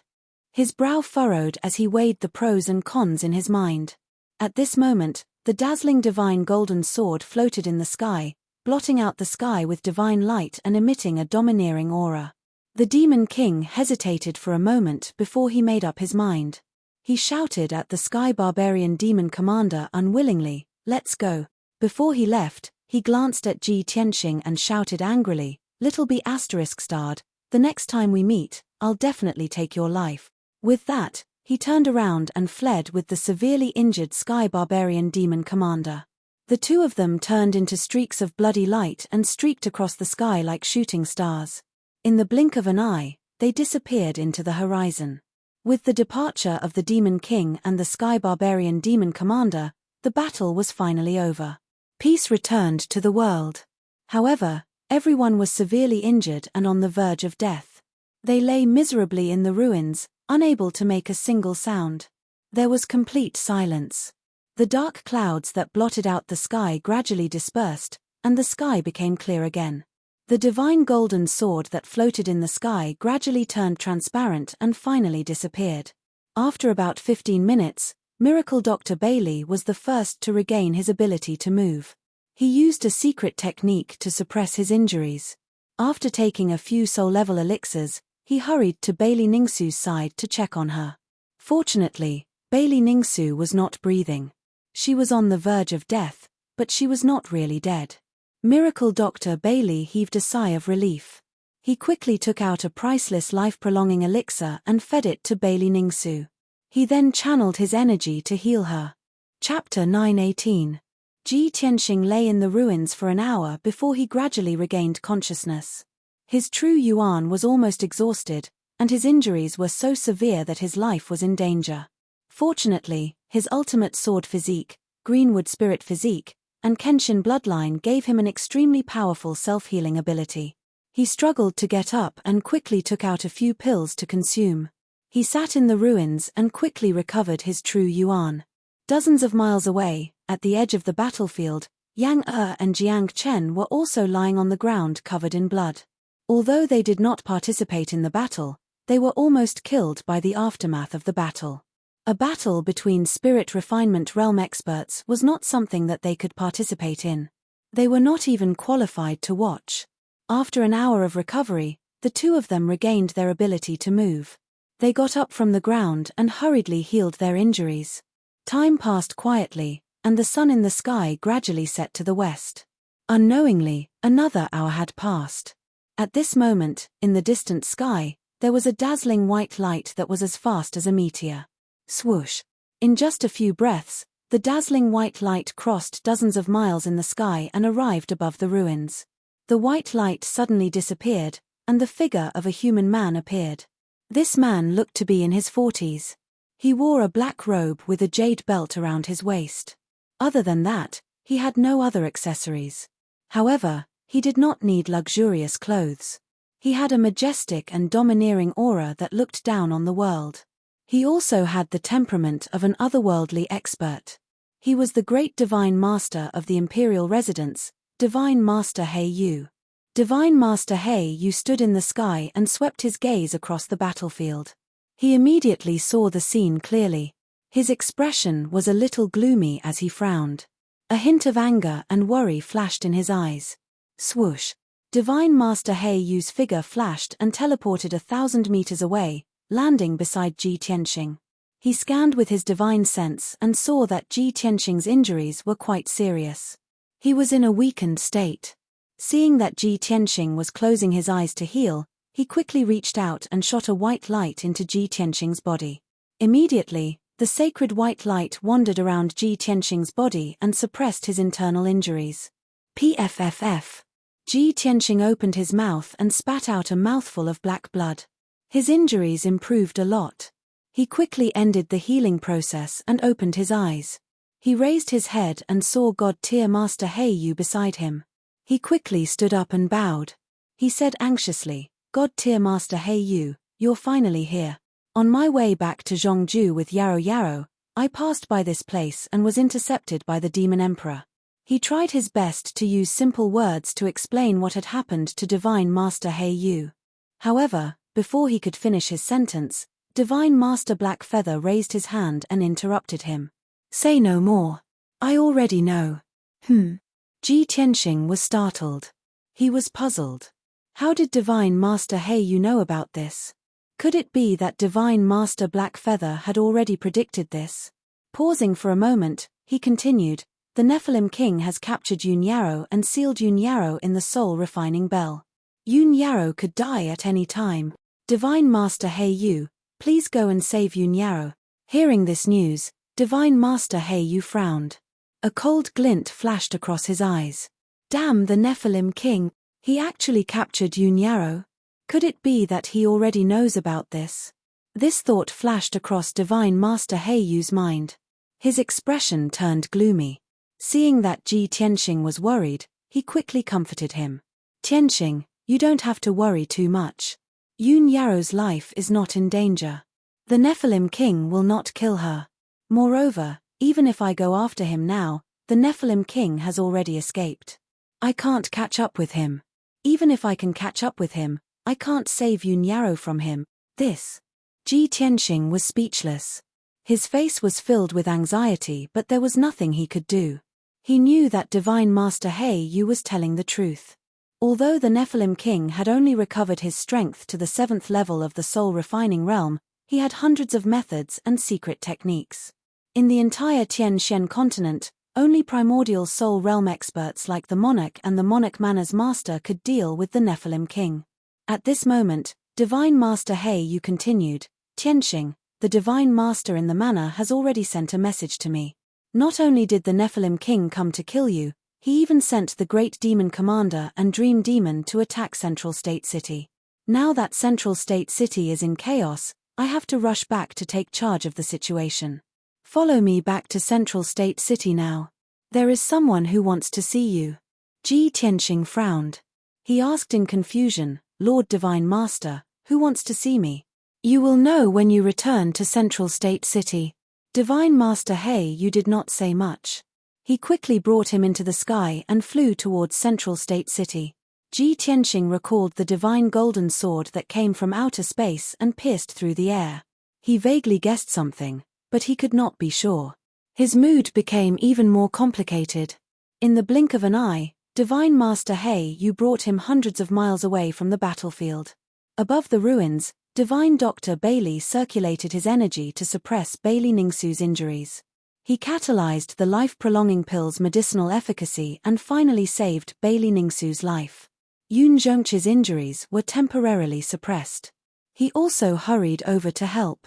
A: His brow furrowed as he weighed the pros and cons in his mind. At this moment, the dazzling divine golden sword floated in the sky, blotting out the sky with divine light and emitting a domineering aura. The Demon King hesitated for a moment before he made up his mind. He shouted at the Sky Barbarian Demon Commander unwillingly, "Let's go." Before he left, he glanced at Ji Tianxing and shouted angrily, "Little B****, the next time we meet, I'll definitely take your life." With that, he turned around and fled with the severely injured Sky Barbarian Demon Commander. The two of them turned into streaks of bloody light and streaked across the sky like shooting stars. In the blink of an eye, they disappeared into the horizon. With the departure of the Demon King and the Sky Barbarian Demon Commander, the battle was finally over. Peace returned to the world. However, everyone was severely injured and on the verge of death. They lay miserably in the ruins, unable to make a single sound. There was complete silence. The dark clouds that blotted out the sky gradually dispersed, and the sky became clear again. The divine golden sword that floated in the sky gradually turned transparent and finally disappeared. After about 15 minutes, Miracle Dr. Bailey was the first to regain his ability to move. He used a secret technique to suppress his injuries. After taking a few soul-level elixirs, he hurried to Bailey Ningsu's side to check on her. Fortunately, Bailey Ningsu was not breathing. She was on the verge of death, but she was not really dead. Miracle Dr. Bailey heaved a sigh of relief. He quickly took out a priceless life-prolonging elixir and fed it to Bailey Ningsu. He then channeled his energy to heal her. Chapter 9:18. Ji Tianxing lay in the ruins for an hour before he gradually regained consciousness. His true yuan was almost exhausted, and his injuries were so severe that his life was in danger. Fortunately, his ultimate sword physique, Greenwood spirit physique, and Kenshin bloodline gave him an extremely powerful self-healing ability. He struggled to get up and quickly took out a few pills to consume. He sat in the ruins and quickly recovered his true yuan. Dozens of miles away, at the edge of the battlefield, Yang and Jiang Chen were also lying on the ground covered in blood. Although they did not participate in the battle, they were almost killed by the aftermath of the battle. A battle between spirit refinement realm experts was not something that they could participate in. They were not even qualified to watch. After an hour of recovery, the two of them regained their ability to move. They got up from the ground and hurriedly healed their injuries. Time passed quietly, and the sun in the sky gradually set to the west. Unknowingly, another hour had passed. At this moment, in the distant sky, there was a dazzling white light that was as fast as a meteor. Swoosh! In just a few breaths, the dazzling white light crossed dozens of miles in the sky and arrived above the ruins. The white light suddenly disappeared, and the figure of a human man appeared. This man looked to be in his 40s. He wore a black robe with a jade belt around his waist. Other than that, he had no other accessories. However, he did not need luxurious clothes. He had a majestic and domineering aura that looked down on the world. He also had the temperament of an otherworldly expert. He was the great Divine Master of the Imperial Residence, Divine Master He Yu. Divine Master He Yu stood in the sky and swept his gaze across the battlefield. He immediately saw the scene clearly. His expression was a little gloomy as he frowned. A hint of anger and worry flashed in his eyes. Swoosh! Divine Master He Yu's figure flashed and teleported 1,000 meters away, landing beside Ji Tianxing. He scanned with his divine sense and saw that Ji Tianxing's injuries were quite serious. He was in a weakened state. Seeing that Ji Tianxing was closing his eyes to heal, he quickly reached out and shot a white light into Ji Tianxing's body. Immediately, the sacred white light wandered around Ji Tianxing's body and suppressed his internal injuries. PFFF. Ji Tianxing opened his mouth and spat out a mouthful of black blood. His injuries improved a lot. He quickly ended the healing process and opened his eyes. He raised his head and saw God-tier Master He Yu beside him. He quickly stood up and bowed. He said anxiously, "God-tier Master He Yu, you're finally here. On my way back to Zhongju with Yarrow Yarrow, I passed by this place and was intercepted by the Demon Emperor." He tried his best to use simple words to explain what had happened to Divine Master He Yu. However, before he could finish his sentence, Divine Master Blackfeather raised his hand and interrupted him. Say no more. I already know. Ji Tianxing was startled. He was puzzled. How did Divine Master Heyu know about this? Could it be that Divine Master Blackfeather had already predicted this? Pausing for a moment, he continued, the Nephilim King has captured Yun Yarrow and sealed Yun Yarrow in the soul refining bell. Yun Yarrow could die at any time. Divine Master Heyu, please go and save Yun Yarrow. Hearing this news, Divine Master Heyu frowned. A cold glint flashed across his eyes. Damn the Nephilim King, he actually captured Yun Yarrow? Could it be that he already knows about this? This thought flashed across Divine Master Heiyu's mind. His expression turned gloomy. Seeing that Ji Tianxing was worried, he quickly comforted him. Tianxing, you don't have to worry too much. Yun Yarrow's life is not in danger. The Nephilim King will not kill her. Moreover, even if I go after him now, the Nephilim King has already escaped. I can't catch up with him. Even if I can catch up with him, I can't save Yun Yarrow from him. Ji Tianxing was speechless. His face was filled with anxiety, but there was nothing he could do. He knew that Divine Master Heyu was telling the truth. Although the Nephilim King had only recovered his strength to the 7th level of the soul refining realm, he had hundreds of methods and secret techniques. In the entire Tien Shen continent, only primordial soul realm experts like the Monarch and the Monarch Manor's Master could deal with the Nephilim King. At this moment, Divine Master Heyu continued, Tianxing, the Divine Master in the Manor has already sent a message to me. Not only did the Nephilim King come to kill you, he even sent the Great Demon Commander and Dream Demon to attack Central State City. Now that Central State City is in chaos, I have to rush back to take charge of the situation. Follow me back to Central State City now. There is someone who wants to see you. Ji Tianxing frowned. He asked in confusion, Lord Divine Master, who wants to see me? You will know when you return to Central State City. Divine Master Heyu did not say much. He quickly brought him into the sky and flew towards Central State City. Ji Tianxing recalled the divine golden sword that came from outer space and pierced through the air. He vaguely guessed something, but he could not be sure. His mood became even more complicated. In the blink of an eye, Divine Master Heyu brought him hundreds of miles away from the battlefield. Above the ruins, Divine Dr. Bailey circulated his energy to suppress Bailey Ningsu's injuries. He catalyzed the life-prolonging pill's medicinal efficacy and finally saved Bailey Ningsu's life. Yun Zhongqi's injuries were temporarily suppressed. He also hurried over to help.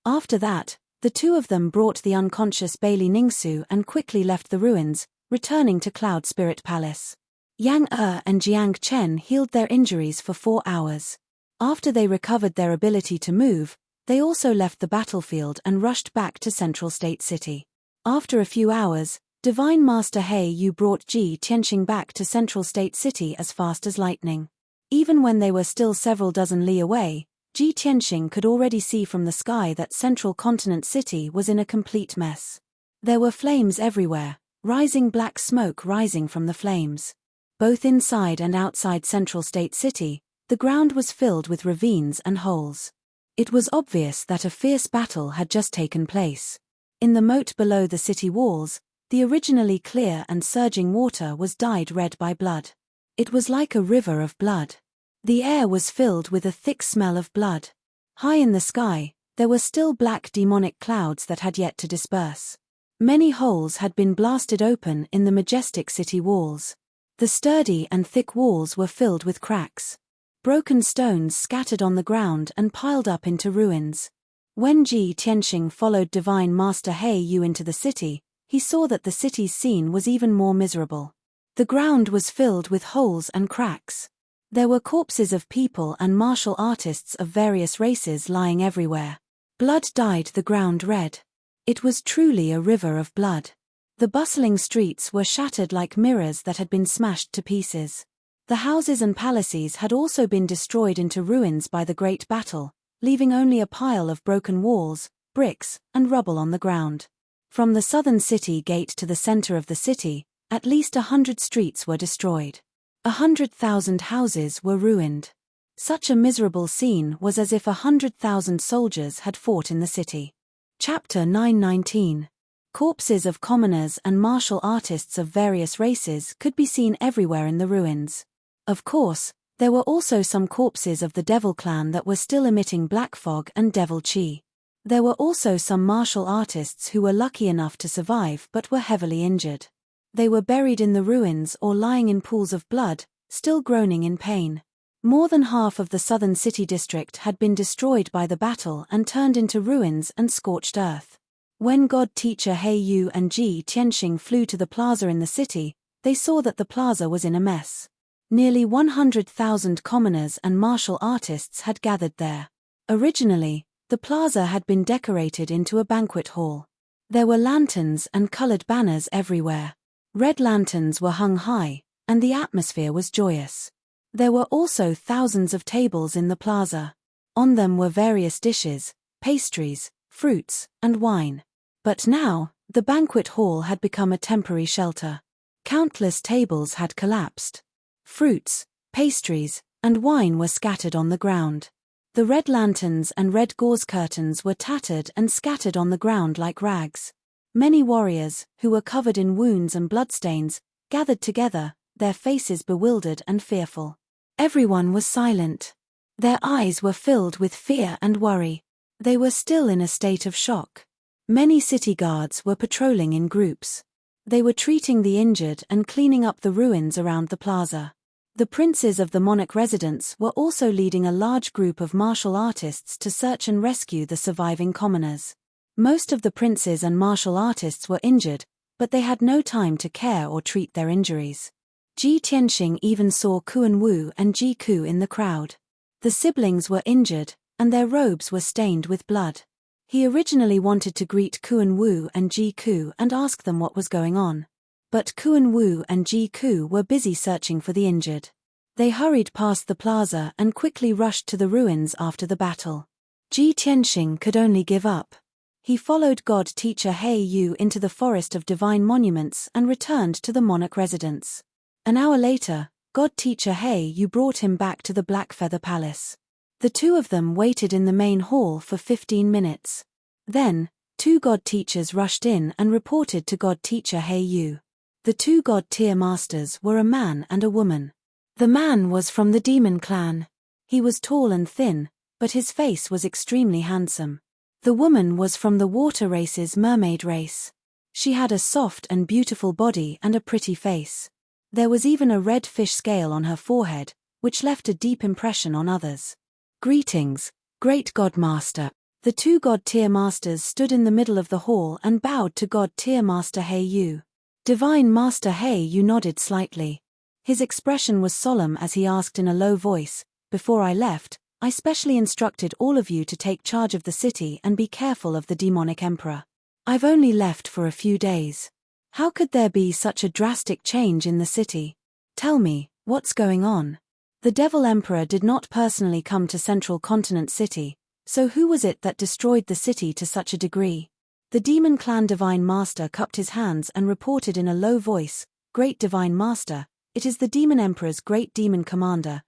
A: After that, the two of them brought the unconscious Bailey Ningsu and quickly left the ruins, returning to Cloud Spirit Palace. Yang and Jiang Chen healed their injuries for 4 hours. After they recovered their ability to move, they also left the battlefield and rushed back to Central State City. After a few hours, Divine Master Heyu brought Ji Tianxing back to Central State City as fast as lightning. Even when they were still several dozen li away, Ji Tianxing could already see from the sky that Central Continent City was in a complete mess. There were flames everywhere, rising black smoke rising from the flames. Both inside and outside Central State City, the ground was filled with ravines and holes. It was obvious that a fierce battle had just taken place. In the moat below the city walls, the originally clear and surging water was dyed red by blood. It was like a river of blood. The air was filled with a thick smell of blood. High in the sky, there were still black demonic clouds that had yet to disperse. Many holes had been blasted open in the majestic city walls. The sturdy and thick walls were filled with cracks. Broken stones scattered on the ground and piled up into ruins. When Ji Tianxing followed Divine Master Heyu into the city, he saw that the city's scene was even more miserable. The ground was filled with holes and cracks. There were corpses of people and martial artists of various races lying everywhere. Blood dyed the ground red. It was truly a river of blood. The bustling streets were shattered like mirrors that had been smashed to pieces. The houses and palaces had also been destroyed into ruins by the great battle, leaving only a pile of broken walls, bricks, and rubble on the ground. From the southern city gate to the center of the city, at least 100 streets were destroyed. 100,000 houses were ruined. Such a miserable scene was as if 100,000 soldiers had fought in the city. Chapter 9:19. Corpses of commoners and martial artists of various races could be seen everywhere in the ruins. Of course, there were also some corpses of the Devil clan that were still emitting black fog and devil chi. There were also some martial artists who were lucky enough to survive but were heavily injured. They were buried in the ruins or lying in pools of blood, still groaning in pain. More than half of the southern city district had been destroyed by the battle and turned into ruins and scorched earth. When God teacher He Yu and Ji Tianxing flew to the plaza in the city, they saw that the plaza was in a mess. Nearly 100,000 commoners and martial artists had gathered there. Originally, the plaza had been decorated into a banquet hall. There were lanterns and colored banners everywhere. Red lanterns were hung high, and the atmosphere was joyous. There were also thousands of tables in the plaza. On them were various dishes, pastries, fruits, and wine. But now, the banquet hall had become a temporary shelter. Countless tables had collapsed. Fruits, pastries, and wine were scattered on the ground. The red lanterns and red gauze curtains were tattered and scattered on the ground like rags. Many warriors, who were covered in wounds and bloodstains, gathered together, their faces bewildered and fearful. Everyone was silent. Their eyes were filled with fear and worry. They were still in a state of shock. Many city guards were patrolling in groups. They were treating the injured and cleaning up the ruins around the plaza. The princes of the monarch residence were also leading a large group of martial artists to search and rescue the surviving commoners. Most of the princes and martial artists were injured, but they had no time to care or treat their injuries. Ji Tianxing even saw Kuan Wu and Ji Ku in the crowd. The siblings were injured, and their robes were stained with blood. He originally wanted to greet Kuan Wu and Ji Ku and ask them what was going on. But Kuan Wu and Ji Ku were busy searching for the injured. They hurried past the plaza and quickly rushed to the ruins after the battle. Ji Tianxing could only give up. He followed God teacher He Yu into the forest of divine monuments and returned to the monarch residence. An hour later, God teacher He Yu brought him back to the Black Feather Palace. The two of them waited in the main hall for 15 minutes. Then, two God teachers rushed in and reported to God teacher He Yu. The two God tier masters were a man and a woman. The man was from the demon clan. He was tall and thin, but his face was extremely handsome. The woman was from the water race's mermaid race. She had a soft and beautiful body and a pretty face. There was even a red fish scale on her forehead, which left a deep impression on others. Greetings, great God Master. The two God tier masters stood in the middle of the hall and bowed to God tier Master He Yu. Divine Master He Yu nodded slightly. His expression was solemn as he asked in a low voice, "Before I left, I specially instructed all of you to take charge of the city and be careful of the demonic emperor. I've only left for a few days. How could there be such a drastic change in the city? Tell me, what's going on?" The Devil Emperor did not personally come to Central Continent City, so who was it that destroyed the city to such a degree? The Demon Clan Divine Master cupped his hands and reported in a low voice, "Great Divine Master, it is the Demon Emperor's Great Demon Commander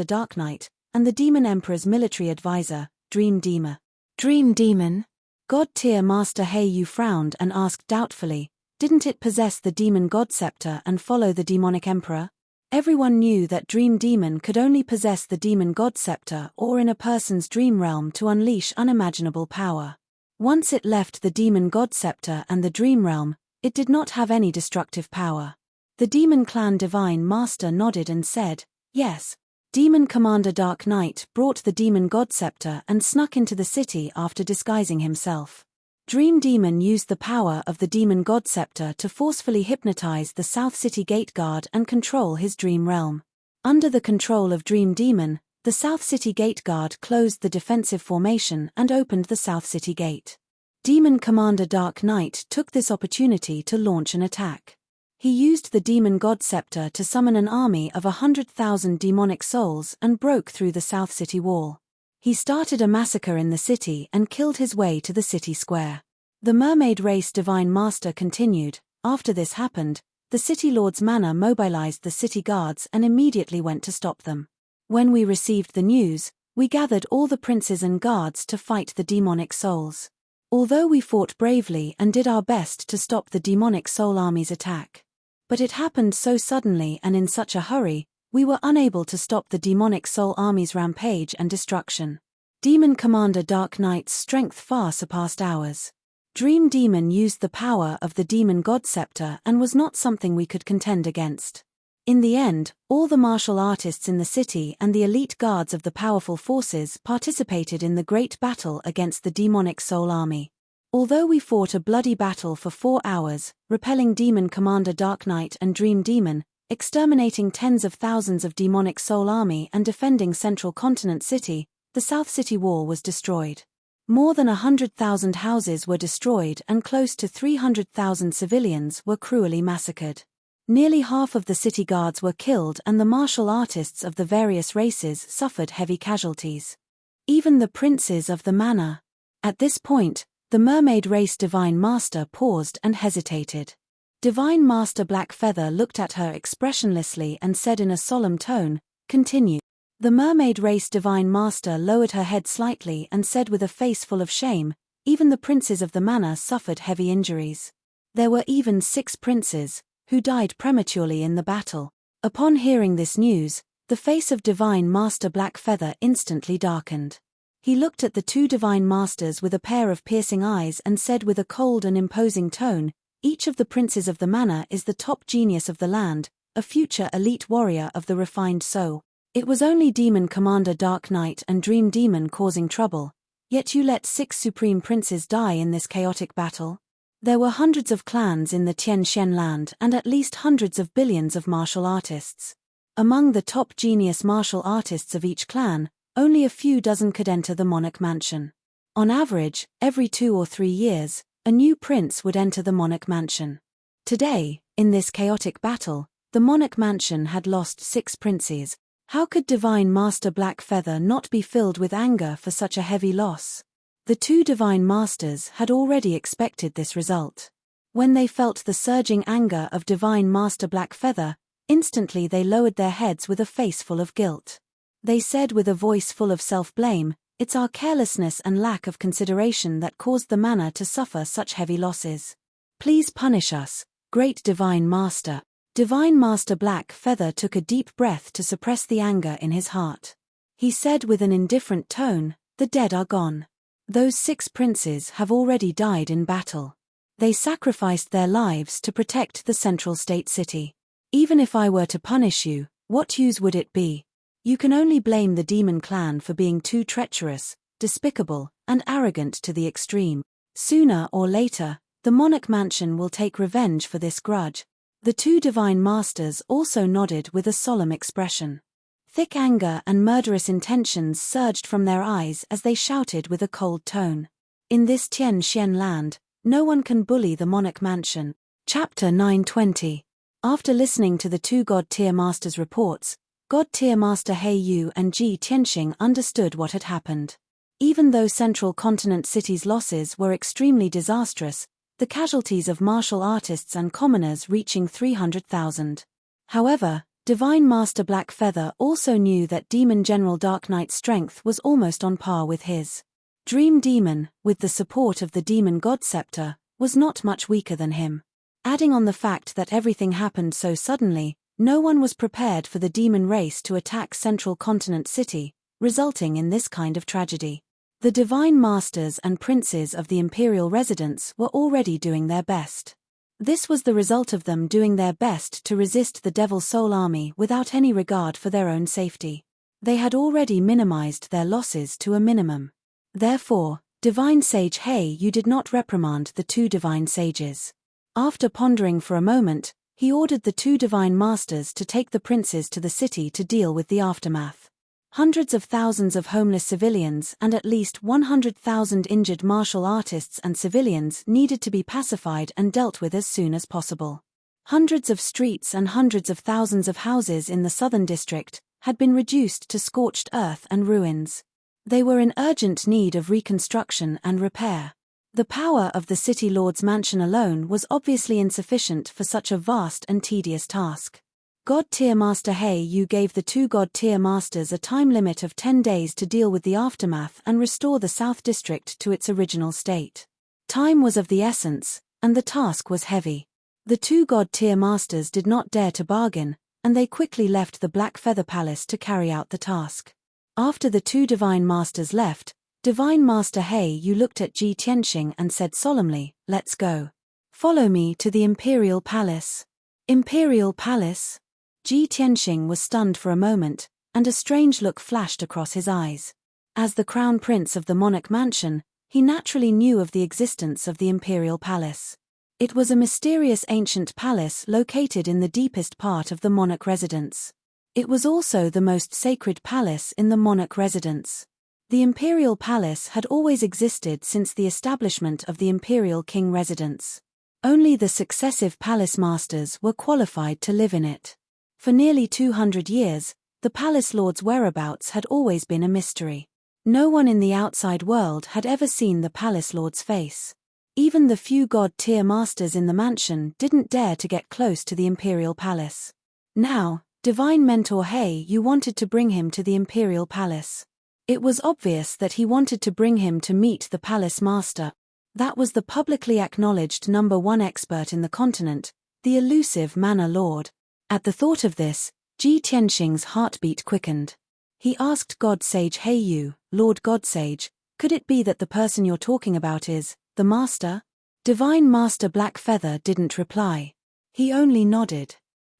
A: Dark Knight, and the Demon Emperor's military advisor, Dream Demon." Dream Demon? God tier Master He Yu frowned and asked doubtfully, "Didn't it possess the demon god scepter and follow the demonic emperor?" Everyone knew that Dream Demon could only possess the demon god scepter or in a person's dream realm to unleash unimaginable power. Once it left the demon god scepter and the dream realm, it did not have any destructive power. The Demon Clan Divine Master nodded and said, "Yes. Demon Commander Dark Knight brought the demon god scepter and snuck into the city after disguising himself. Dream Demon used the power of the demon god scepter to forcefully hypnotize the South City Gate Guard and control his dream realm. Under the control of Dream Demon, the South City Gate Guard closed the defensive formation and opened the South City Gate. Demon Commander Dark Knight took this opportunity to launch an attack. He used the demon god scepter to summon an army of 100,000 demonic souls and broke through the South City wall. He started a massacre in the city and killed his way to the city square. The mermaid race Divine Master continued, "After this happened, the city lord's manor mobilized the city guards and immediately went to stop them. When we received the news, we gathered all the princes and guards to fight the demonic souls. Although we fought bravely and did our best to stop the demonic soul army's attack. But it happened so suddenly and in such a hurry, we were unable to stop the demonic soul army's rampage and destruction. Demon Commander Dark Knight's strength far surpassed ours. Dream Demon used the power of the demon god scepter and was not something we could contend against. In the end, all the martial artists in the city and the elite guards of the powerful forces participated in the great battle against the demonic soul army. Although we fought a bloody battle for 4 hours, repelling Demon Commander Dark Knight and Dream Demon, exterminating tens of thousands of demonic soul army and defending Central Continent City, the South City Wall was destroyed. More than 100,000 houses were destroyed and close to 300,000 civilians were cruelly massacred. Nearly half of the city guards were killed and the martial artists of the various races suffered heavy casualties. Even the princes of the manor. At this point, the mermaid race Divine Master paused and hesitated. Divine Master Blackfeather looked at her expressionlessly and said in a solemn tone, "Continue." The mermaid race Divine Master lowered her head slightly and said with a face full of shame, "Even the princes of the manor suffered heavy injuries. There were even 6 princes, who died prematurely in the battle." Upon hearing this news, the face of Divine Master Blackfeather instantly darkened. He looked at the 2 Divine Masters with a pair of piercing eyes and said with a cold and imposing tone, "Each of the princes of the manor is the top genius of the land, a future elite warrior of the refined soul. It was only Demon Commander Dark Knight and Dream Demon causing trouble, yet you let 6 supreme princes die in this chaotic battle. There were hundreds of clans in the Tianxian land and at least hundreds of billions of martial artists. Among the top genius martial artists of each clan, only a few dozen could enter the monarch mansion. On average, every 2 or 3 years, a new prince would enter the monarch mansion. Today, in this chaotic battle, the monarch mansion had lost 6 princes. How could Divine Master Blackfeather not be filled with anger for such a heavy loss? The 2 Divine Masters had already expected this result. When they felt the surging anger of Divine Master Blackfeather, instantly they lowered their heads with a face full of guilt. They said with a voice full of self-blame, "It's our carelessness and lack of consideration that caused the manor to suffer such heavy losses. Please punish us, great Divine Master." Divine Master Blackfeather took a deep breath to suppress the anger in his heart. He said with an indifferent tone, "The dead are gone. Those 6 princes have already died in battle. They sacrificed their lives to protect the central state city. Even if I were to punish you, what use would it be? You can only blame the demon clan for being too treacherous, despicable, and arrogant to the extreme. Sooner or later, the monarch mansion will take revenge for this grudge." The 2 Divine Masters also nodded with a solemn expression. Thick anger and murderous intentions surged from their eyes as they shouted with a cold tone. "In this Tianxian land, no one can bully the monarch mansion." Chapter 920. After listening to the 2 God-tier Masters' reports, God-tier Master He Yu and Ji Tianxing understood what had happened. Even though Central Continent City's losses were extremely disastrous, the casualties of martial artists and commoners reaching 300,000. However, Divine Master Blackfeather also knew that Demon General Dark Knight's strength was almost on par with his. Dream Demon, with the support of the Demon God Scepter, was not much weaker than him. Adding on the fact that everything happened so suddenly, no one was prepared for the demon race to attack Central Continent City, resulting in this kind of tragedy. The Divine Masters and Princes of the Imperial Residence were already doing their best. This was the result of them doing their best to resist the Devil Soul Army without any regard for their own safety. They had already minimized their losses to a minimum. Therefore, Divine Sage He Yu did not reprimand the 2 Divine Sages. After pondering for a moment, he ordered the 2 Divine Masters to take the princes to the city to deal with the aftermath. Hundreds of thousands of homeless civilians and at least 100,000 injured martial artists and civilians needed to be pacified and dealt with as soon as possible. Hundreds of streets and hundreds of thousands of houses in the southern district had been reduced to scorched earth and ruins. They were in urgent need of reconstruction and repair. The power of the city lord's mansion alone was obviously insufficient for such a vast and tedious task. God-tier Master Yu gave the two God-tier Masters a time limit of 10 days to deal with the aftermath and restore the South District to its original state. Time was of the essence, and the task was heavy. The two God-tier Masters did not dare to bargain, and they quickly left the Black Feather Palace to carry out the task. After the two Divine Masters left, Divine Master Yu looked at Ji Tianxing and said solemnly, "Let's go. Follow me to the Imperial Palace." Imperial Palace? Ji Tianxing was stunned for a moment, and a strange look flashed across his eyes. As the Crown Prince of the Monarch Mansion, he naturally knew of the existence of the Imperial Palace. It was a mysterious ancient palace located in the deepest part of the monarch residence. It was also the most sacred palace in the monarch residence. The Imperial Palace had always existed since the establishment of the Imperial King residence. Only the successive palace masters were qualified to live in it. For nearly 200 years, the palace lord's whereabouts had always been a mystery. No one in the outside world had ever seen the palace lord's face. Even the few God-tier masters in the mansion didn't dare to get close to the Imperial Palace. Now, Divine Mentor Yu wanted to bring him to the Imperial Palace. It was obvious that he wanted to bring him to meet the palace master. That was the publicly acknowledged #1 expert in the continent, the elusive Manor Lord. At the thought of this, Ji Tianxing's heartbeat quickened. He asked God Sage Yu, "Lord God Sage, could it be that the person you're talking about is the Master?" Divine Master Black Feather didn't reply. He only nodded.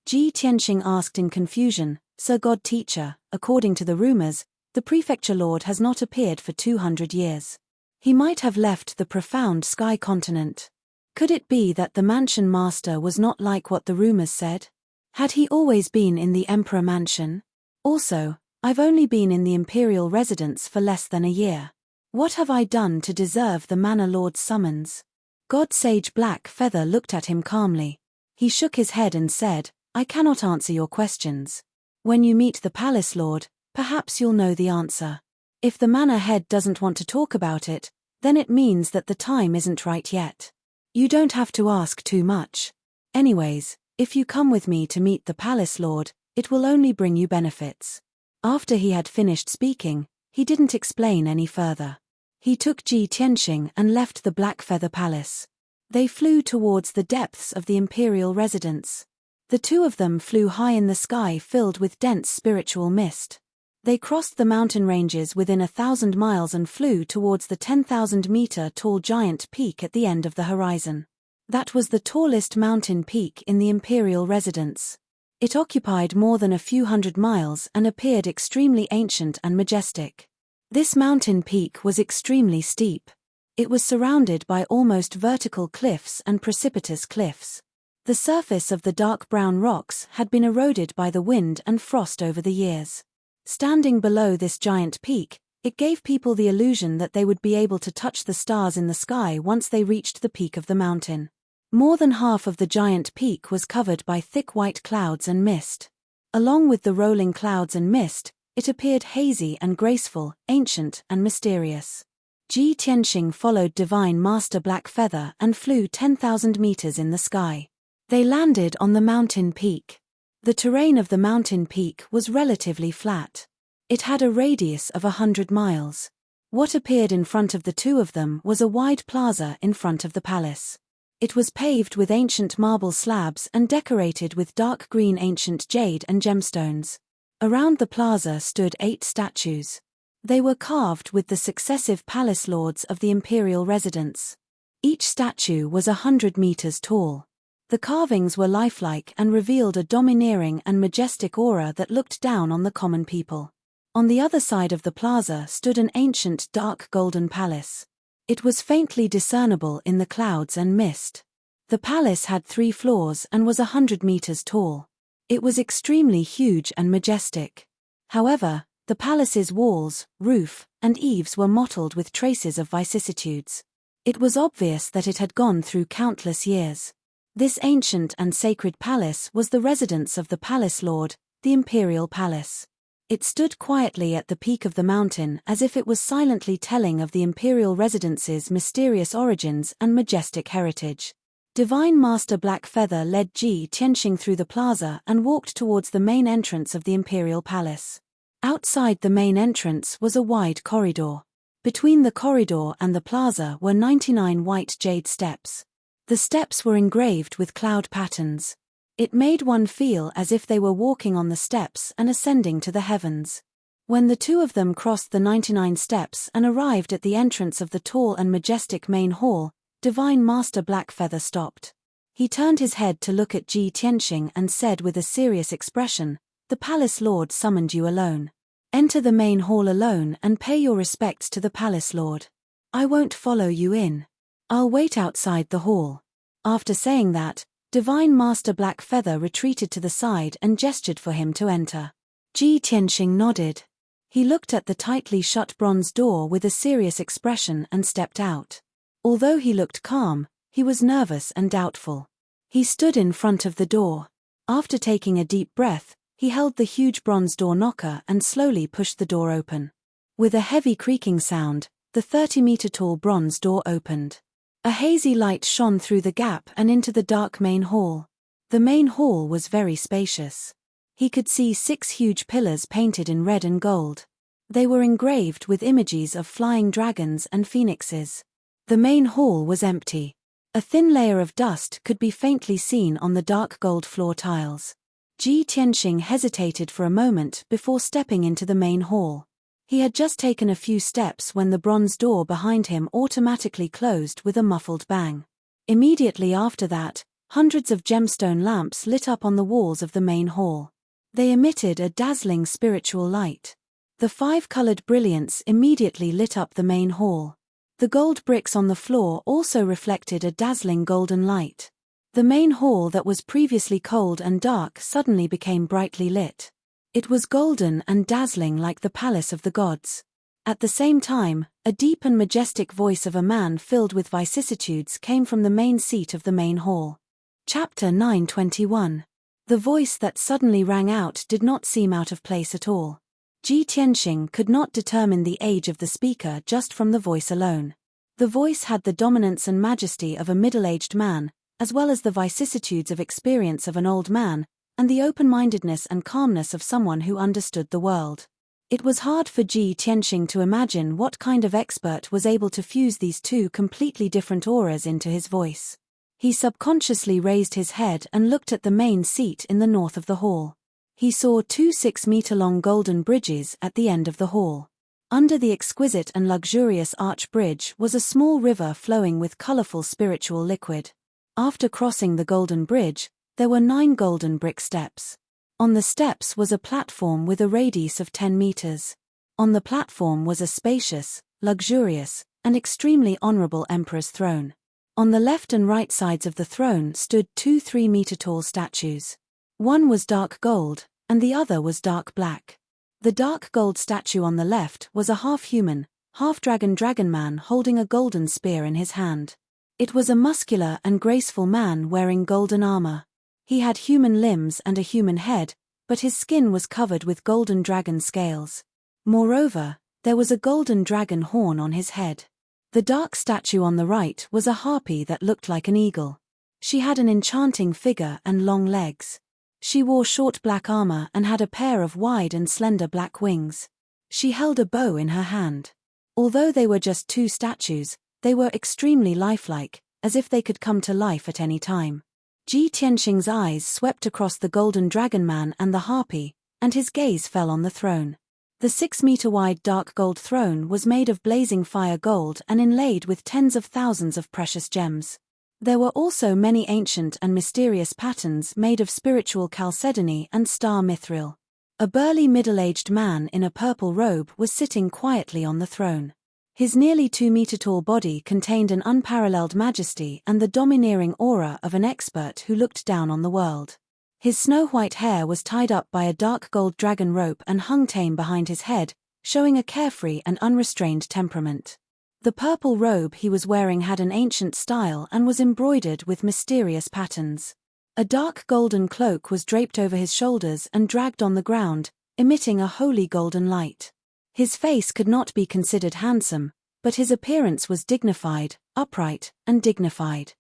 A: Ji Tianxing asked in confusion, "Sir God Teacher, according to the rumors, the Prefecture Lord has not appeared for 200 years. He might have left the profound sky continent. Could it be that the Mansion Master was not like what the rumors said? Had he always been in the Emperor Mansion? Also, I've only been in the Imperial residence for less than a year. What have I done to deserve the Manor Lord's summons?" God Sage Black Feather looked at him calmly. He shook his head and said, "I cannot answer your questions. When you meet the Palace Lord, perhaps you'll know the answer. If the Manor Head doesn't want to talk about it, then it means that the time isn't right yet. You don't have to ask too much. Anyways, if you come with me to meet the Palace Lord, it will only bring you benefits." After he had finished speaking, he didn't explain any further. He took Ji Tianxing and left the Black Feather Palace. They flew towards the depths of the Imperial residence. The two of them flew high in the sky filled with dense spiritual mist. They crossed the mountain ranges within 1,000 miles and flew towards the 10,000-meter tall giant peak at the end of the horizon. That was the tallest mountain peak in the Imperial residence. It occupied more than a few hundred miles and appeared extremely ancient and majestic. This mountain peak was extremely steep. It was surrounded by almost vertical cliffs and precipitous cliffs. The surface of the dark brown rocks had been eroded by the wind and frost over the years. Standing below this giant peak, it gave people the illusion that they would be able to touch the stars in the sky once they reached the peak of the mountain. More than half of the giant peak was covered by thick white clouds and mist. Along with the rolling clouds and mist, it appeared hazy and graceful, ancient and mysterious. Ji Tianxing followed Divine Master Black Feather and flew 10,000 meters in the sky. They landed on the mountain peak. The terrain of the mountain peak was relatively flat. It had a radius of 100 miles. What appeared in front of the two of them was a wide plaza in front of the palace. It was paved with ancient marble slabs and decorated with dark green ancient jade and gemstones. Around the plaza stood 8 statues. They were carved with the successive palace lords of the imperial residence. Each statue was 100 meters tall. The carvings were lifelike and revealed a domineering and majestic aura that looked down on the common people. On the other side of the plaza stood an ancient dark golden palace. It was faintly discernible in the clouds and mist. The palace had 3 floors and was 100 meters tall. It was extremely huge and majestic. However, the palace's walls, roof, and eaves were mottled with traces of vicissitudes. It was obvious that it had gone through countless years. This ancient and sacred palace was the residence of the palace lord, the imperial palace. It stood quietly at the peak of the mountain as if it was silently telling of the imperial residence's mysterious origins and majestic heritage. Divine Master Blackfeather led Ji Tianxing through the plaza and walked towards the main entrance of the imperial palace. Outside the main entrance was a wide corridor. Between the corridor and the plaza were 99 white jade steps. The steps were engraved with cloud patterns. It made one feel as if they were walking on the steps and ascending to the heavens. When the two of them crossed the 99 steps and arrived at the entrance of the tall and majestic main hall, Divine Master Blackfeather stopped. He turned his head to look at Ji Tianxing and said with a serious expression, "The palace lord summoned you alone. Enter the main hall alone and pay your respects to the palace lord. I won't follow you in. I'll wait outside the hall." After saying that, Divine Master Blackfeather retreated to the side and gestured for him to enter. Ji Tianxing nodded. He looked at the tightly shut bronze door with a serious expression and stepped out. Although he looked calm, he was nervous and doubtful. He stood in front of the door. After taking a deep breath, he held the huge bronze door knocker and slowly pushed the door open. With a heavy creaking sound, the 30-meter-tall bronze door opened. A hazy light shone through the gap and into the dark main hall. The main hall was very spacious. He could see 6 huge pillars painted in red and gold. They were engraved with images of flying dragons and phoenixes. The main hall was empty. A thin layer of dust could be faintly seen on the dark gold floor tiles. Ji Tianxing hesitated for a moment before stepping into the main hall. He had just taken a few steps when the bronze door behind him automatically closed with a muffled bang. Immediately after that, hundreds of gemstone lamps lit up on the walls of the main hall. They emitted a dazzling spiritual light. The 5-colored brilliance immediately lit up the main hall. The gold bricks on the floor also reflected a dazzling golden light. The main hall that was previously cold and dark suddenly became brightly lit. It was golden and dazzling like the palace of the gods. At the same time, a deep and majestic voice of a man filled with vicissitudes came from the main seat of the main hall. Chapter 921. The voice that suddenly rang out did not seem out of place at all. Ji Tianxing could not determine the age of the speaker just from the voice alone. The voice had the dominance and majesty of a middle-aged man, as well as the vicissitudes of experience of an old man, and the open-mindedness and calmness of someone who understood the world. It was hard for Ji Tianxing to imagine what kind of expert was able to fuse these two completely different auras into his voice. He subconsciously raised his head and looked at the main seat in the north of the hall. He saw 2 6-meter-long golden bridges at the end of the hall. Under the exquisite and luxurious arch bridge was a small river flowing with colorful spiritual liquid. After crossing the golden bridge, there were 9 golden brick steps. On the steps was a platform with a radius of 10 meters. On the platform was a spacious, luxurious, and extremely honorable emperor's throne. On the left and right sides of the throne stood 2 3-meter-tall statues. One was dark gold, and the other was dark black. The dark gold statue on the left was a half-human, half-dragon man holding a golden spear in his hand. It was a muscular and graceful man wearing golden armor. He had human limbs and a human head, but his skin was covered with golden dragon scales. Moreover, there was a golden dragon horn on his head. The dark statue on the right was a harpy that looked like an eagle. She had an enchanting figure and long legs. She wore short black armor and had a pair of wide and slender black wings. She held a bow in her hand. Although they were just 2 statues, they were extremely lifelike, as if they could come to life at any time. Ji Tianxing's eyes swept across the golden dragon man and the harpy, and his gaze fell on the throne. The 6-meter-wide dark gold throne was made of blazing fire gold and inlaid with tens of thousands of precious gems. There were also many ancient and mysterious patterns made of spiritual chalcedony and star mithril. A burly middle-aged man in a purple robe was sitting quietly on the throne. His nearly 2-meter-tall body contained an unparalleled majesty and the domineering aura of an expert who looked down on the world. His snow-white hair was tied up by a dark gold dragon rope and hung tame behind his head, showing a carefree and unrestrained temperament. The purple robe he was wearing had an ancient style and was embroidered with mysterious patterns. A dark golden cloak was draped over his shoulders and dragged on the ground, emitting a holy golden light. His face could not be considered handsome, but his appearance was dignified, upright, and dignified.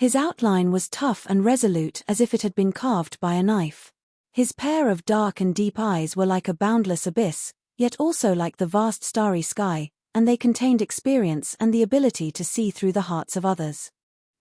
A: His outline was tough and resolute as if it had been carved by a knife. His pair of dark and deep eyes were like a boundless abyss, yet also like the vast starry sky, and they contained experience and the ability to see through the hearts of others.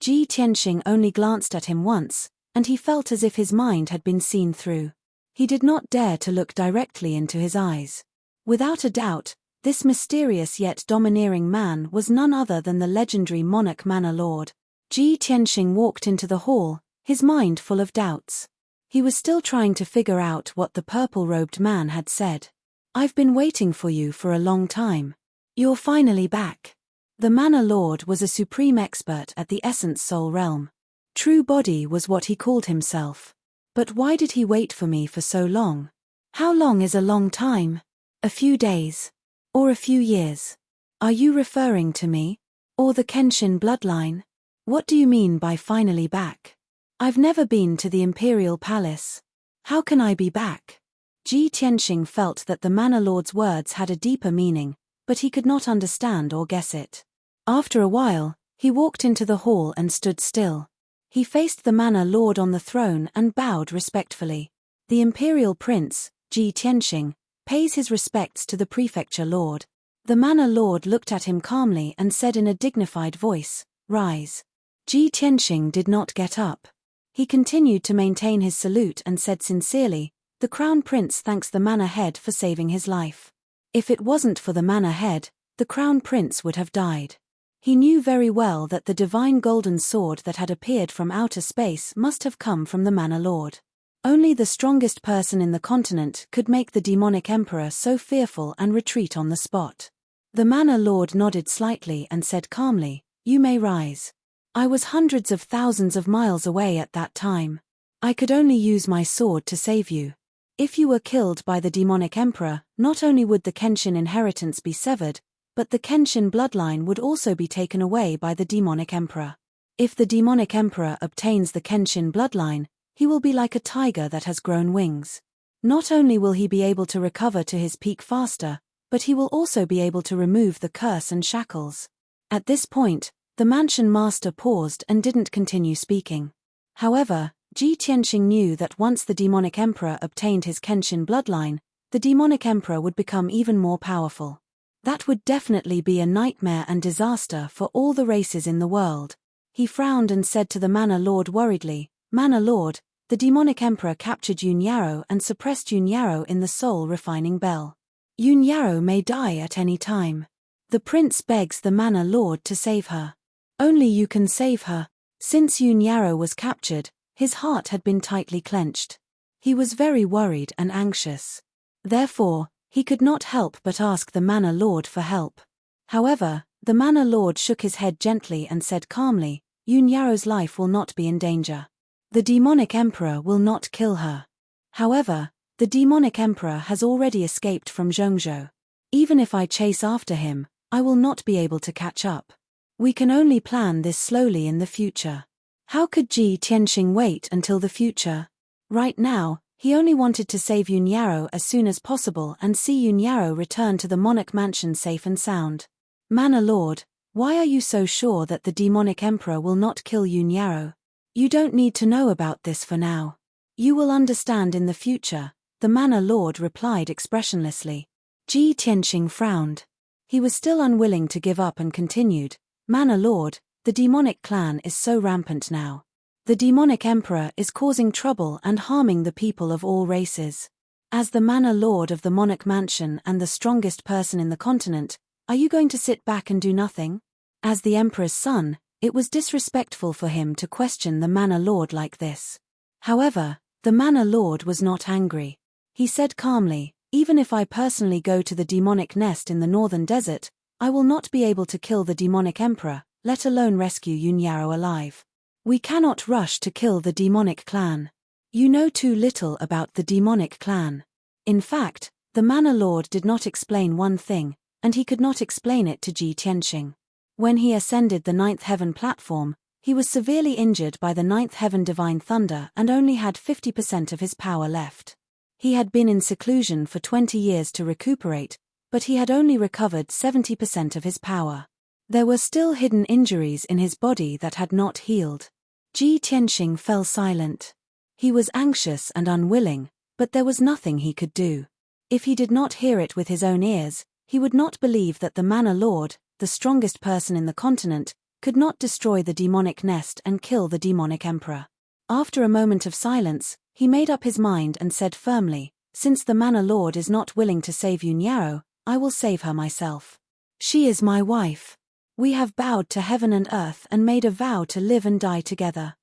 A: Ji Tianxing only glanced at him once, and he felt as if his mind had been seen through. He did not dare to look directly into his eyes. Without a doubt, this mysterious yet domineering man was none other than the legendary monarch Manor Lord. Ji Tianxing walked into the hall, his mind full of doubts. He was still trying to figure out what the purple-robed man had said. "I've been waiting for you for a long time. You're finally back." The Manor Lord was a supreme expert at the Essence Soul realm. True Body was what he called himself. But why did he wait for me for so long? How long is a long time? A few days? Or a few years? Are you referring to me? Or the Kenshin bloodline? What do you mean by finally back? I've never been to the Imperial Palace. How can I be back? Ji Tianxing felt that the Manor Lord's words had a deeper meaning, but he could not understand or guess it. After a while, he walked into the hall and stood still. He faced the Manor Lord on the throne and bowed respectfully. The Imperial Prince, Ji Tianxing, pays his respects to the Prefecture Lord. The Manor Lord looked at him calmly and said in a dignified voice, "Rise." Ji Tianxing did not get up. He continued to maintain his salute and said sincerely, "The Crown Prince thanks the Manor Head for saving his life. If it wasn't for the Manor Head, the Crown Prince would have died." He knew very well that the divine golden sword that had appeared from outer space must have come from the Manor Lord. Only the strongest person in the continent could make the demonic emperor so fearful and retreat on the spot. The Manor Lord nodded slightly and said calmly, "You may rise. I was hundreds of thousands of miles away at that time. I could only use my sword to save you. If you were killed by the demonic emperor, not only would the Kenshin inheritance be severed, but the Kenshin bloodline would also be taken away by the demonic emperor. If the demonic emperor obtains the Kenshin bloodline, he will be like a tiger that has grown wings. Not only will he be able to recover to his peak faster, but he will also be able to remove the curse and shackles." At this point, the mansion master paused and didn't continue speaking. However, Ji Tianxing knew that once the demonic emperor obtained his Kenshin bloodline, the demonic emperor would become even more powerful. That would definitely be a nightmare and disaster for all the races in the world. He frowned and said to the Manor Lord worriedly, "Manor Lord, the demonic emperor captured Yun Yarrow and suppressed Yun Yarrow in the soul refining bell. Yun Yarrow may die at any time. The prince begs the Manor Lord to save her. Only you can save her." Since Yun Yarrow was captured, his heart had been tightly clenched. He was very worried and anxious. Therefore, he could not help but ask the Manor Lord for help. However, the Manor Lord shook his head gently and said calmly, "Yun Yarrow's life will not be in danger. The demonic emperor will not kill her. However, the demonic emperor has already escaped from Zhongzhou. Even if I chase after him, I will not be able to catch up. We can only plan this slowly in the future." How could Ji Tianxing wait until the future? Right now, he only wanted to save Yun Yarrow as soon as possible and see Yun Yarrow return to the monarch mansion safe and sound. "Manor Lord, why are you so sure that the demonic emperor will not kill Yun Yarrow? You don't need to know about this for now. You will understand in the future," the Manor Lord replied expressionlessly. Ji Tianxing frowned. He was still unwilling to give up and continued, "Manor Lord, the demonic clan is so rampant now. The demonic emperor is causing trouble and harming the people of all races. As the Manor Lord of the monarch mansion and the strongest person in the continent, are you going to sit back and do nothing?" As the emperor's son, it was disrespectful for him to question the Manor Lord like this. However, the Manor Lord was not angry. He said calmly, "Even if I personally go to the demonic nest in the northern desert, I will not be able to kill the demonic emperor, let alone rescue Yun Yarrow alive. We cannot rush to kill the demonic clan. You know too little about the demonic clan." In fact, the Manor Lord did not explain one thing, and he could not explain it to Ji Tianxing. When he ascended the ninth heaven platform, he was severely injured by the ninth heaven divine thunder and only had 50% of his power left. He had been in seclusion for 20 years to recuperate, but he had only recovered 70% of his power. There were still hidden injuries in his body that had not healed. Ji Tianxing fell silent. He was anxious and unwilling, but there was nothing he could do. If he did not hear it with his own ears, he would not believe that the Manor Lord, the strongest person in the continent, could not destroy the demonic nest and kill the demonic emperor. After a moment of silence, he made up his mind and said firmly, "Since the Manor Lord is not willing to save Yun Yao, I will save her myself. She is my wife. We have bowed to heaven and earth and made a vow to live and die together."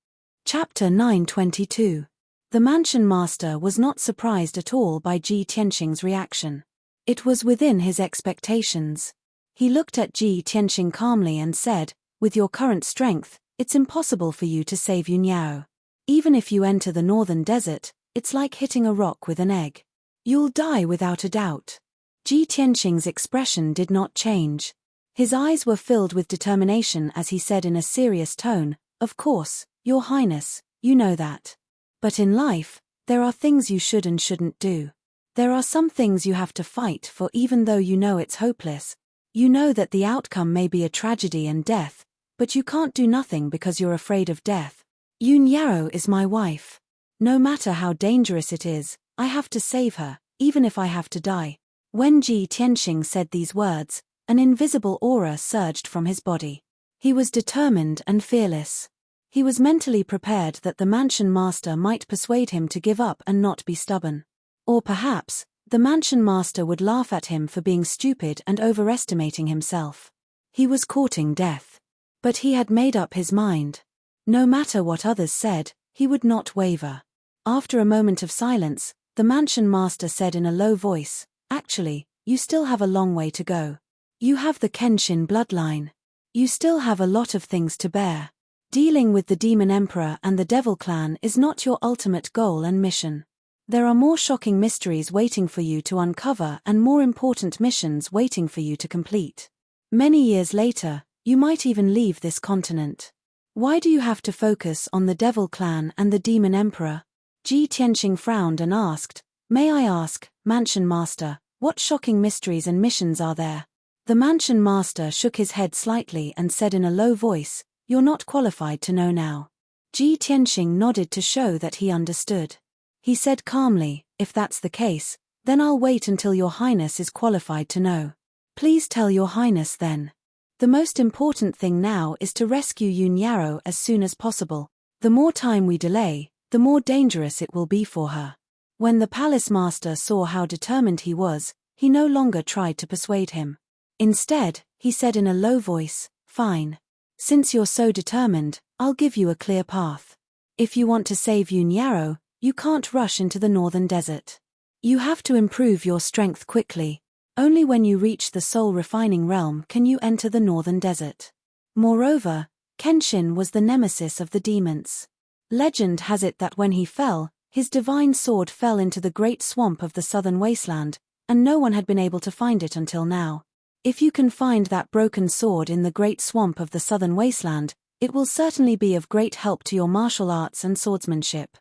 A: Chapter 922. The mansion master was not surprised at all by Ji Tianxing's reaction. It was within his expectations. He looked at Ji Tianxing calmly and said, "With your current strength, it's impossible for you to save Yun Yao. Even if you enter the northern desert, it's like hitting a rock with an egg. You'll die without a doubt." Ji Tianxing's expression did not change. His eyes were filled with determination as he said in a serious tone, "Of course, Your Highness, you know that. But in life, there are things you should and shouldn't do. There are some things you have to fight for even though you know it's hopeless. You know that the outcome may be a tragedy and death, but you can't do nothing because you're afraid of death. Yun Yao is my wife. No matter how dangerous it is, I have to save her, even if I have to die." When Ji Tianxing said these words, an invisible aura surged from his body. He was determined and fearless. He was mentally prepared that the mansion master might persuade him to give up and not be stubborn. Or perhaps, the mansion master would laugh at him for being stupid and overestimating himself. He was courting death. But he had made up his mind. No matter what others said, he would not waver. After a moment of silence, the mansion master said in a low voice, "Actually, you still have a long way to go. You have the Kenshin bloodline. You still have a lot of things to bear. Dealing with the Demon Emperor and the Devil Clan is not your ultimate goal and mission. There are more shocking mysteries waiting for you to uncover and more important missions waiting for you to complete. Many years later, you might even leave this continent. Why do you have to focus on the Devil Clan and the Demon Emperor?" Ji Tianxing frowned and asked, "May I ask, Mansion Master, what shocking mysteries and missions are there?" The Mansion Master shook his head slightly and said in a low voice, "You're not qualified to know now." Ji Tianxing nodded to show that he understood. He said calmly, "If that's the case, then I'll wait until Your Highness is qualified to know." "Please tell Your Highness then. The most important thing now is to rescue Yun Yao as soon as possible. The more time we delay, the more dangerous it will be for her." When the palace master saw how determined he was, he no longer tried to persuade him. Instead, he said in a low voice, "Fine. Since you're so determined, I'll give you a clear path. If you want to save Yun Yao, you can't rush into the northern desert. You have to improve your strength quickly. Only when you reach the soul refining realm can you enter the northern desert. Moreover, Kenshin was the nemesis of the demons. Legend has it that when he fell, his divine sword fell into the great swamp of the southern wasteland, and no one had been able to find it until now. If you can find that broken sword in the great swamp of the southern wasteland, it will certainly be of great help to your martial arts and swordsmanship.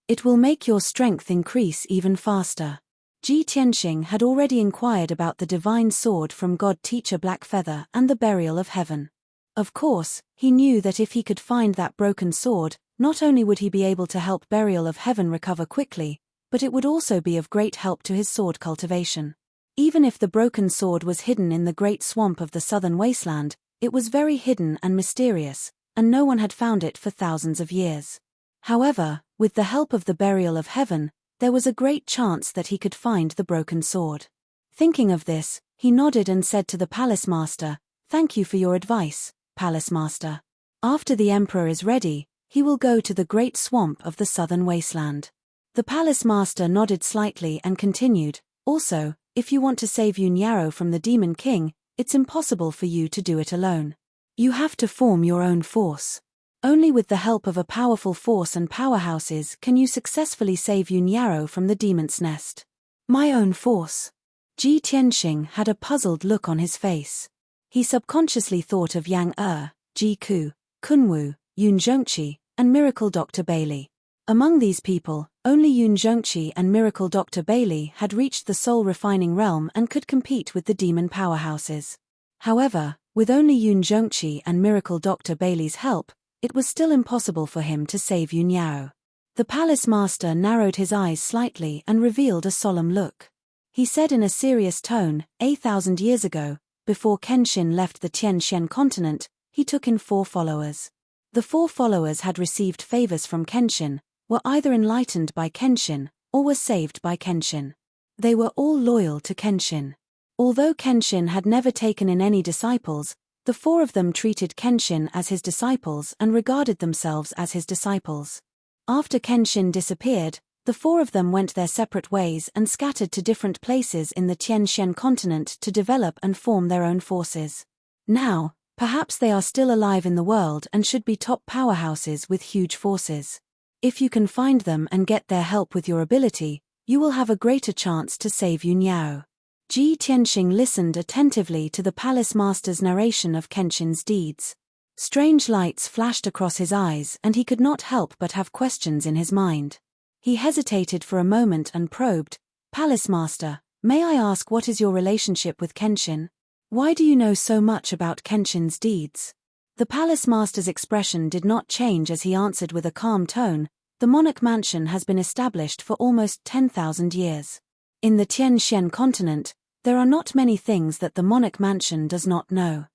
A: It will make your strength increase even faster." Ji Tianxing had already inquired about the divine sword from God Teacher Blackfeather and the burial of heaven. Of course, he knew that if he could find that broken sword, not only would he be able to help Burial of Heaven recover quickly, but it would also be of great help to his sword cultivation. Even if the broken sword was hidden in the great swamp of the southern wasteland, it was very hidden and mysterious, and no one had found it for thousands of years. However, with the help of the Burial of Heaven, there was a great chance that he could find the broken sword. Thinking of this, he nodded and said to the palace master, "Thank you for your advice, palace master. After the emperor is ready, he will go to the great swamp of the southern wasteland." The palace master nodded slightly and continued, "Also, if you want to save Yun Yao from the Demon King, it's impossible for you to do it alone. You have to form your own force. Only with the help of a powerful force and powerhouses can you successfully save Yun Yao from the demon's nest." "My own force?" Ji Tianxing had a puzzled look on his face. He subconsciously thought of Yang Ji Ku, Kunwu, Yun Zhongqi, and Miracle Dr. Bailey. Among these people, only Yun Zhongqi and Miracle Dr. Bailey had reached the soul refining realm and could compete with the demon powerhouses. However, with only Yun Zhongqi and Miracle Dr. Bailey's help, it was still impossible for him to save Yu Niao. The palace master narrowed his eyes slightly and revealed a solemn look. He said in a serious tone, 1,000 years ago, before Kenshin left the Tianxian continent, he took in 4 followers. The 4 followers had received favors from Kenshin, were either enlightened by Kenshin, or were saved by Kenshin. They were all loyal to Kenshin. Although Kenshin had never taken in any disciples, the 4 of them treated Kenshin as his disciples and regarded themselves as his disciples. After Kenshin disappeared, the 4 of them went their separate ways and scattered to different places in the Tianxian continent to develop and form their own forces. Now, perhaps they are still alive in the world and should be top powerhouses with huge forces. If you can find them and get their help with your ability, you will have a greater chance to save Yu Niao. Ji Tianxing listened attentively to the palace master's narration of Kenshin's deeds. Strange lights flashed across his eyes and he could not help but have questions in his mind. He hesitated for a moment and probed, "Palace master, may I ask what is your relationship with Kenshin? Why do you know so much about Kenshin's deeds?" The palace master's expression did not change as he answered with a calm tone, "The monarch mansion has been established for almost 10,000 years. In the Tianxian continent, there are not many things that the monarch mansion does not know.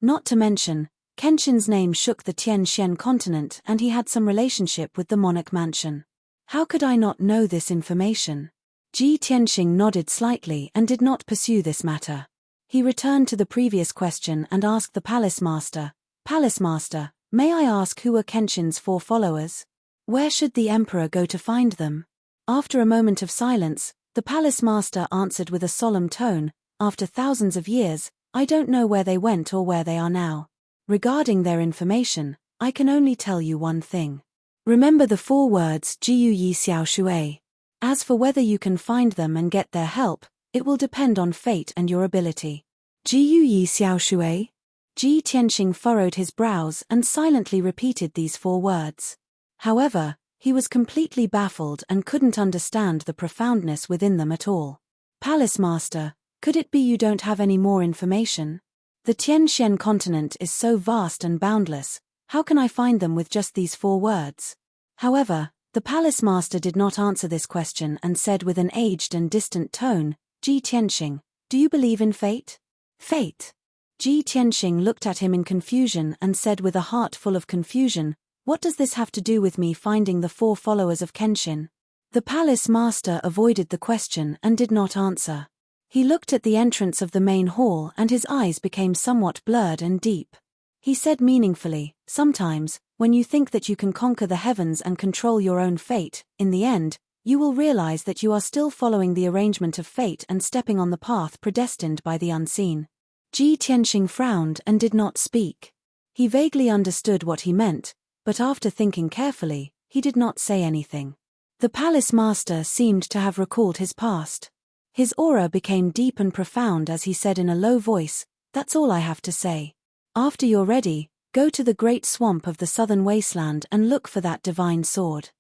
A: Not to mention, Kenshin's name shook the Tianxian continent and he had some relationship with the monarch mansion. How could I not know this information?" Ji Tianxing nodded slightly and did not pursue this matter. He returned to the previous question and asked the palace master, "Palace master, may I ask who were Kenshin's 4 followers? Where should the emperor go to find them?" After a moment of silence, the palace master answered with a solemn tone, "After thousands of years, I don't know where they went or where they are now. Regarding their information, I can only tell you one thing. Remember the 4 words Jiu Yi Xiao Shui. As for whether you can find them and get their help, it will depend on fate and your ability." Jiu Yi Xiao Shui? Ji Tianxing furrowed his brows and silently repeated these 4 words. However, he was completely baffled and couldn't understand the profoundness within them at all. "Palace master, could it be you don't have any more information? The Tianxian continent is so vast and boundless, how can I find them with just these 4 words?" However, the palace master did not answer this question and said with an aged and distant tone, "Ji Tianxing, do you believe in fate?" "Fate?" Ji Tianxing looked at him in confusion and said with a heart full of confusion, "What does this have to do with me finding the 4 followers of Kenshin?" The palace master avoided the question and did not answer. He looked at the entrance of the main hall and his eyes became somewhat blurred and deep. He said meaningfully, "Sometimes, when you think that you can conquer the heavens and control your own fate, in the end, you will realize that you are still following the arrangement of fate and stepping on the path predestined by the unseen." Ji Tianxing frowned and did not speak. He vaguely understood what he meant, but after thinking carefully, he did not say anything. The palace master seemed to have recalled his past. His aura became deep and profound as he said in a low voice, "That's all I have to say. After you're ready, go to the great swamp of the southern wasteland and look for that divine sword."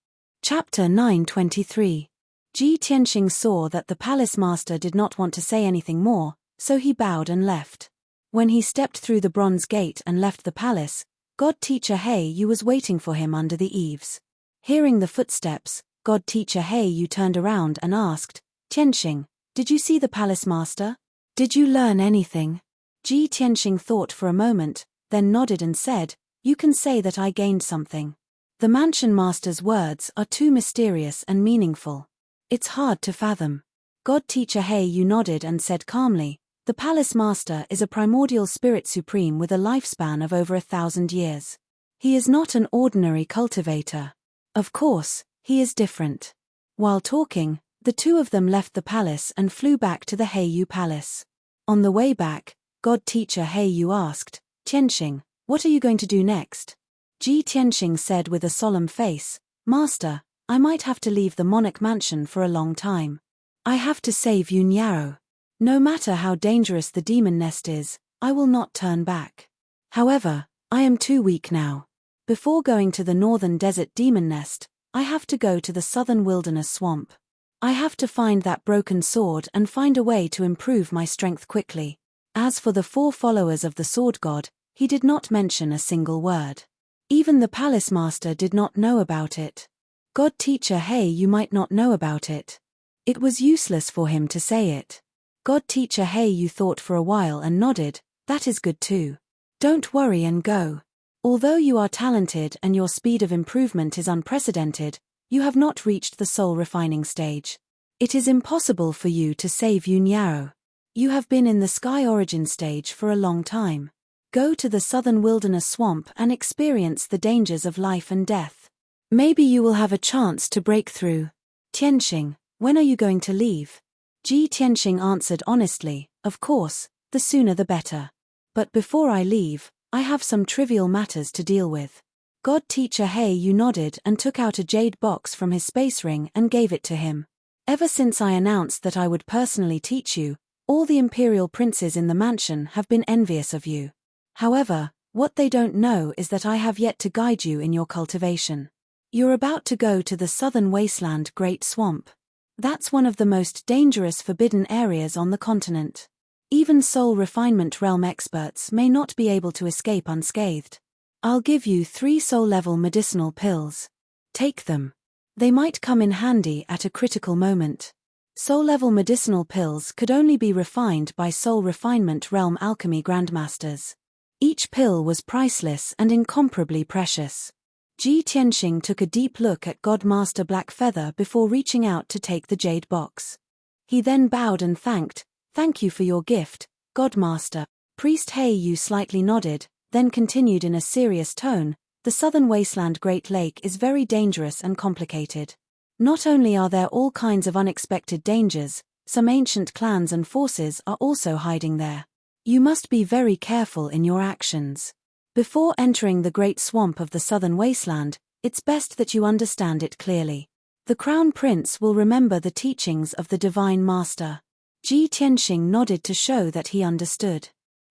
A: Chapter 923. Ji Tianxing saw that the palace master did not want to say anything more, so he bowed and left. When he stepped through the bronze gate and left the palace, God Teacher He Yu was waiting for him under the eaves. Hearing the footsteps, God Teacher He Yu turned around and asked, "Tianxing, did you see the palace master? Did you learn anything?" Ji Tianxing thought for a moment, then nodded and said, "You can say that I gained something. The mansion master's words are too mysterious and meaningful. It's hard to fathom." God Teacher He Yu nodded and said calmly, "The palace master is a primordial spirit supreme with a lifespan of over 1,000 years. He is not an ordinary cultivator. Of course, he is different." While talking, the 2 of them left the palace and flew back to the He Yu palace. On the way back, God Teacher He Yu asked, "Tianxing, what are you going to do next?" Ji Tianxing said with a solemn face, "Master, I might have to leave the monarch mansion for a long time. I have to save Yu Niao. No matter how dangerous the demon nest is, I will not turn back. However, I am too weak now. Before going to the northern desert demon nest, I have to go to the southern wilderness swamp. I have to find that broken sword and find a way to improve my strength quickly." As for the 4 followers of the sword god, he did not mention a single word. Even the palace master did not know about it. God teacher, hey, you might not know about it. It was useless for him to say it. God teacher, hey, you thought for a while and nodded, that is good too. Don't worry and go. Although you are talented and your speed of improvement is unprecedented, you have not reached the soul refining stage. It is impossible for you to save Yunyao. You have been in the sky origin stage for a long time. Go to the southern wilderness swamp and experience the dangers of life and death. Maybe you will have a chance to break through. Tianxing, when are you going to leave? Tianxing answered honestly, of course, the sooner the better. But before I leave, I have some trivial matters to deal with. God teacher, hey, you nodded and took out a jade box from his space ring and gave it to him. Ever since I announced that I would personally teach you, all the imperial princes in the mansion have been envious of you. However, what they don't know is that I have yet to guide you in your cultivation. You're about to go to the southern wasteland Great Swamp. That's one of the most dangerous forbidden areas on the continent. Even soul refinement realm experts may not be able to escape unscathed. I'll give you 3 soul-level medicinal pills. Take them. They might come in handy at a critical moment. Soul-level medicinal pills could only be refined by soul refinement realm alchemy grandmasters. Each pill was priceless and incomparably precious. Tianxing took a deep look at Godmaster Blackfeather before reaching out to take the jade box. He then bowed and thanked, "Thank you for your gift, Godmaster." Priest Hei Yu slightly nodded, then continued in a serious tone, "The southern wasteland Great Lake is very dangerous and complicated. Not only are there all kinds of unexpected dangers, some ancient clans and forces are also hiding there. You must be very careful in your actions. Before entering the great swamp of the southern wasteland, it's best that you understand it clearly. The Crown Prince will remember the teachings of the Divine Master." Tianxing nodded to show that he understood.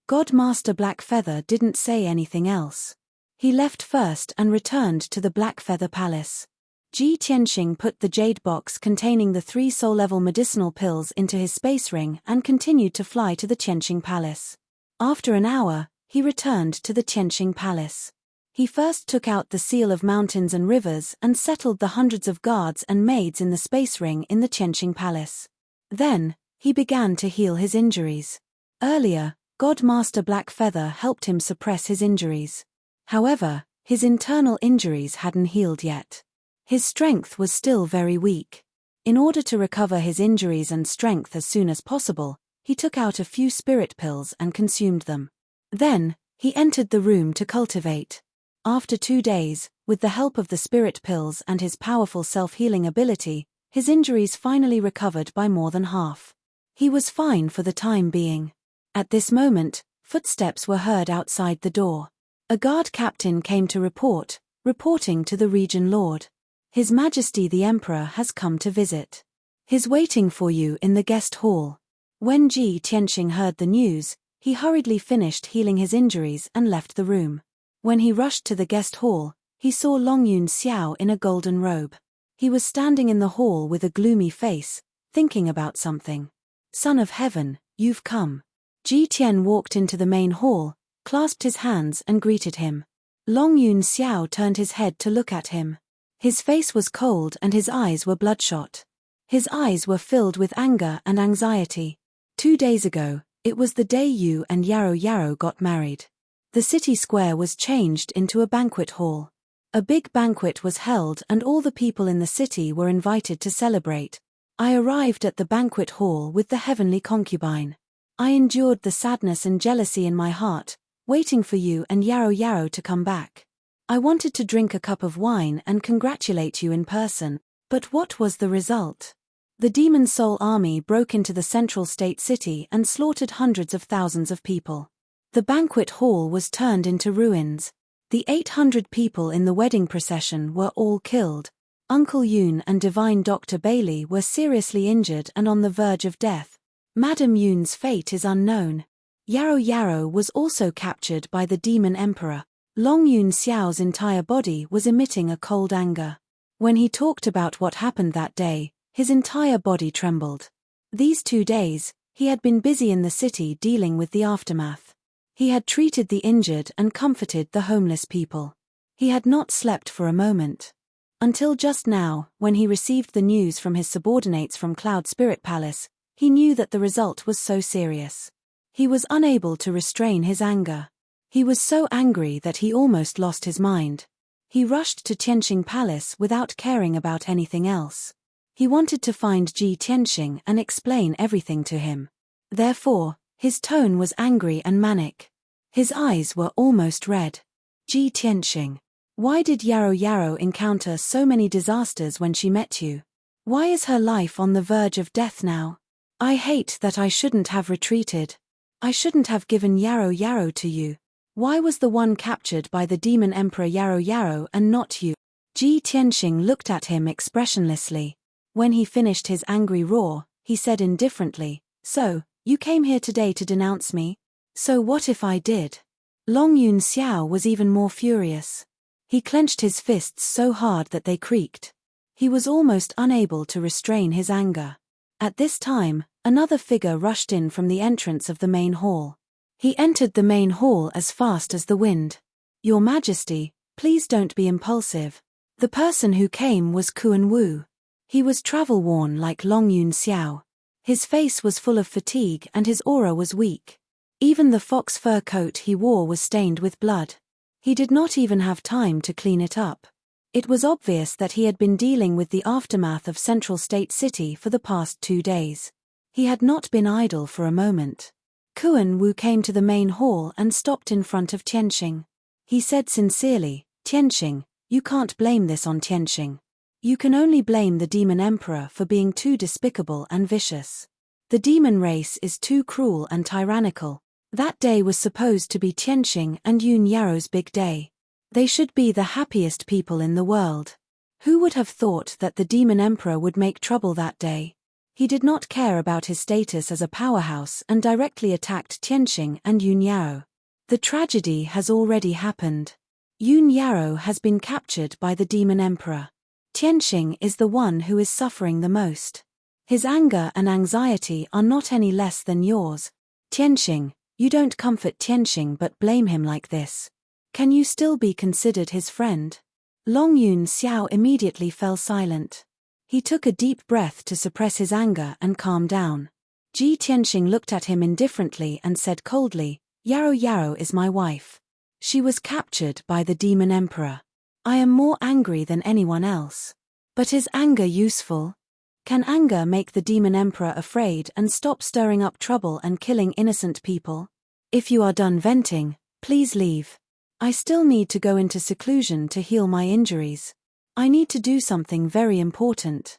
A: Godmaster Blackfeather didn't say anything else. He left first and returned to the Blackfeather Palace. Tianxing put the jade box containing the 3 soul-level medicinal pills into his space ring and continued to fly to the Tianxing Palace. After an hour, he returned to the Tianxing Palace. He first took out the seal of mountains and rivers and settled the hundreds of guards and maids in the space ring in the Tianxing Palace. Then, he began to heal his injuries. Earlier, Godmaster Blackfeather helped him suppress his injuries. However, his internal injuries hadn't healed yet. His strength was still very weak. In order to recover his injuries and strength as soon as possible, he took out a few spirit pills and consumed them. Then, he entered the room to cultivate. After 2 days, with the help of the spirit pills and his powerful self-healing ability, his injuries finally recovered by more than half. He was fine for the time being. At this moment, footsteps were heard outside the door. A guard captain came to reporting to the region lord. His Majesty the Emperor has come to visit. He's waiting for you in the guest hall. When Tianxing heard the news, he hurriedly finished healing his injuries and left the room. When he rushed to the guest hall, he saw Longyun Xiao in a golden robe. He was standing in the hall with a gloomy face, thinking about something. "Son of Heaven, you've come." Tian walked into the main hall, clasped his hands and greeted him. Longyun Xiao turned his head to look at him. His face was cold and his eyes were bloodshot. His eyes were filled with anger and anxiety. 2 days ago, it was the day you and Yarrow got married. The city square was changed into a banquet hall. A big banquet was held and all the people in the city were invited to celebrate. I arrived at the banquet hall with the heavenly concubine. I endured the sadness and jealousy in my heart, waiting for you and Yarrow to come back. I wanted to drink a cup of wine and congratulate you in person, but what was the result? The Demon Soul army broke into the central state city and slaughtered hundreds of thousands of people. The banquet hall was turned into ruins. The 800 people in the wedding procession were all killed. Uncle Yoon and Divine Dr. Bailey were seriously injured and on the verge of death. Madam Yoon's fate is unknown. Yarrow was also captured by the Demon Emperor. Longyun Xiao's entire body was emitting a cold anger. When he talked about what happened that day, his entire body trembled. These 2 days, he had been busy in the city dealing with the aftermath. He had treated the injured and comforted the homeless people. He had not slept for a moment. Until just now, when he received the news from his subordinates from Cloud Spirit Palace, he knew that the result was so serious. He was unable to restrain his anger. He was so angry that he almost lost his mind. He rushed to Tianqing Palace without caring about anything else. He wanted to find Ji Tianqing and explain everything to him. Therefore, his tone was angry and manic. His eyes were almost red. Ji Tianqing. Why did Yarrow encounter so many disasters when she met you? Why is her life on the verge of death now? I hate that I shouldn't have retreated. I shouldn't have given Yarrow to you. Why was the one captured by the demon emperor Yarrow and not you? Ji Tianqing looked at him expressionlessly. When he finished his angry roar, he said indifferently, "So, you came here today to denounce me? So what if I did?" Long Yun Xiao was even more furious. He clenched his fists so hard that they creaked. He was almost unable to restrain his anger. At this time, another figure rushed in from the entrance of the main hall. He entered the main hall as fast as the wind. "Your Majesty, please don't be impulsive." The person who came was Kuan Wu. He was travel-worn like Long Yun Xiao. His face was full of fatigue and his aura was weak. Even the fox fur coat he wore was stained with blood. He did not even have time to clean it up. It was obvious that he had been dealing with the aftermath of Central State City for the past 2 days. He had not been idle for a moment. Kuan Wu came to the main hall and stopped in front of Tianqing. He said sincerely, "Tianqing, you can't blame this on Tianqing. You can only blame the demon emperor for being too despicable and vicious. The demon race is too cruel and tyrannical." That day was supposed to be Tianqing and Yun Yarrow's big day. They should be the happiest people in the world. Who would have thought that the demon emperor would make trouble that day? He did not care about his status as a powerhouse and directly attacked Tianqing and Yun Yarrow. The tragedy has already happened. Yun Yarrow has been captured by the demon emperor. Tianqing is the one who is suffering the most. His anger and anxiety are not any less than yours. Tianqing, you don't comfort Tianqing but blame him like this. Can you still be considered his friend? Long Yun Xiao immediately fell silent. He took a deep breath to suppress his anger and calm down. Ji Tianqing looked at him indifferently and said coldly, Yarrow is my wife. She was captured by the demon emperor. I am more angry than anyone else. But is anger useful? Can anger make the demon emperor afraid and stop stirring up trouble and killing innocent people? If you are done venting, please leave. I still need to go into seclusion to heal my injuries. I need to do something very important.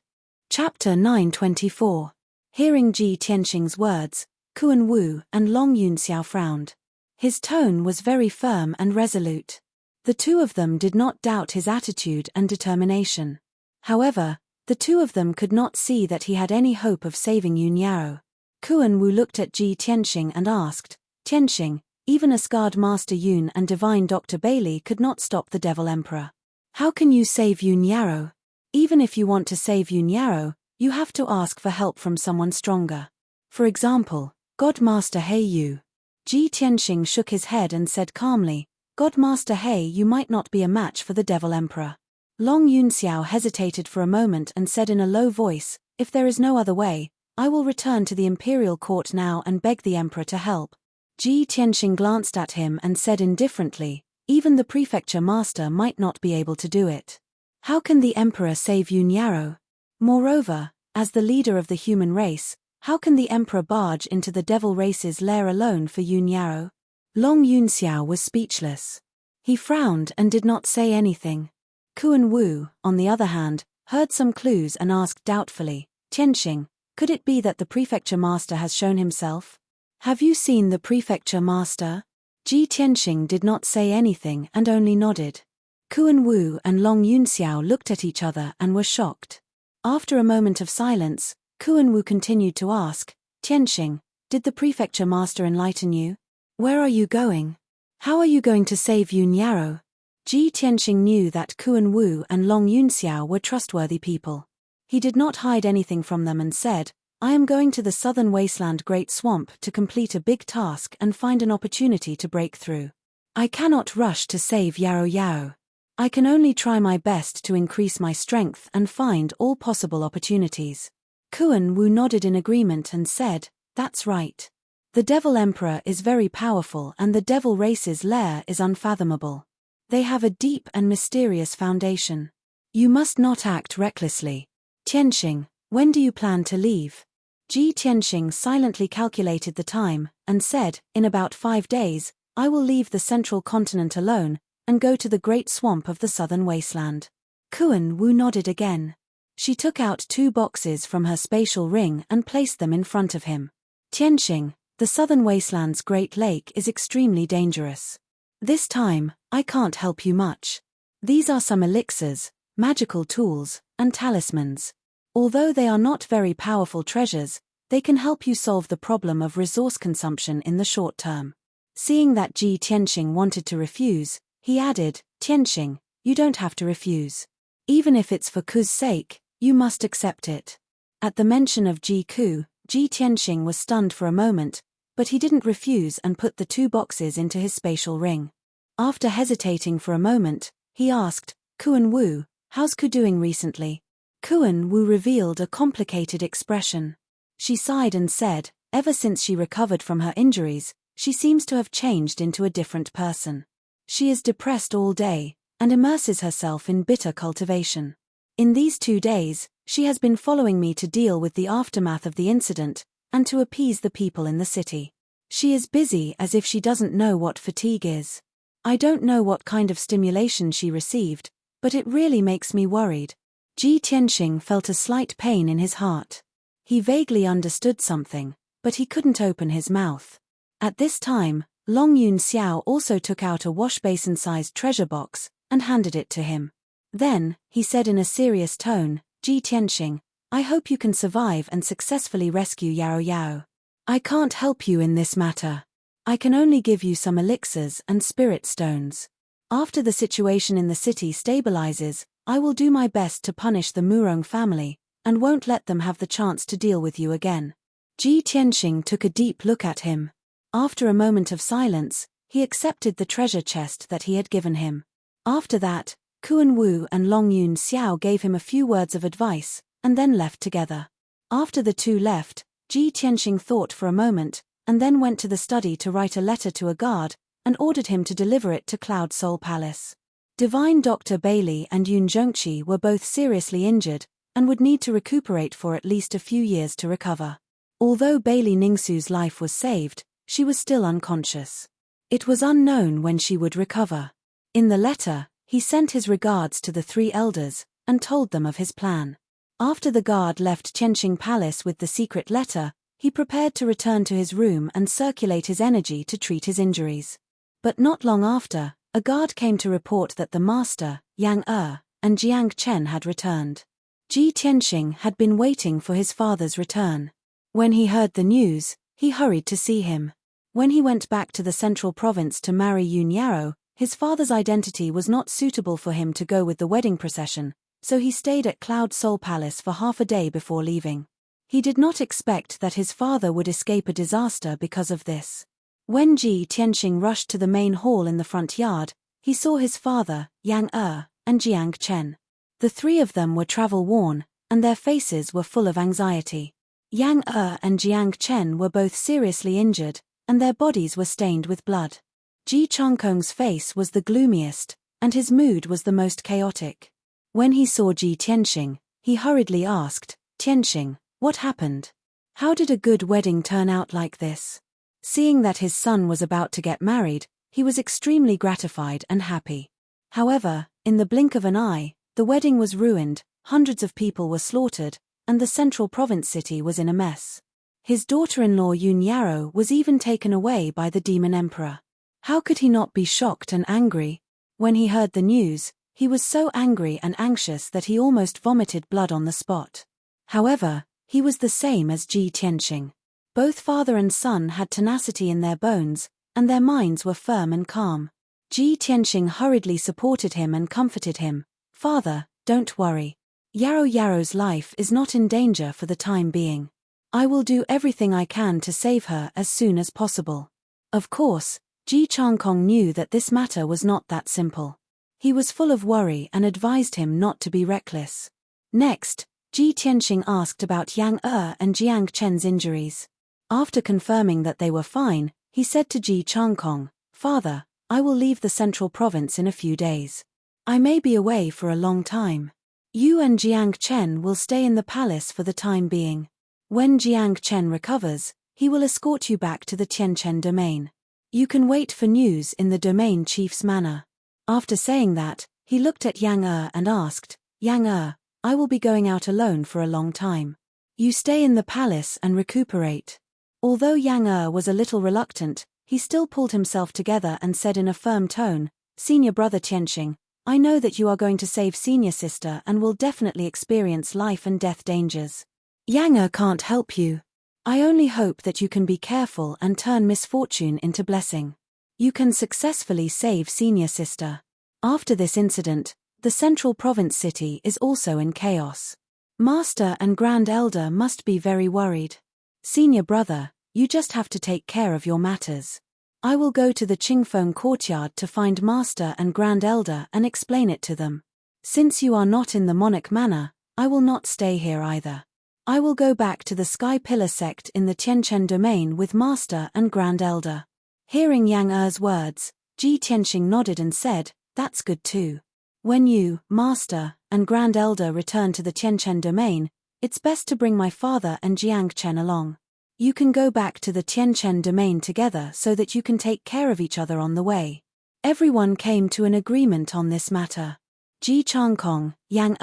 A: Chapter 924. Hearing Ji Tianqing's words, Kuan Wu and Long Yun Xiao frowned. His tone was very firm and resolute. The two of them did not doubt his attitude and determination. However, the two of them could not see that he had any hope of saving Yun Yarrow. Kuan Wu looked at Ji Tianqing and asked, Tianqing, even a scarred Master Yun and Divine Dr. Bailey could not stop the Devil Emperor. How can you save Yun Yarrow? Even if you want to save Yun Yarrow, you have to ask for help from someone stronger. For example, God Master He Yu. Ji Tianqing shook his head and said calmly, God Master He you might not be a match for the Devil Emperor. Long Yun Xiao hesitated for a moment and said in a low voice, if there is no other way, I will return to the imperial court now and beg the emperor to help. Ji Tianqing glanced at him and said indifferently, even the prefecture master might not be able to do it. How can the emperor save Yun Yarrow? Moreover, as the leader of the human race, how can the emperor barge into the devil race's lair alone for Yun Yarrow? Long Yun Xiao was speechless. He frowned and did not say anything. Kuan Wu, on the other hand, heard some clues and asked doubtfully, Tianqing, could it be that the prefecture master has shown himself? Have you seen the prefecture master? Ji Tianqing did not say anything and only nodded. Kuan Wu and Long Yun Xiao looked at each other and were shocked. After a moment of silence, Kuan Wu continued to ask, Tianqing, did the prefecture master enlighten you? Where are you going? How are you going to save Yun Yarrow? Ji Tianqing knew that Kuan Wu and Long Yun Xiao were trustworthy people. He did not hide anything from them and said, I am going to the southern wasteland Great Swamp to complete a big task and find an opportunity to break through. I cannot rush to save Yarrow. I can only try my best to increase my strength and find all possible opportunities. Kuan Wu nodded in agreement and said, "That's right. The Devil Emperor is very powerful and the Devil Race's lair is unfathomable. They have a deep and mysterious foundation. You must not act recklessly. Tianxing, when do you plan to leave?" Ji Tianxing silently calculated the time, and said, "In about 5 days, I will leave the central continent alone, and go to the great swamp of the southern wasteland." Kuan Wu nodded again. She took out 2 boxes from her spatial ring and placed them in front of him. "Tianxing, the southern wasteland's Great Lake is extremely dangerous. This time, I can't help you much. These are some elixirs, magical tools, and talismans. Although they are not very powerful treasures, they can help you solve the problem of resource consumption in the short term." Seeing that Ji Tianxing wanted to refuse, he added, "Tianxing, you don't have to refuse. Even if it's for Ku's sake, you must accept it." At the mention of Ji Ku, Ji Tianxing was stunned for a moment, but he didn't refuse and put the 2 boxes into his spatial ring. After hesitating for a moment, he asked, "Kuan Wu, how's Ku doing recently?" Kuan Wu revealed a complicated expression. She sighed and said, "Ever since she recovered from her injuries, she seems to have changed into a different person. She is depressed all day, and immerses herself in bitter cultivation. In these 2 days, she has been following me to deal with the aftermath of the incident, and to appease the people in the city. She is busy as if she doesn't know what fatigue is. I don't know what kind of stimulation she received, but it really makes me worried." Ji Tianxing felt a slight pain in his heart. He vaguely understood something, but he couldn't open his mouth. At this time, Long Yun Xiao also took out a washbasin-sized treasure box, and handed it to him. Then, he said in a serious tone, "Ji Tianxing, I hope you can survive and successfully rescue Yao Yao. I can't help you in this matter. I can only give you some elixirs and spirit stones. After the situation in the city stabilizes, I will do my best to punish the Murong family, and won't let them have the chance to deal with you again." Ji Tianxing took a deep look at him. After a moment of silence, he accepted the treasure chest that he had given him. After that, Kuan Wu and Long Yun Xiao gave him a few words of advice, and then left together. After the 2 left, Ji Tianxing thought for a moment, and then went to the study to write a letter to a guard, and ordered him to deliver it to Cloud Soul Palace. Divine Dr. Bailey and Yun Zhongqi were both seriously injured, and would need to recuperate for at least a few years to recover. Although Bailey Ningsu's life was saved, she was still unconscious. It was unknown when she would recover. In the letter, he sent his regards to the 3 elders, and told them of his plan. After the guard left Tianxing Palace with the secret letter, he prepared to return to his room and circulate his energy to treat his injuries. But not long after, a guard came to report that the master, Yang and Jiang Chen had returned. Ji Tianxing had been waiting for his father's return. When he heard the news, he hurried to see him. When he went back to the central province to marry Yun Yaro, his father's identity was not suitable for him to go with the wedding procession, so he stayed at Cloud Soul Palace for half a day before leaving. He did not expect that his father would escape a disaster because of this. When Ji Tianxing rushed to the main hall in the front yard, he saw his father, Yang and Jiang Chen. The 3 of them were travel-worn, and their faces were full of anxiety. Yang and Jiang Chen were both seriously injured, and their bodies were stained with blood. Ji Changkong's face was the gloomiest, and his mood was the most chaotic. When he saw Ji Tianxing, he hurriedly asked, "Tianxing, what happened? How did a good wedding turn out like this?" Seeing that his son was about to get married, he was extremely gratified and happy. However, in the blink of an eye, the wedding was ruined, hundreds of people were slaughtered, and the central province city was in a mess. His daughter-in-law Yun Yaro was even taken away by the demon emperor. How could he not be shocked and angry? When he heard the news, he was so angry and anxious that he almost vomited blood on the spot. However, he was the same as Ji Tianxing. Both father and son had tenacity in their bones, and their minds were firm and calm. Ji Tianxing hurriedly supported him and comforted him. "Father, don't worry. Yaro's life is not in danger for the time being. I will do everything I can to save her as soon as possible." Of course, Ji Changkong knew that this matter was not that simple. He was full of worry and advised him not to be reckless. Next, Ji Tianxing asked about Yang and Jiang Chen's injuries. After confirming that they were fine, he said to Ji Changkong, "Father, I will leave the central province in a few days. I may be away for a long time. You and Jiang Chen will stay in the palace for the time being. When Jiang Chen recovers, he will escort you back to the Tianchen domain. You can wait for news in the domain chief's manor." After saying that, he looked at Yang and asked, "Yang, I will be going out alone for a long time. You stay in the palace and recuperate." Although Yang was a little reluctant, he still pulled himself together and said in a firm tone, "Senior brother Tianxing, I know that you are going to save senior sister and will definitely experience life and death dangers. Yang can't help you. I only hope that you can be careful and turn misfortune into blessing. You can successfully save senior sister." After this incident, the central province city is also in chaos. Master and Grand Elder must be very worried. "Senior brother, you just have to take care of your matters. I will go to the Qingfeng courtyard to find Master and Grand Elder and explain it to them. Since you are not in the monarch manor, I will not stay here either. I will go back to the Sky Pillar sect in the Tianchen domain with Master and Grand Elder." Hearing Yang words, Ji Tianxing nodded and said, "That's good too. When you, Master, and Grand Elder return to the Tianchen domain, it's best to bring my father and Jiang Chen along. You can go back to the Tianchen domain together so that you can take care of each other on the way." Everyone came to an agreement on this matter. Ji Changkong, Yang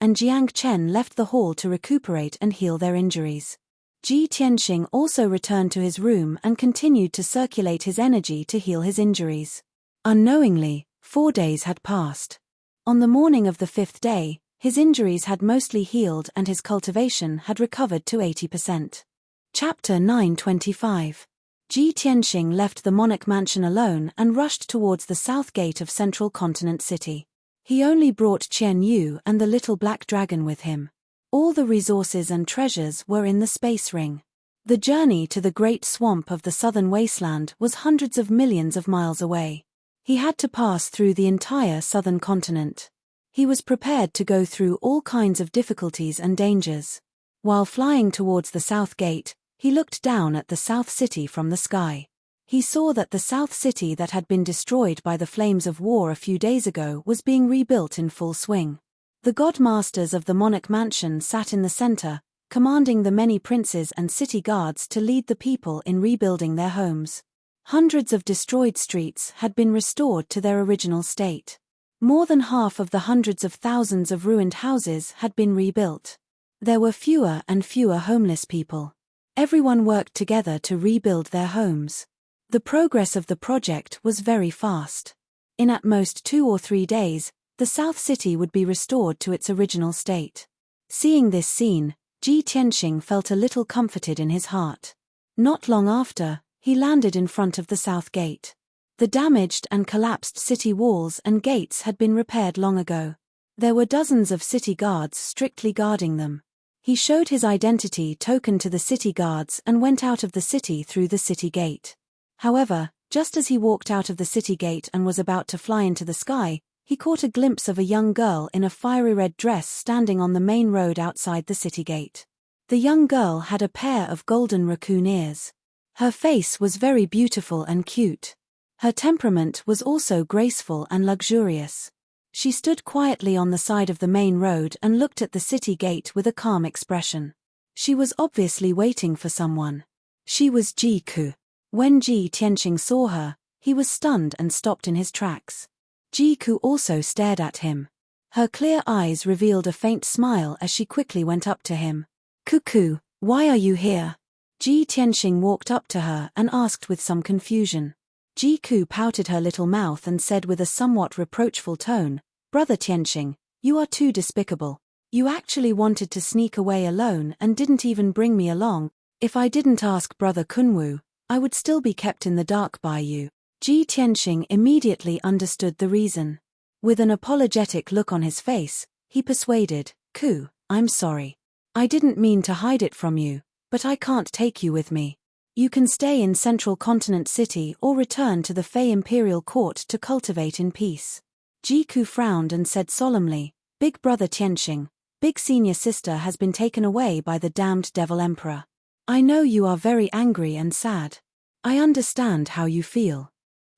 A: and Jiang Chen left the hall to recuperate and heal their injuries. Ji Tianxing also returned to his room and continued to circulate his energy to heal his injuries. Unknowingly, 4 days had passed. On the morning of the 5th day, his injuries had mostly healed and his cultivation had recovered to 80%. Chapter 925. Ji Tianxing left the monarch mansion alone and rushed towards the south gate of Central Continent City. He only brought Qian Yu and the little black dragon with him. All the resources and treasures were in the space ring. The journey to the great swamp of the southern wasteland was hundreds of millions of miles away. He had to pass through the entire southern continent. He was prepared to go through all kinds of difficulties and dangers. While flying towards the south gate, he looked down at the south city from the sky. He saw that the south city that had been destroyed by the flames of war a few days ago was being rebuilt in full swing. The godmasters of the monarch mansion sat in the center, commanding the many princes and city guards to lead the people in rebuilding their homes. Hundreds of destroyed streets had been restored to their original state. More than half of the hundreds of thousands of ruined houses had been rebuilt. There were fewer and fewer homeless people. Everyone worked together to rebuild their homes. The progress of the project was very fast. In at most 2 or 3 days, the South City would be restored to its original state. Seeing this scene, Ji Tianxing felt a little comforted in his heart. Not long after, he landed in front of the South Gate. The damaged and collapsed city walls and gates had been repaired long ago. There were dozens of city guards strictly guarding them. He showed his identity token to the city guards and went out of the city through the city gate. However, just as he walked out of the city gate and was about to fly into the sky, he caught a glimpse of a young girl in a fiery red dress standing on the main road outside the city gate. The young girl had a pair of golden raccoon ears. Her face was very beautiful and cute. Her temperament was also graceful and luxurious. She stood quietly on the side of the main road and looked at the city gate with a calm expression. She was obviously waiting for someone. She was Ji Ku. When Ji Tianxing saw her, he was stunned and stopped in his tracks. Ji Ku also stared at him. Her clear eyes revealed a faint smile as she quickly went up to him. "Cuckoo, why are you here?" Ji Tianxing walked up to her and asked with some confusion. Ji Ku pouted her little mouth and said with a somewhat reproachful tone, "Brother Tianxing, you are too despicable. You actually wanted to sneak away alone and didn't even bring me along. If I didn't ask Brother Kunwu, I would still be kept in the dark by you." Ji Tianxing immediately understood the reason. With an apologetic look on his face, he persuaded, "Ku, I'm sorry. I didn't mean to hide it from you, but I can't take you with me. You can stay in Central Continent City or return to the Fey Imperial Court to cultivate in peace." Jiku frowned and said solemnly, "Big brother Tianxing, big senior sister has been taken away by the damned devil emperor. I know you are very angry and sad. I understand how you feel.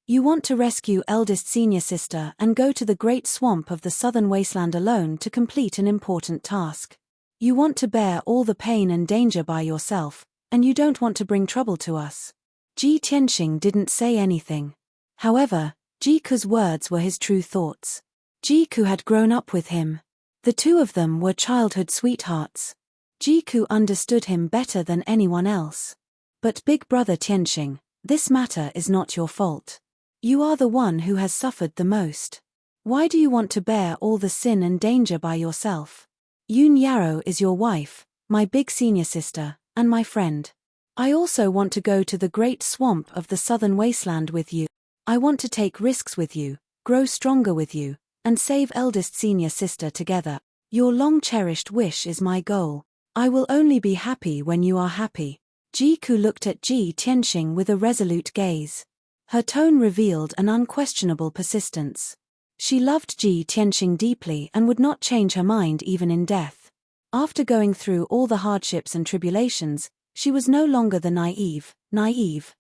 A: You want to rescue eldest senior sister and go to the great swamp of the southern wasteland alone to complete an important task. You want to bear all the pain and danger by yourself, and you don't want to bring trouble to us." Ji Tianxing didn't say anything. However, Jiku's words were his true thoughts. Jiku had grown up with him. The two of them were childhood sweethearts. Jiku understood him better than anyone else. "But big brother Tianxing, this matter is not your fault. You are the one who has suffered the most. Why do you want to bear all the sin and danger by yourself? Yun Yarrow is your wife, my big senior sister, and my friend. I also want to go to the great swamp of the southern wasteland with you. I want to take risks with you, grow stronger with you, and save eldest senior sister together. Your long-cherished wish is my goal. I will only be happy when you are happy." Jiku looked at Ji Tianxing with a resolute gaze. Her tone revealed an unquestionable persistence. She loved Ji Tianxing deeply and would not change her mind even in death. After going through all the hardships and tribulations, she was no longer the naive,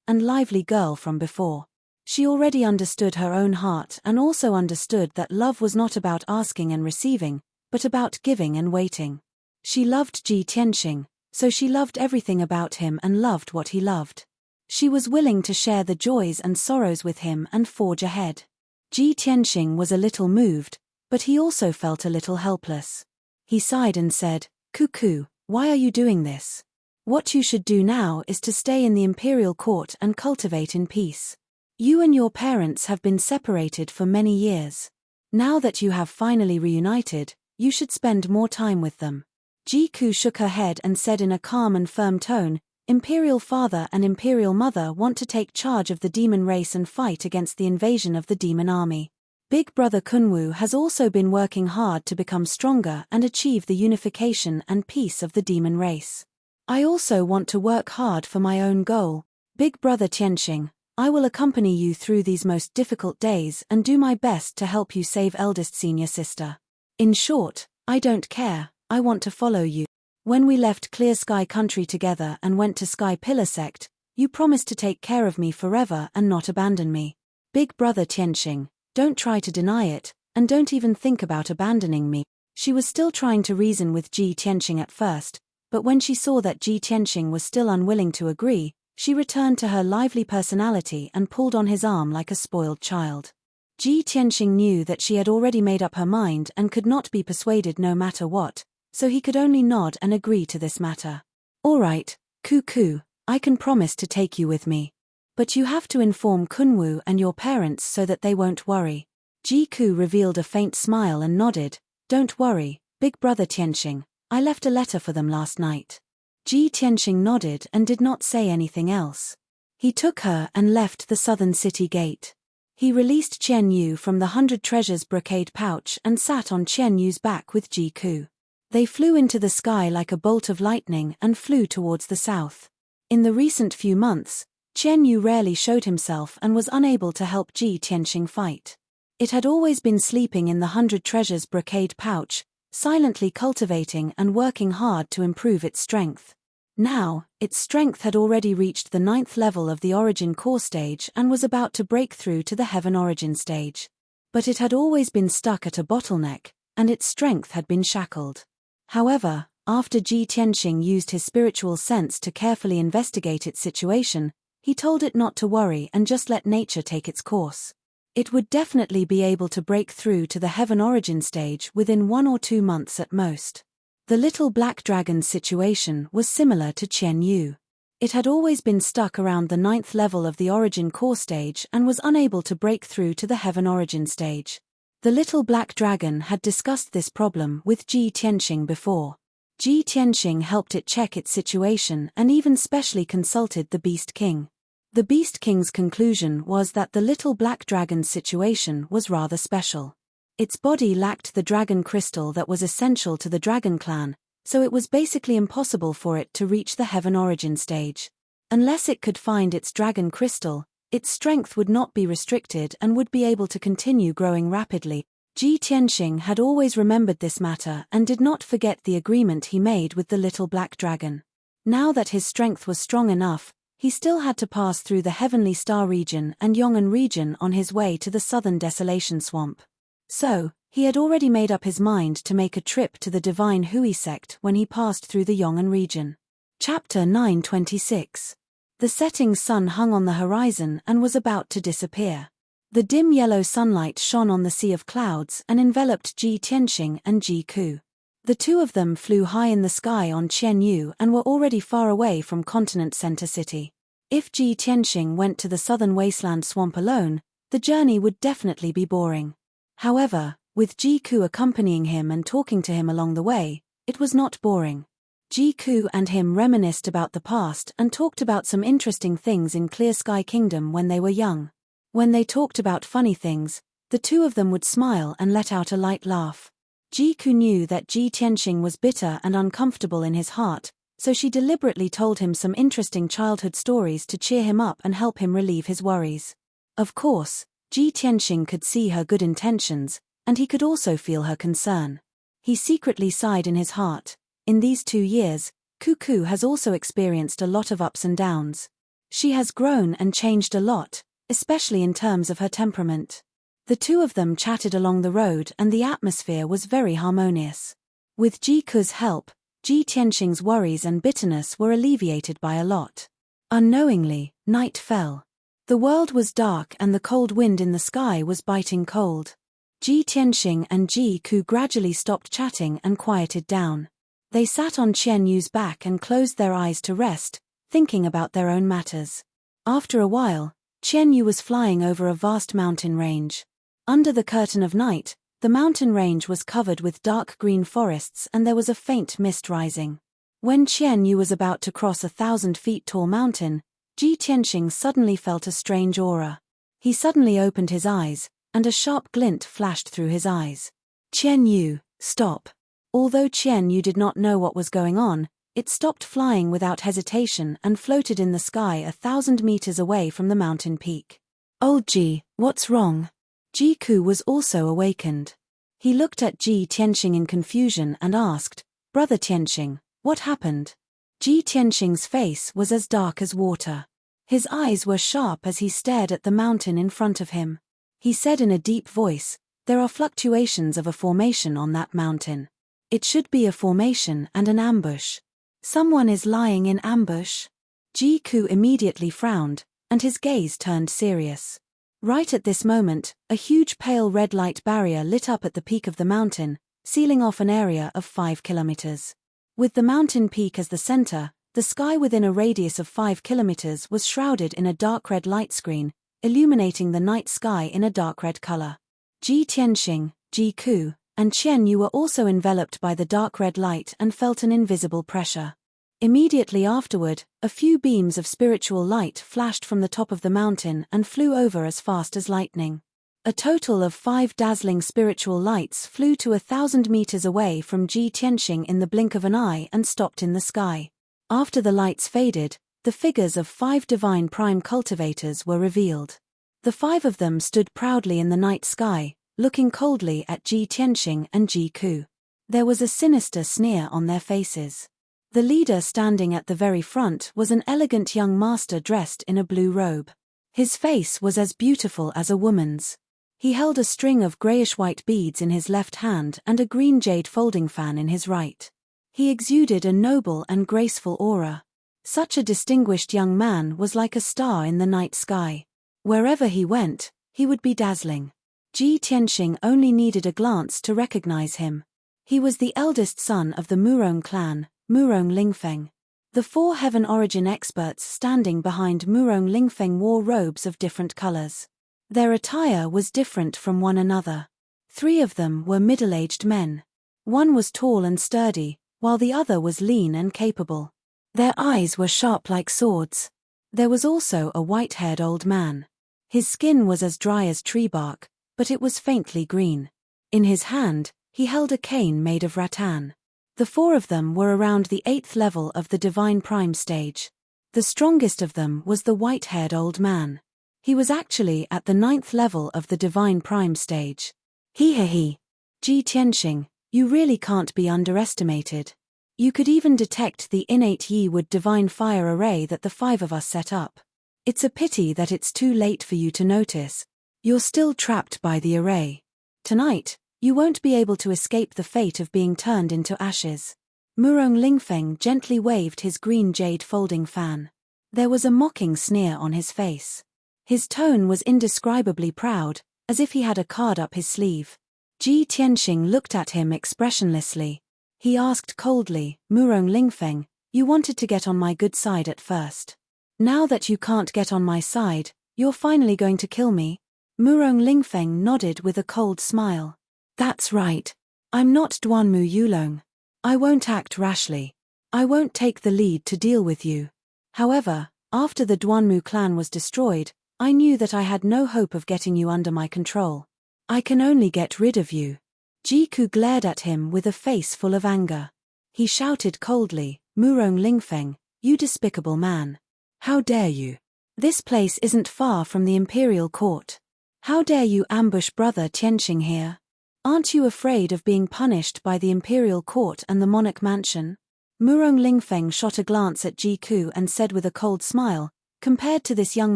A: and lively girl from before. She already understood her own heart and also understood that love was not about asking and receiving, but about giving and waiting. She loved Ji Tianxing, so she loved everything about him and loved what he loved. She was willing to share the joys and sorrows with him and forge ahead. Ji Tianxing was a little moved, but he also felt a little helpless. He sighed and said, "Cuckoo, why are you doing this? What you should do now is to stay in the imperial court and cultivate in peace. You and your parents have been separated for many years. Now that you have finally reunited, you should spend more time with them." Jiku shook her head and said in a calm and firm tone, "Imperial father and Imperial mother want to take charge of the demon race and fight against the invasion of the demon army. Big brother Kunwu has also been working hard to become stronger and achieve the unification and peace of the demon race. I also want to work hard for my own goal. Big brother Tianxing, I will accompany you through these most difficult days and do my best to help you save eldest senior sister. In short, I don't care, I want to follow you. When we left Clear Sky Country together and went to Sky Pillar Sect, you promised to take care of me forever and not abandon me. Big brother Tianxing, don't try to deny it, and don't even think about abandoning me." She was still trying to reason with Ji Tianxing at first, but when she saw that Ji Tianxing was still unwilling to agree, she returned to her lively personality and pulled on his arm like a spoiled child. Ji Tianxing knew that she had already made up her mind and could not be persuaded no matter what, so he could only nod and agree to this matter. "All right, Cuckoo, I can promise to take you with me. But you have to inform Kunwu and your parents so that they won't worry." Jiku revealed a faint smile and nodded, "Don't worry, big brother Tianxing, I left a letter for them last night." Ji Tianxing nodded and did not say anything else. He took her and left the southern city gate. He released Qian Yu from the 100 treasures brocade pouch and sat on Qian Yu's back with Jiku. They flew into the sky like a bolt of lightning and flew towards the south. In the recent few months, Qian Yu rarely showed himself and was unable to help Ji Tianxing fight. It had always been sleeping in the 100 treasures brocade pouch, silently cultivating and working hard to improve its strength. Now, its strength had already reached the 9th level of the Origin Core stage and was about to break through to the Heaven Origin stage. But it had always been stuck at a bottleneck, and its strength had been shackled. However, after Ji Tianxing used his spiritual sense to carefully investigate its situation, he told it not to worry and just let nature take its course. It would definitely be able to break through to the Heaven Origin stage within 1 or 2 months at most. The little black dragon's situation was similar to Qian Yu. It had always been stuck around the 9th level of the Origin Core stage and was unable to break through to the Heaven Origin stage. The little black dragon had discussed this problem with Ji Tianxing before. Ji Tianxing helped it check its situation and even specially consulted the Beast King. The Beast King's conclusion was that the little black dragon's situation was rather special. Its body lacked the dragon crystal that was essential to the dragon clan, so it was basically impossible for it to reach the Heaven Origin stage. Unless it could find its dragon crystal, its strength would not be restricted and would be able to continue growing rapidly. Ji Tianxing had always remembered this matter and did not forget the agreement he made with the little black dragon. Now that his strength was strong enough, he still had to pass through the Heavenly Star region and Yong'an region on his way to the Southern Desolation Swamp. So, he had already made up his mind to make a trip to the Divine Hui sect when he passed through the Yong'an region. Chapter 926. The setting sun hung on the horizon and was about to disappear. The dim yellow sunlight shone on the sea of clouds and enveloped Ji Tianxing and Ji Ku. The two of them flew high in the sky on Qianyu and were already far away from continent center city. If Ji Tianxing went to the southern wasteland swamp alone, the journey would definitely be boring. However, with Ji Ku accompanying him and talking to him along the way, it was not boring. Ji Ku and him reminisced about the past and talked about some interesting things in Clear Sky Kingdom when they were young. When they talked about funny things, the two of them would smile and let out a light laugh. Ji Ku knew that Ji Tianxing was bitter and uncomfortable in his heart, so she deliberately told him some interesting childhood stories to cheer him up and help him relieve his worries. Of course, Ji Tianxing could see her good intentions, and he could also feel her concern. He secretly sighed in his heart. In these 2 years, Cuckoo has also experienced a lot of ups and downs. She has grown and changed a lot, especially in terms of her temperament. The two of them chatted along the road and the atmosphere was very harmonious. With Ji Ku's help, Ji Tianxing's worries and bitterness were alleviated by a lot. Unknowingly, night fell. The world was dark and the cold wind in the sky was biting cold. Ji Tianxing and Ji Ku gradually stopped chatting and quieted down. They sat on Qianyu's back and closed their eyes to rest, thinking about their own matters. After a while, Qianyu was flying over a vast mountain range. Under the curtain of night, the mountain range was covered with dark green forests and there was a faint mist rising. When Qianyu was about to cross a 1,000-feet tall mountain, Ji Tianxing suddenly felt a strange aura. He suddenly opened his eyes, and a sharp glint flashed through his eyes. Qianyu, stop. Although Qianyu did not know what was going on, it stopped flying without hesitation and floated in the sky 1,000 meters away from the mountain peak. Old Ji, what's wrong? Ji Ku was also awakened. He looked at Ji Tianxing in confusion and asked, Brother Tianxing, what happened? Ji Tianxing's face was as dark as water. His eyes were sharp as he stared at the mountain in front of him. He said in a deep voice, there are fluctuations of a formation on that mountain. It should be a formation and an ambush. Someone is lying in ambush. Ji Ku immediately frowned, and his gaze turned serious. Right at this moment, a huge pale red light barrier lit up at the peak of the mountain, sealing off an area of 5 kilometers. With the mountain peak as the center, the sky within a radius of 5 kilometers was shrouded in a dark red light screen, illuminating the night sky in a dark red color. Ji Tianxing, Ji Ku, and Qianyu were also enveloped by the dark red light and felt an invisible pressure. Immediately afterward, a few beams of spiritual light flashed from the top of the mountain and flew over as fast as lightning. A total of 5 dazzling spiritual lights flew to 1,000 meters away from Ji Tianxing in the blink of an eye and stopped in the sky. After the lights faded, the figures of 5 divine prime cultivators were revealed. The 5 of them stood proudly in the night sky, looking coldly at Ji Tianxing and Ji Ku. There was a sinister sneer on their faces. The leader standing at the very front was an elegant young master dressed in a blue robe. His face was as beautiful as a woman's. He held a string of grayish-white beads in his left hand and a green jade folding fan in his right. He exuded a noble and graceful aura. Such a distinguished young man was like a star in the night sky. Wherever he went, he would be dazzling. Ji Tianxing only needed a glance to recognize him. He was the eldest son of the Murong clan, Murong Lingfeng. The 4 heaven origin experts standing behind Murong Lingfeng wore robes of different colors. Their attire was different from one another. 3 of them were middle-aged men. One was tall and sturdy, while the other was lean and capable. Their eyes were sharp like swords. There was also a white-haired old man. His skin was as dry as tree bark, but it was faintly green. In his hand, he held a cane made of rattan. The 4 of them were around the 8th level of the Divine Prime stage. The strongest of them was the white-haired old man. He was actually at the 9th level of the Divine Prime stage. He. Ji Tianxing, you really can't be underestimated. You could even detect the innate Yi Wood divine fire array that the five of us set up. It's a pity that it's too late for you to notice. You're still trapped by the array. Tonight, you won't be able to escape the fate of being turned into ashes. Murong Lingfeng gently waved his green jade folding fan. There was a mocking sneer on his face. His tone was indescribably proud, as if he had a card up his sleeve. Ji Tianxing looked at him expressionlessly. He asked coldly, Murong Lingfeng, you wanted to get on my good side at first. Now that you can't get on my side, you're finally going to kill me? Murong Lingfeng nodded with a cold smile. That's right. I'm not Duanmu Yulong. I won't act rashly. I won't take the lead to deal with you. However, after the Duanmu clan was destroyed, I knew that I had no hope of getting you under my control. I can only get rid of you. Jiku glared at him with a face full of anger. He shouted coldly, Murong Lingfeng, you despicable man. How dare you? This place isn't far from the imperial court. How dare you ambush brother Tianxing here? Aren't you afraid of being punished by the imperial court and the monarch mansion? Murong Lingfeng shot a glance at Jiku and said with a cold smile, compared to this young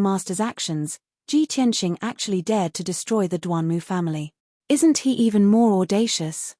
A: master's actions, Ji Tianxing actually dared to destroy the Duanmu family. Isn't he even more audacious?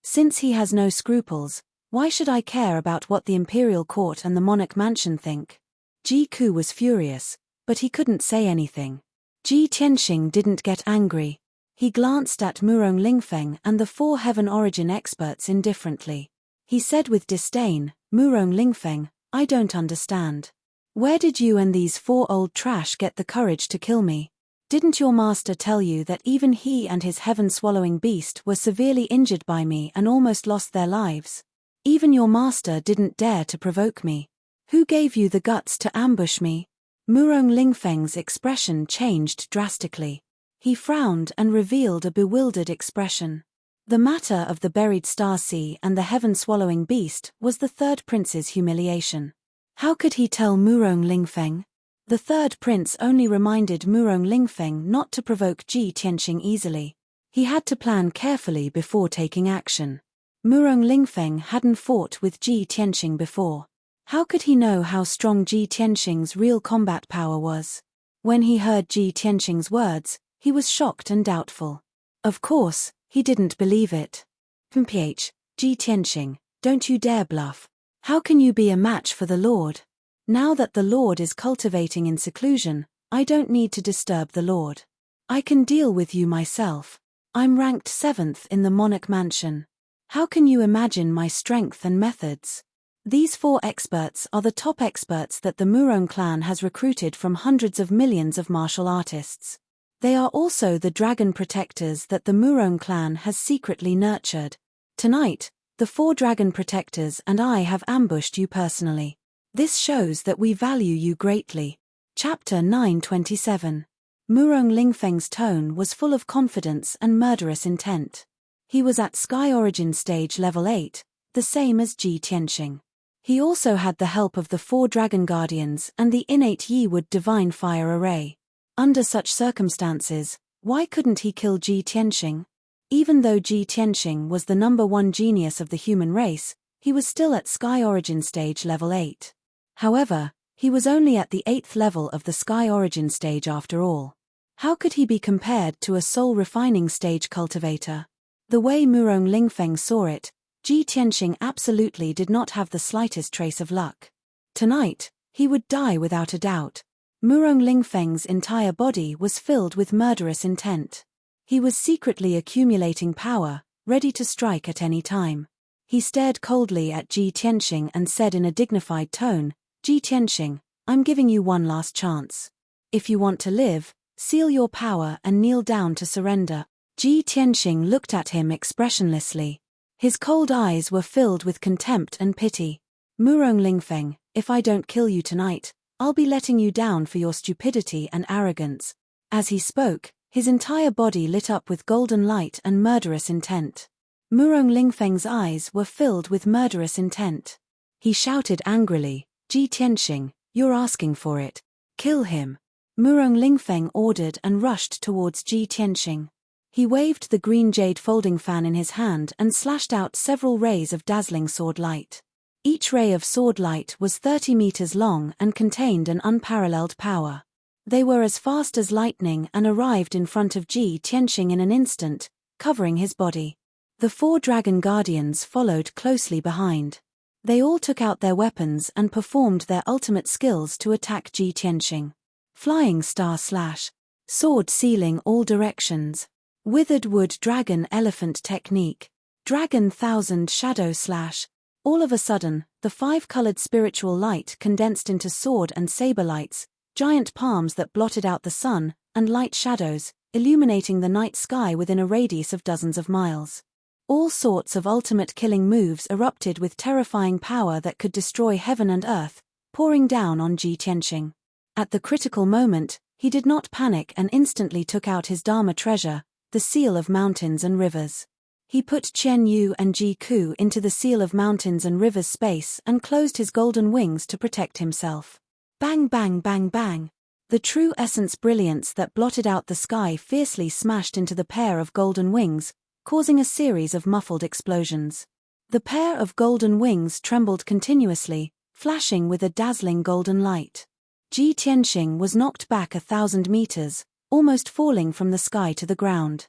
A: Since he has no scruples, why should I care about what the imperial court and the monarch mansion think? Jiku was furious, but he couldn't say anything. Ji Tianxing didn't get angry. He glanced at Murong Lingfeng and the 4 heaven origin experts indifferently. He said with disdain, Murong Lingfeng, I don't understand. Where did you and these 4 old trash get the courage to kill me? Didn't your master tell you that even he and his heaven-swallowing beast were severely injured by me and almost lost their lives? Even your master didn't dare to provoke me. Who gave you the guts to ambush me? Murong Lingfeng's expression changed drastically. He frowned and revealed a bewildered expression. The matter of the buried star sea and the heaven-swallowing beast was the third prince's humiliation. How could he tell Murong Lingfeng? The third prince only reminded Murong Lingfeng not to provoke Ji Tianxing easily. He had to plan carefully before taking action. Murong Lingfeng hadn't fought with Ji Tianxing before. How could he know how strong Ji Tianxing's real combat power was? When he heard Ji Tianxing's words, he was shocked and doubtful. Of course, he didn't believe it. Ji Tianxing, don't you dare bluff. How can you be a match for the Lord? Now that the Lord is cultivating in seclusion, I don't need to disturb the Lord. I can deal with you myself. I'm ranked 7th in the monarch mansion. How can you imagine my strength and methods? These 4 experts are the top experts that the Murong clan has recruited from hundreds of millions of martial artists. They are also the dragon protectors that the Murong clan has secretly nurtured. Tonight, the 4 dragon protectors and I have ambushed you personally. This shows that we value you greatly. Chapter 927. Murong Lingfeng's tone was full of confidence and murderous intent. He was at Sky Origin Stage Level 8, the same as Ji Tianxing. He also had the help of the 4 Dragon Guardians and the innate Yi Wood Divine Fire Array. Under such circumstances, why couldn't he kill Ji Tianxing? Even though Ji Tianxing was the #1 genius of the human race, he was still at Sky Origin Stage Level 8. However, he was only at the 8th level of the Sky Origin Stage after all. How could he be compared to a soul refining stage cultivator? The way Murong Lingfeng saw it, Ji Tianxing absolutely did not have the slightest trace of luck. Tonight, he would die without a doubt. Murong Lingfeng's entire body was filled with murderous intent. He was secretly accumulating power, ready to strike at any time. He stared coldly at Ji Tianxing and said in a dignified tone, Ji Tianxing, I'm giving you one last chance. If you want to live, seal your power and kneel down to surrender. Ji Tianxing looked at him expressionlessly. His cold eyes were filled with contempt and pity. Murong Lingfeng, if I don't kill you tonight, I'll be letting you down for your stupidity and arrogance. As he spoke, his entire body lit up with golden light and murderous intent. Murong Lingfeng's eyes were filled with murderous intent. He shouted angrily, Ji Tianxing, you're asking for it. Kill him. Murong Lingfeng ordered and rushed towards Ji Tianxing. He waved the green jade folding fan in his hand and slashed out several rays of dazzling sword light. Each ray of sword light was 30 meters long and contained an unparalleled power. They were as fast as lightning and arrived in front of Ji Tianxing in an instant, covering his body. The 4 dragon guardians followed closely behind. They all took out their weapons and performed their ultimate skills to attack Ji Tianxing. Flying star slash. Sword sealing all directions. Withered wood dragon elephant technique. Dragon thousand shadow slash. All of a sudden, the 5-colored spiritual light condensed into sword and saber lights, giant palms that blotted out the sun, and light shadows, illuminating the night sky within a radius of dozens of miles. All sorts of ultimate killing moves erupted with terrifying power that could destroy heaven and earth, pouring down on Ji Tianxing. At the critical moment, he did not panic and instantly took out his Dharma treasure, the Seal of Mountains and Rivers. He put Chen Yu and Ji Ku into the Seal of Mountains and Rivers space and closed his golden wings to protect himself. Bang bang bang bang. The true essence brilliance that blotted out the sky fiercely smashed into the pair of golden wings, causing a series of muffled explosions. The pair of golden wings trembled continuously, flashing with a dazzling golden light. Ji Tianxing was knocked back 1,000 meters, almost falling from the sky to the ground.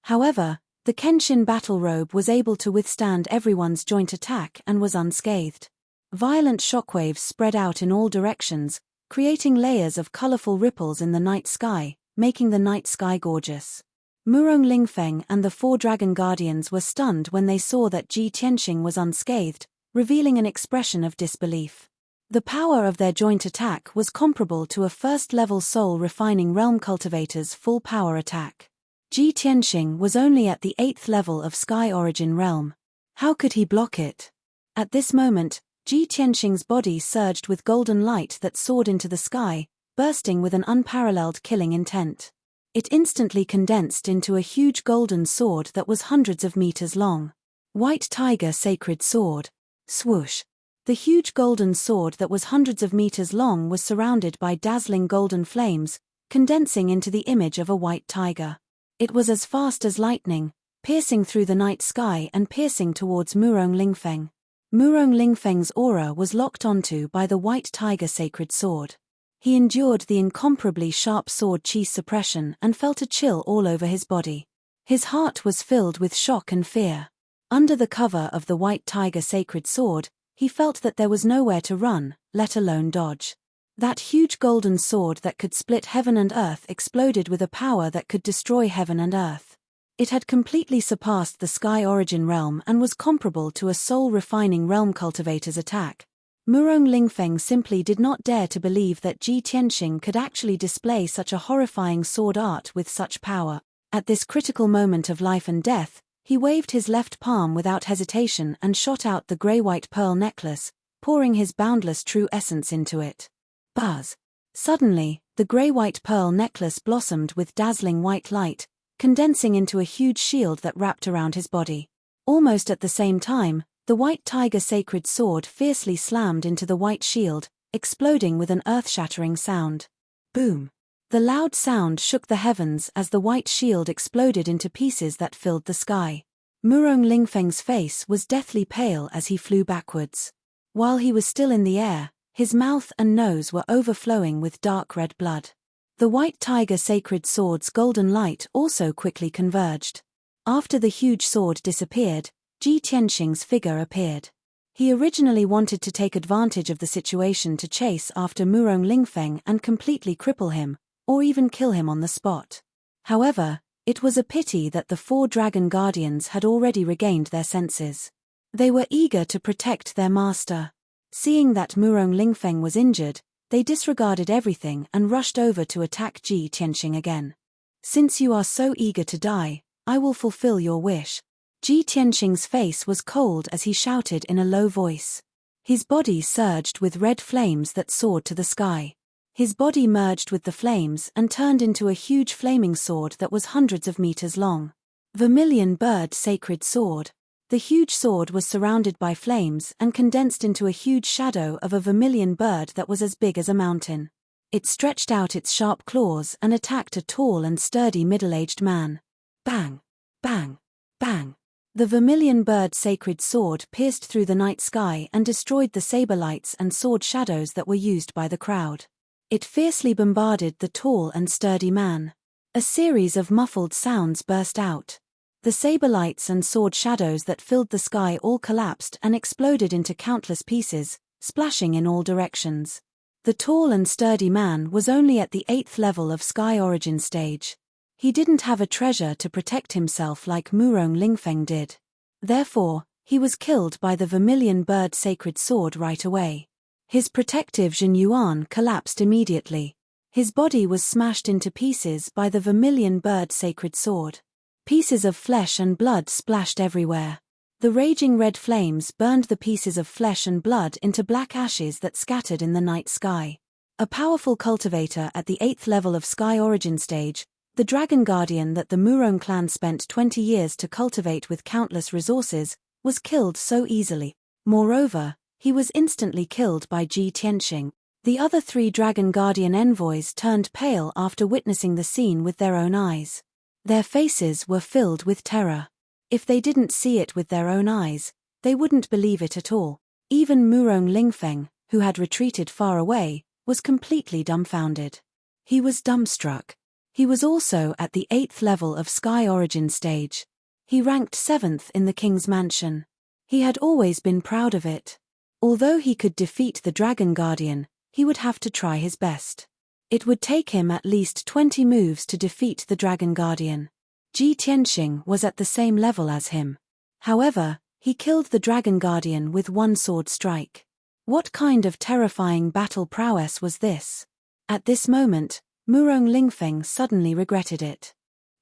A: However, the Kenshin battle robe was able to withstand everyone's joint attack and was unscathed. Violent shockwaves spread out in all directions, creating layers of colorful ripples in the night sky, making the night sky gorgeous. Murong Lingfeng and the 4 dragon guardians were stunned when they saw that Ji Tianxing was unscathed, revealing an expression of disbelief. The power of their joint attack was comparable to a first-level soul-refining realm cultivator's full-power attack. Ji Tianxing was only at the 8th level of Sky Origin Realm. How could he block it? At this moment, Ji Tianxing's body surged with golden light that soared into the sky, bursting with an unparalleled killing intent. It instantly condensed into a huge golden sword that was hundreds of meters long. White Tiger Sacred Sword. Swoosh. The huge golden sword that was hundreds of meters long was surrounded by dazzling golden flames, condensing into the image of a white tiger. It was as fast as lightning, piercing through the night sky and piercing towards Murong Lingfeng. Murong Lingfeng's aura was locked onto by the white tiger sacred sword. He endured the incomparably sharp sword chi suppression and felt a chill all over his body. His heart was filled with shock and fear. Under the cover of the white tiger sacred sword, he felt that there was nowhere to run, let alone dodge. That huge golden sword that could split heaven and earth exploded with a power that could destroy heaven and earth. It had completely surpassed the Sky Origin realm and was comparable to a soul-refining realm cultivator's attack. Murong Lingfeng simply did not dare to believe that Ji Tianxing could actually display such a horrifying sword art with such power. At this critical moment of life and death, he waved his left palm without hesitation and shot out the grey-white pearl necklace, pouring his boundless true essence into it. Buzz! Suddenly, the grey-white pearl necklace blossomed with dazzling white light, condensing into a huge shield that wrapped around his body. Almost at the same time, the white tiger sacred sword fiercely slammed into the white shield, exploding with an earth-shattering sound. Boom! The loud sound shook the heavens as the white shield exploded into pieces that filled the sky. Murong Lingfeng's face was deathly pale as he flew backwards. While he was still in the air, his mouth and nose were overflowing with dark red blood. The white tiger sacred sword's golden light also quickly converged. After the huge sword disappeared, Ji Tianxing's figure appeared. He originally wanted to take advantage of the situation to chase after Murong Lingfeng and completely cripple him, or even kill him on the spot. However, it was a pity that the 4 dragon guardians had already regained their senses. They were eager to protect their master. Seeing that Murong Lingfeng was injured, they disregarded everything and rushed over to attack Ji Tianxing again. Since you are so eager to die, I will fulfill your wish. Ji Tianxing's face was cold as he shouted in a low voice. His body surged with red flames that soared to the sky. His body merged with the flames and turned into a huge flaming sword that was hundreds of meters long. Vermilion Bird Sacred Sword. The huge sword was surrounded by flames and condensed into a huge shadow of a vermilion bird that was as big as a mountain. It stretched out its sharp claws and attacked a tall and sturdy middle-aged man. Bang! Bang! Bang! The vermilion bird's sacred sword pierced through the night sky and destroyed the saber lights and sword shadows that were used by the crowd. It fiercely bombarded the tall and sturdy man. A series of muffled sounds burst out. The saber lights and sword shadows that filled the sky all collapsed and exploded into countless pieces, splashing in all directions. The tall and sturdy man was only at the 8th level of Sky Origin stage. He didn't have a treasure to protect himself like Murong Lingfeng did. Therefore, he was killed by the vermilion bird sacred sword right away. His protective Jin Yuan collapsed immediately. His body was smashed into pieces by the vermilion bird sacred sword. Pieces of flesh and blood splashed everywhere. The raging red flames burned the pieces of flesh and blood into black ashes that scattered in the night sky. A powerful cultivator at the 8th level of Sky Origin stage, the Dragon Guardian that the Murong clan spent 20 years to cultivate with countless resources, was killed so easily. Moreover, he was instantly killed by Ji Tianxing. The other 3 Dragon Guardian envoys turned pale after witnessing the scene with their own eyes. Their faces were filled with terror. If they didn't see it with their own eyes, they wouldn't believe it at all. Even Murong Lingfeng, who had retreated far away, was completely dumbfounded. He was dumbstruck. He was also at the 8th level of Sky Origin stage. He ranked 7th in the king's mansion. He had always been proud of it. Although he could defeat the Dragon Guardian, he would have to try his best. It would take him at least 20 moves to defeat the Dragon Guardian. Ji Tianxing was at the same level as him. However, he killed the Dragon Guardian with one sword strike. What kind of terrifying battle prowess was this? At this moment, Murong Lingfeng suddenly regretted it.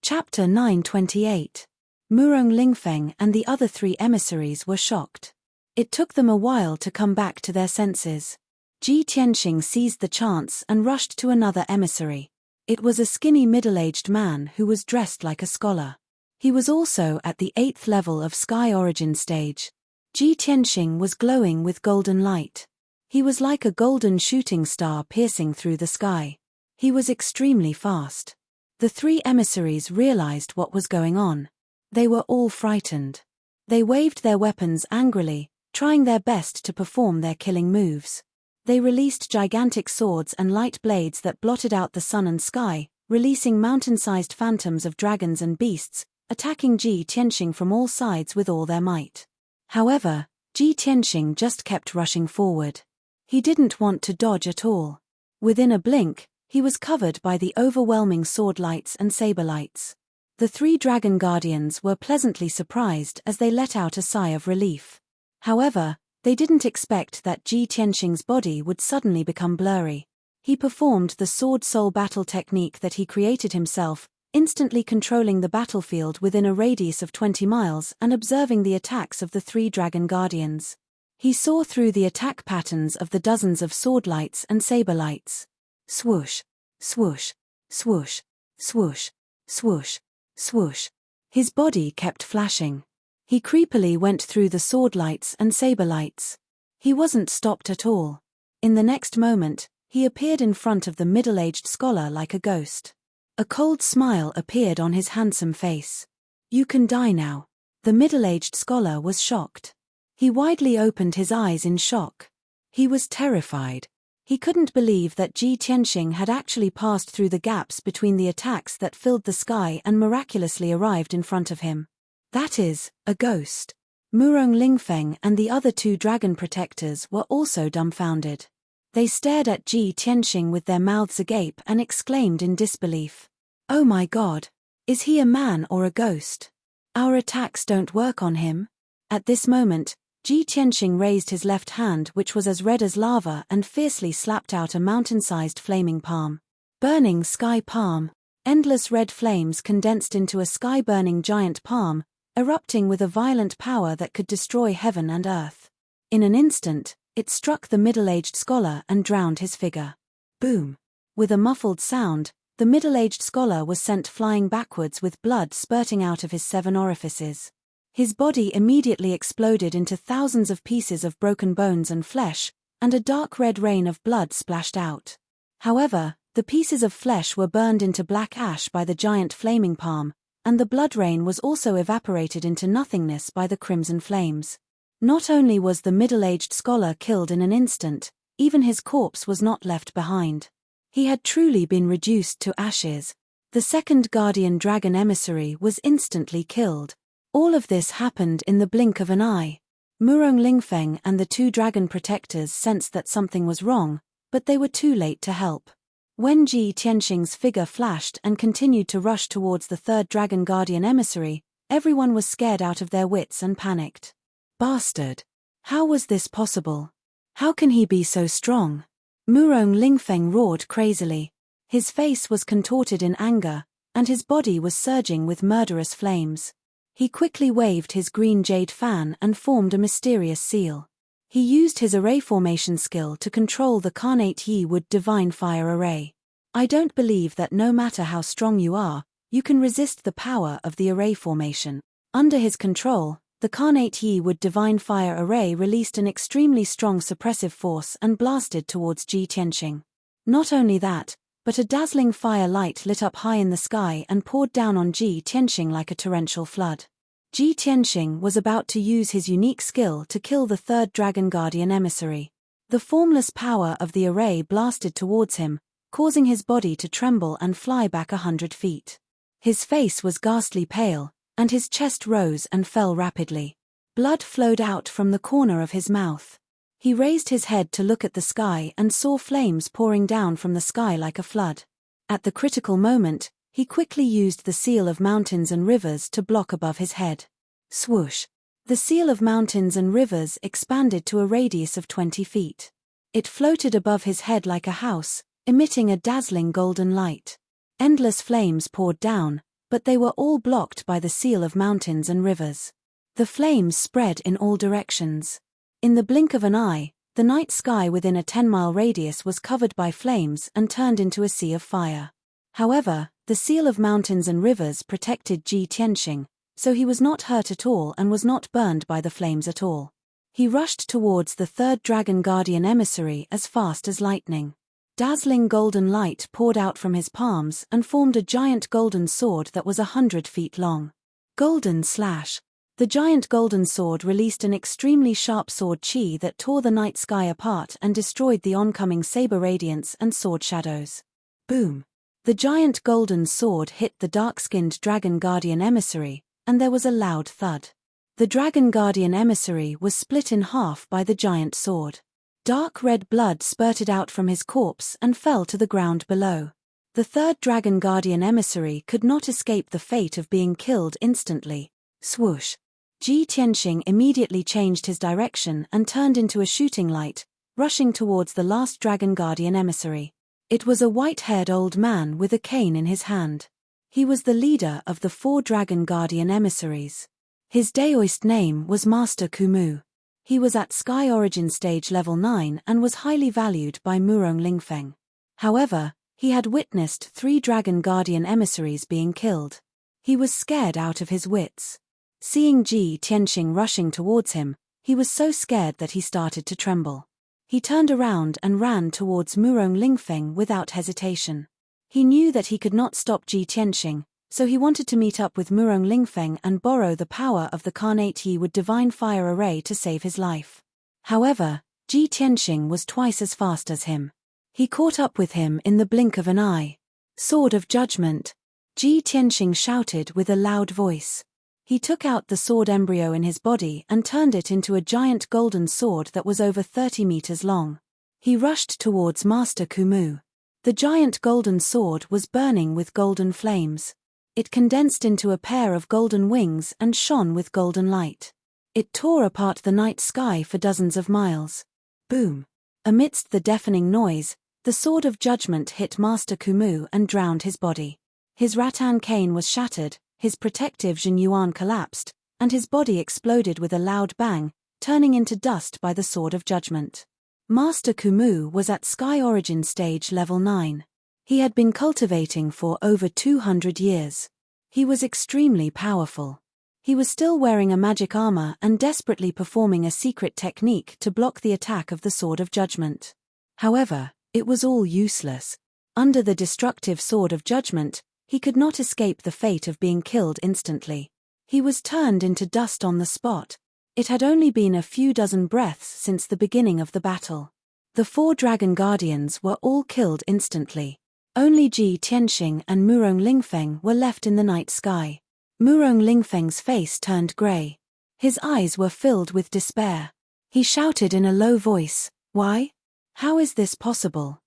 A: Chapter 928. Murong Lingfeng and the other 3 emissaries were shocked. It took them a while to come back to their senses. Ji Tianxing seized the chance and rushed to another emissary. It was a skinny middle-aged man who was dressed like a scholar. He was also at the 8th level of Sky Origin stage. Ji Tianxing was glowing with golden light. He was like a golden shooting star piercing through the sky. He was extremely fast. The 3 emissaries realized what was going on. They were all frightened. They waved their weapons angrily, trying their best to perform their killing moves. They released gigantic swords and light blades that blotted out the sun and sky, releasing mountain-sized phantoms of dragons and beasts, attacking Ji Tianxing from all sides with all their might. However, Ji Tianxing just kept rushing forward. He didn't want to dodge at all. Within a blink, he was covered by the overwhelming sword lights and saber lights. The 3 Dragon Guardians were pleasantly surprised as they let out a sigh of relief. However, they didn't expect that Ji Tianxing's body would suddenly become blurry. He performed the sword soul battle technique that he created himself, instantly controlling the battlefield within a radius of 20 miles and observing the attacks of the 3 Dragon Guardians. He saw through the attack patterns of the dozens of sword lights and saber lights. Swoosh, swoosh, swoosh, swoosh, swoosh, swoosh. His body kept flashing. He creepily went through the sword lights and saber lights. He wasn't stopped at all. In the next moment, he appeared in front of the middle-aged scholar like a ghost. A cold smile appeared on his handsome face. "You can die now." The middle-aged scholar was shocked. He widely opened his eyes in shock. He was terrified. He couldn't believe that Ji Tianxing had actually passed through the gaps between the attacks that filled the sky and miraculously arrived in front of him. That is, a ghost. Murong Lingfeng and the other 2 dragon protectors were also dumbfounded. They stared at Ji Tianxing with their mouths agape and exclaimed in disbelief. "Oh my God! Is he a man or a ghost? Our attacks don't work on him." At this moment, Ji Tianxing raised his left hand, which was as red as lava, and fiercely slapped out a mountain-sized flaming palm. Burning sky palm. Endless red flames condensed into a sky-burning giant palm, erupting with a violent power that could destroy heaven and earth. In an instant, it struck the middle-aged scholar and drowned his figure. Boom! With a muffled sound, the middle-aged scholar was sent flying backwards with blood spurting out of his 7 orifices. His body immediately exploded into thousands of pieces of broken bones and flesh, and a dark red rain of blood splashed out. However, the pieces of flesh were burned into black ash by the giant flaming palm, and the blood rain was also evaporated into nothingness by the crimson flames. Not only was the middle-aged scholar killed in an instant, even his corpse was not left behind. He had truly been reduced to ashes. The second guardian dragon emissary was instantly killed. All of this happened in the blink of an eye. Murong Lingfeng and the two dragon protectors sensed that something was wrong, but they were too late to help. When Ji Tianxing's figure flashed and continued to rush towards the third dragon guardian emissary, everyone was scared out of their wits and panicked. Bastard! How was this possible? How can he be so strong? Murong Lingfeng roared crazily. His face was contorted in anger, and his body was surging with murderous flames. He quickly waved his green jade fan and formed a mysterious seal. He used his array formation skill to control the Carnate Yi Wood Divine Fire Array. I don't believe that no matter how strong you are, you can resist the power of the array formation. Under his control, the Carnate Yi Wood Divine Fire Array released an extremely strong suppressive force and blasted towards Ji Tianxing. Not only that, but a dazzling fire light lit up high in the sky and poured down on Ji Tianxing like a torrential flood. Ji Tianxing was about to use his unique skill to kill the third dragon guardian emissary. The formless power of the array blasted towards him, causing his body to tremble and fly back 100 feet. His face was ghastly pale, and his chest rose and fell rapidly. Blood flowed out from the corner of his mouth. He raised his head to look at the sky and saw flames pouring down from the sky like a flood. At the critical moment, he quickly used the seal of mountains and rivers to block above his head. Swoosh! The seal of mountains and rivers expanded to a radius of 20 feet. It floated above his head like a house, emitting a dazzling golden light. Endless flames poured down, but they were all blocked by the seal of mountains and rivers. The flames spread in all directions. In the blink of an eye, the night sky within a 10-mile radius was covered by flames and turned into a sea of fire. However, the seal of mountains and rivers protected Ji Tianxing, so he was not hurt at all and was not burned by the flames at all. He rushed towards the third dragon guardian emissary as fast as lightning. Dazzling golden light poured out from his palms and formed a giant golden sword that was 100 feet long. Golden slash! The giant golden sword released an extremely sharp sword chi that tore the night sky apart and destroyed the oncoming saber radiance and sword shadows. Boom! The giant golden sword hit the dark-skinned dragon guardian emissary, and there was a loud thud. The dragon guardian emissary was split in half by the giant sword. Dark red blood spurted out from his corpse and fell to the ground below. The third dragon guardian emissary could not escape the fate of being killed instantly. Swoosh! Ji Tianxing immediately changed his direction and turned into a shooting light, rushing towards the last dragon guardian emissary. It was a white-haired old man with a cane in his hand. He was the leader of the 4 dragon guardian emissaries. His Daoist name was Master Kumu. He was at Sky Origin Stage Level 9 and was highly valued by Murong Lingfeng. However, he had witnessed 3 dragon guardian emissaries being killed. He was scared out of his wits. Seeing Ji Tianxing rushing towards him, he was so scared that he started to tremble. He turned around and ran towards Murong Lingfeng without hesitation. He knew that he could not stop Ji Tianxing, so he wanted to meet up with Murong Lingfeng and borrow the power of the Carnate Yi Wood Divine Fire Array to save his life. However, Ji Tianxing was twice as fast as him. He caught up with him in the blink of an eye. Sword of Judgment! Ji Tianxing shouted with a loud voice. He took out the sword embryo in his body and turned it into a giant golden sword that was over 30 meters long. He rushed towards Master Kumu. The giant golden sword was burning with golden flames. It condensed into a pair of golden wings and shone with golden light. It tore apart the night sky for dozens of miles. Boom! Amidst the deafening noise, the sword of judgment hit Master Kumu and drowned his body. His rattan cane was shattered, his protective Jinyuan collapsed, and his body exploded with a loud bang, turning into dust by the sword of judgment. Master Kumu was at Sky Origin Stage Level 9. He had been cultivating for over 200 years. He was extremely powerful. He was still wearing a magic armor and desperately performing a secret technique to block the attack of the Sword of Judgment. However, it was all useless. Under the destructive Sword of Judgment, He could not escape the fate of being killed instantly. He was turned into dust on the spot. It had only been a few dozen breaths since the beginning of the battle. The 4 dragon guardians were all killed instantly. Only Ji Tianxing and Murong Lingfeng were left in the night sky. Murong Lingfeng's face turned grey. His eyes were filled with despair. He shouted in a low voice, "Why? How is this possible?"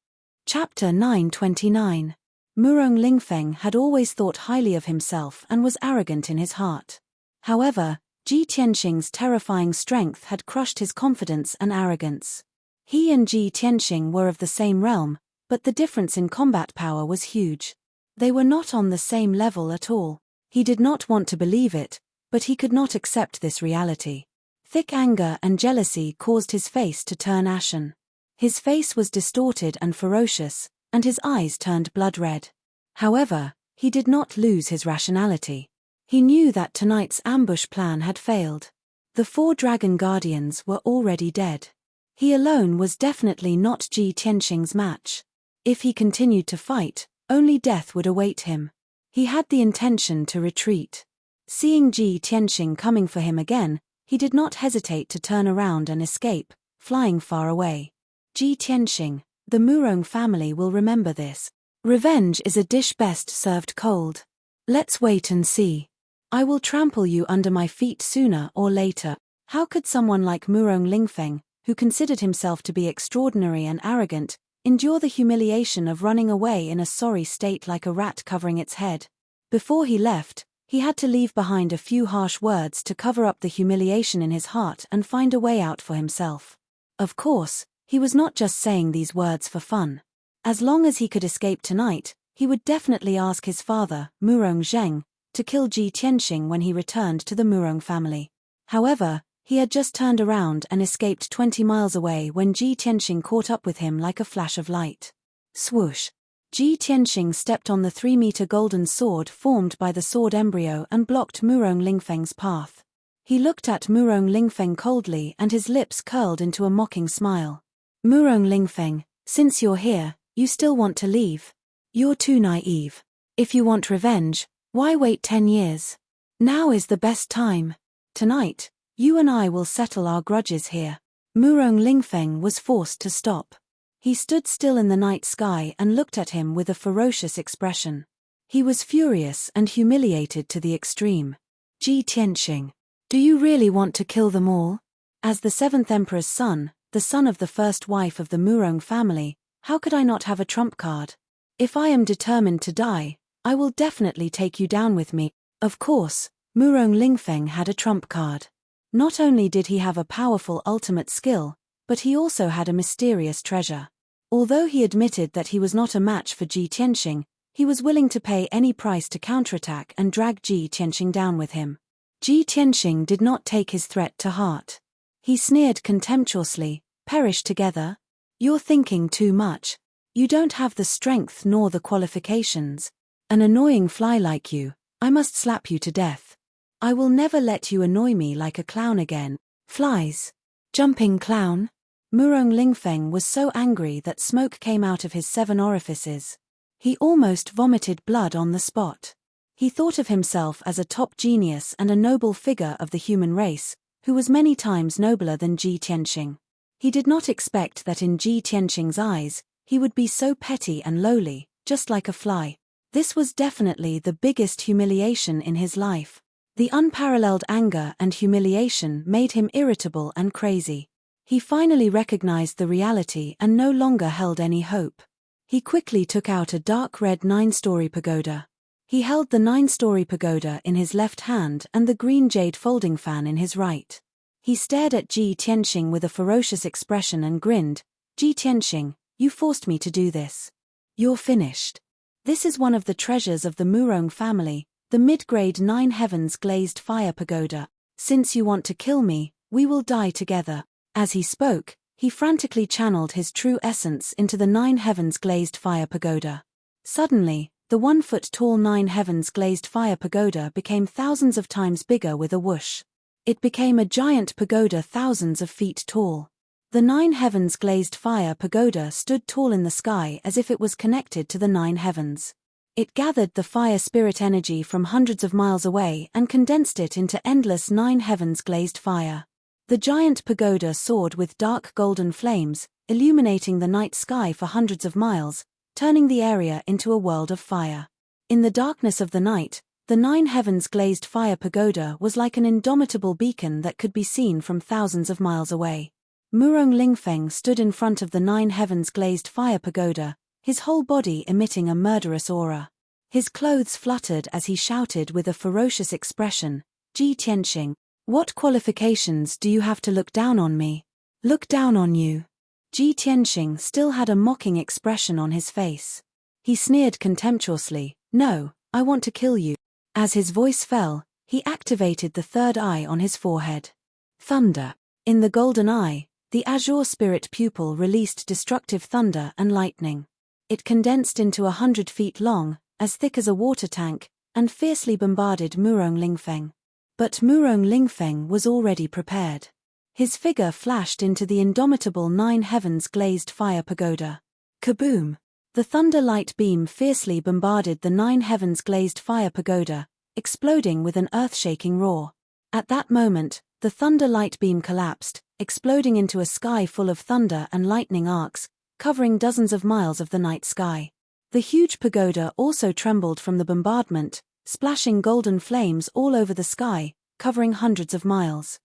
A: Chapter 929. Murong Lingfeng had always thought highly of himself and was arrogant in his heart. However, Ji Tianxing's terrifying strength had crushed his confidence and arrogance. He and Ji Tianxing were of the same realm, but the difference in combat power was huge. They were not on the same level at all. He did not want to believe it, but he could not accept this reality. Thick anger and jealousy caused his face to turn ashen. His face was distorted and ferocious, and his eyes turned blood red. However, he did not lose his rationality. He knew that tonight's ambush plan had failed. The 4 dragon guardians were already dead. He alone was definitely not Ji Tianxing's match. If he continued to fight, only death would await him. He had the intention to retreat. Seeing Ji Tianxing coming for him again, he did not hesitate to turn around and escape, flying far away. Ji Tianxing, the Murong family will remember this. Revenge is a dish best served cold. Let's wait and see. I will trample you under my feet sooner or later. How could someone like Murong Lingfeng, who considered himself to be extraordinary and arrogant, endure the humiliation of running away in a sorry state like a rat covering its head? Before he left, he had to leave behind a few harsh words to cover up the humiliation in his heart and find a way out for himself. Of course, he was not just saying these words for fun. As long as he could escape tonight, he would definitely ask his father, Murong Zheng, to kill Ji Tianxing when he returned to the Murong family. However, he had just turned around and escaped 20 miles away when Ji Tianxing caught up with him like a flash of light. Swoosh! Ji Tianxing stepped on the 3-meter golden sword formed by the sword embryo and blocked Murong Lingfeng's path. He looked at Murong Lingfeng coldly and his lips curled into a mocking smile. Murong Lingfeng, since you're here, you still want to leave? You're too naive. If you want revenge, why wait 10 years? Now is the best time. Tonight, you and I will settle our grudges here. Murong Lingfeng was forced to stop. He stood still in the night sky and looked at him with a ferocious expression. He was furious and humiliated to the extreme. Ji Tianxing, do you really want to kill them all? As the 7th Emperor's son, the son of the first wife of the Murong family, how could I not have a trump card? If I am determined to die, I will definitely take you down with me. Of course, Murong Lingfeng had a trump card. Not only did he have a powerful ultimate skill, but he also had a mysterious treasure. Although he admitted that he was not a match for Ji Tianxing, he was willing to pay any price to counterattack and drag Ji Tianxing down with him. Ji Tianxing did not take his threat to heart. He sneered contemptuously, "Perish together? You're thinking too much. You don't have the strength nor the qualifications. An annoying fly like you, I must slap you to death. I will never let you annoy me like a clown again." Flies. Jumping clown? Murong Lingfeng was so angry that smoke came out of his 7 orifices. He almost vomited blood on the spot. He thought of himself as a top genius and a noble figure of the human race, who was many times nobler than Ji Tianxing. He did not expect that in Ji Tianxing's eyes, he would be so petty and lowly, just like a fly. This was definitely the biggest humiliation in his life. The unparalleled anger and humiliation made him irritable and crazy. He finally recognized the reality and no longer held any hope. He quickly took out a dark red 9-story pagoda. He held the 9-story pagoda in his left hand and the green jade folding fan in his right. He stared at Ji Tianxing with a ferocious expression and grinned. "Ji Tianxing, you forced me to do this. You're finished." This is one of the treasures of the Murong family, the mid-grade 9 heavens glazed fire pagoda. "Since you want to kill me, we will die together." As he spoke, he frantically channeled his true essence into the 9 heavens glazed fire pagoda. Suddenly, the 1-foot-tall 9 heavens glazed fire pagoda became thousands of times bigger with a whoosh. It became a giant pagoda thousands of feet tall. The 9 heavens glazed fire pagoda stood tall in the sky as if it was connected to the 9 heavens. It gathered the fire spirit energy from hundreds of miles away and condensed it into endless 9 heavens glazed fire. The giant pagoda soared with dark golden flames, illuminating the night sky for hundreds of miles, turning the area into a world of fire. In the darkness of the night, the 9 heavens glazed fire pagoda was like an indomitable beacon that could be seen from thousands of miles away. Murong Lingfeng stood in front of the 9 heavens glazed fire pagoda, his whole body emitting a murderous aura. His clothes fluttered as he shouted with a ferocious expression, "Ji Tianxing, what qualifications do you have to look down on me? Look down on you." Ji Tianxing still had a mocking expression on his face. He sneered contemptuously, "No, I want to kill you." As his voice fell, he activated the third eye on his forehead. Thunder. In the golden eye, the azure spirit pupil released destructive thunder and lightning. It condensed into 100 feet long, as thick as a water tank, and fiercely bombarded Murong Lingfeng. But Murong Lingfeng was already prepared. His figure flashed into the indomitable 9 heavens glazed fire pagoda. Kaboom! The thunder light beam fiercely bombarded the 9 heavens glazed fire pagoda, exploding with an earth-shaking roar. At that moment, the thunder light beam collapsed, exploding into a sky full of thunder and lightning arcs, covering dozens of miles of the night sky. The huge pagoda also trembled from the bombardment, splashing golden flames all over the sky, covering hundreds of miles.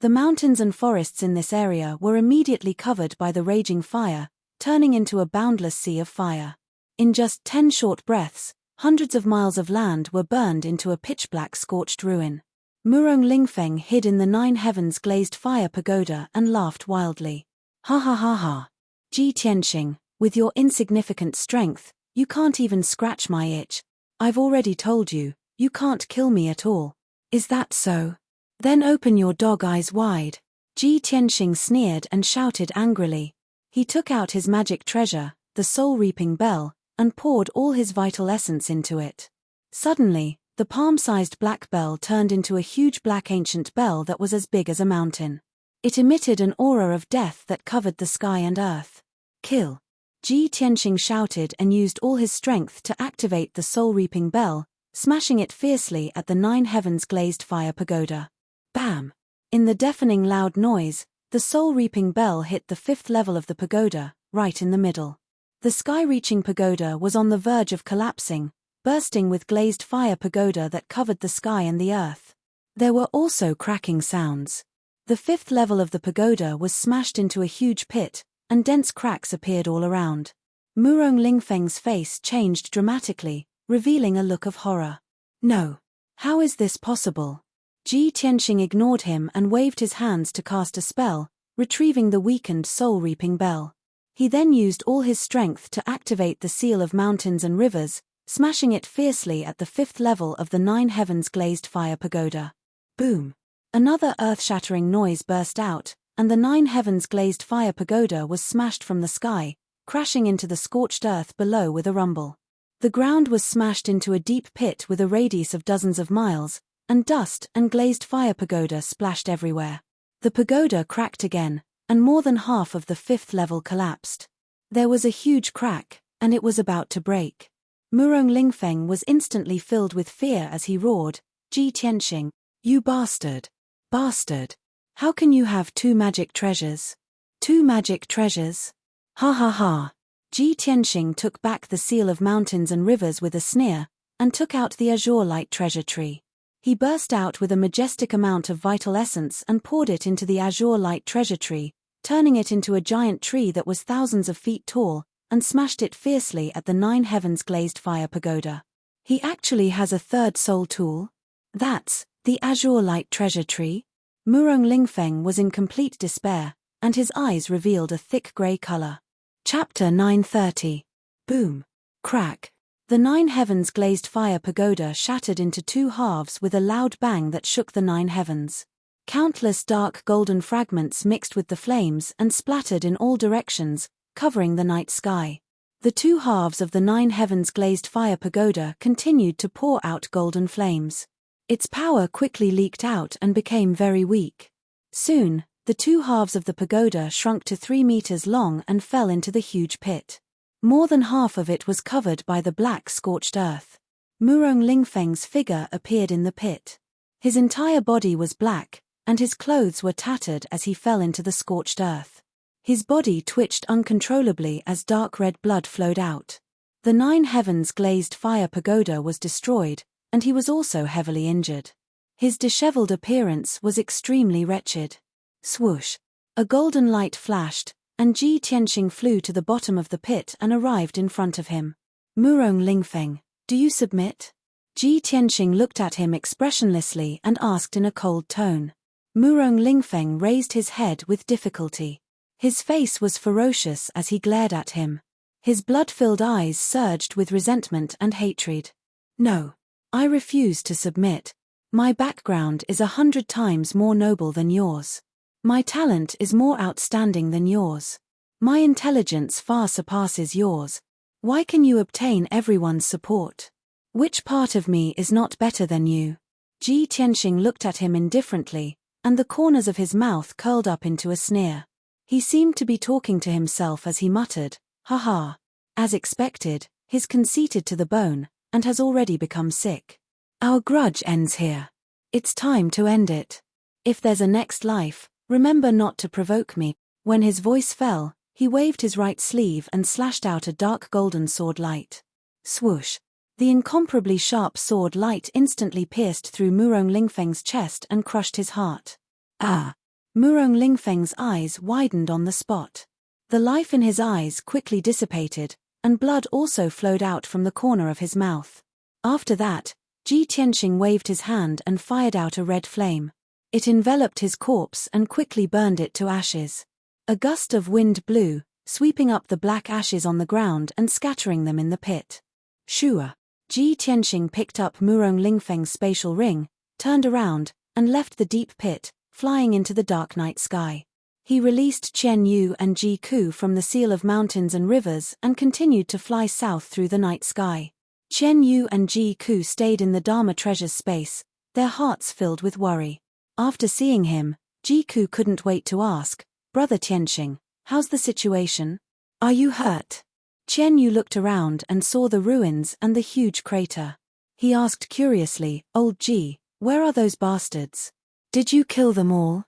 A: The mountains and forests in this area were immediately covered by the raging fire, turning into a boundless sea of fire. In just 10 short breaths, hundreds of miles of land were burned into a pitch-black scorched ruin. Murong Lingfeng hid in the 9 heavens glazed fire pagoda and laughed wildly. "Ha ha ha ha. Ji Tianxing, with your insignificant strength, you can't even scratch my itch. I've already told you, you can't kill me at all. Is that so? Then open your dog eyes wide." Ji Tianxing sneered and shouted angrily. He took out his magic treasure, the soul-reaping bell, and poured all his vital essence into it. Suddenly, the palm-sized black bell turned into a huge black ancient bell that was as big as a mountain. It emitted an aura of death that covered the sky and earth. "Kill!" Ji Tianxing shouted and used all his strength to activate the soul-reaping bell, smashing it fiercely at the 9 heavens glazed fire pagoda. Bam! In the deafening loud noise, the soul-reaping bell hit the 5th level of the pagoda, right in the middle. The sky-reaching pagoda was on the verge of collapsing, bursting with glazed fire pagoda that covered the sky and the earth. There were also cracking sounds. The 5th level of the pagoda was smashed into a huge pit, and dense cracks appeared all around. Murong Lingfeng's face changed dramatically, revealing a look of horror. "No. How is this possible?" Ji Tianxing ignored him and waved his hands to cast a spell, retrieving the weakened soul-reaping bell. He then used all his strength to activate the seal of mountains and rivers, smashing it fiercely at the 5th level of the 9 heavens glazed fire pagoda. Boom! Another earth-shattering noise burst out, and the 9 heavens glazed fire pagoda was smashed from the sky, crashing into the scorched earth below with a rumble. The ground was smashed into a deep pit with a radius of dozens of miles, and dust and glazed fire pagoda splashed everywhere. The pagoda cracked again, and more than half of the 5th level collapsed. There was a huge crack, and it was about to break. Murong Lingfeng was instantly filled with fear as he roared, "Ji Tianxing, you bastard! Bastard! How can you have 2 magic treasures? 2 magic treasures? Ha ha ha!" Ji Tianxing took back the seal of mountains and rivers with a sneer, and took out the azure light treasure tree. He burst out with a majestic amount of vital essence and poured it into the azure light treasure tree, turning it into a giant tree that was thousands of feet tall, and smashed it fiercely at the 9 heavens glazed fire pagoda. He actually has a third soul tool? That's the azure light treasure tree? Murong Lingfeng was in complete despair, and his eyes revealed a thick grey color. Chapter 930. Boom. Crack. The 9 heavens glazed fire pagoda shattered into 2 halves with a loud bang that shook the 9 heavens. Countless dark golden fragments mixed with the flames and splattered in all directions, covering the night sky. The 2 halves of the 9 heavens glazed fire pagoda continued to pour out golden flames. Its power quickly leaked out and became very weak. Soon, the 2 halves of the pagoda shrunk to 3 meters long and fell into the huge pit. More than half of it was covered by the black scorched earth. Murong Lingfeng's figure appeared in the pit. His entire body was black, and his clothes were tattered as he fell into the scorched earth. His body twitched uncontrollably as dark red blood flowed out. The 9 heavens glazed fire pagoda was destroyed, and he was also heavily injured. His disheveled appearance was extremely wretched. Swoosh! A golden light flashed, and Ji Tianxing flew to the bottom of the pit and arrived in front of him. Murong Lingfeng, do you submit? Ji Tianxing looked at him expressionlessly and asked in a cold tone. Murong Lingfeng raised his head with difficulty. His face was ferocious as he glared at him. His blood-filled eyes surged with resentment and hatred. No. I refuse to submit. My background is 100 times more noble than yours. My talent is more outstanding than yours. My intelligence far surpasses yours. Why can you obtain everyone's support? Which part of me is not better than you? Ji Tianxing looked at him indifferently, and the corners of his mouth curled up into a sneer. He seemed to be talking to himself as he muttered, "Ha ha. As expected, he's conceited to the bone, and has already become sick. Our grudge ends here. It's time to end it. If there's a next life, remember not to provoke me." When his voice fell, he waved his right sleeve and slashed out a dark golden sword light. Swoosh! The incomparably sharp sword light instantly pierced through Murong Lingfeng's chest and crushed his heart. Ah! Murong Lingfeng's eyes widened on the spot. The life in his eyes quickly dissipated, and blood also flowed out from the corner of his mouth. After that, Ji Tianxing waved his hand and fired out a red flame. It enveloped his corpse and quickly burned it to ashes. A gust of wind blew, sweeping up the black ashes on the ground and scattering them in the pit. Shua! Ji Tianxing picked up Murong Lingfeng's spatial ring, turned around, and left the deep pit, flying into the dark night sky. He released Chen Yu and Ji Ku from the seal of mountains and rivers and continued to fly south through the night sky. Chen Yu and Ji Ku stayed in the Dharma treasure's space, their hearts filled with worry. After seeing him, Ji Ku couldn't wait to ask, "Brother Tianxing, how's the situation? Are you hurt?" Chen Yu looked around and saw the ruins and the huge crater. He asked curiously, "Old Ji, where are those bastards? Did you kill them all?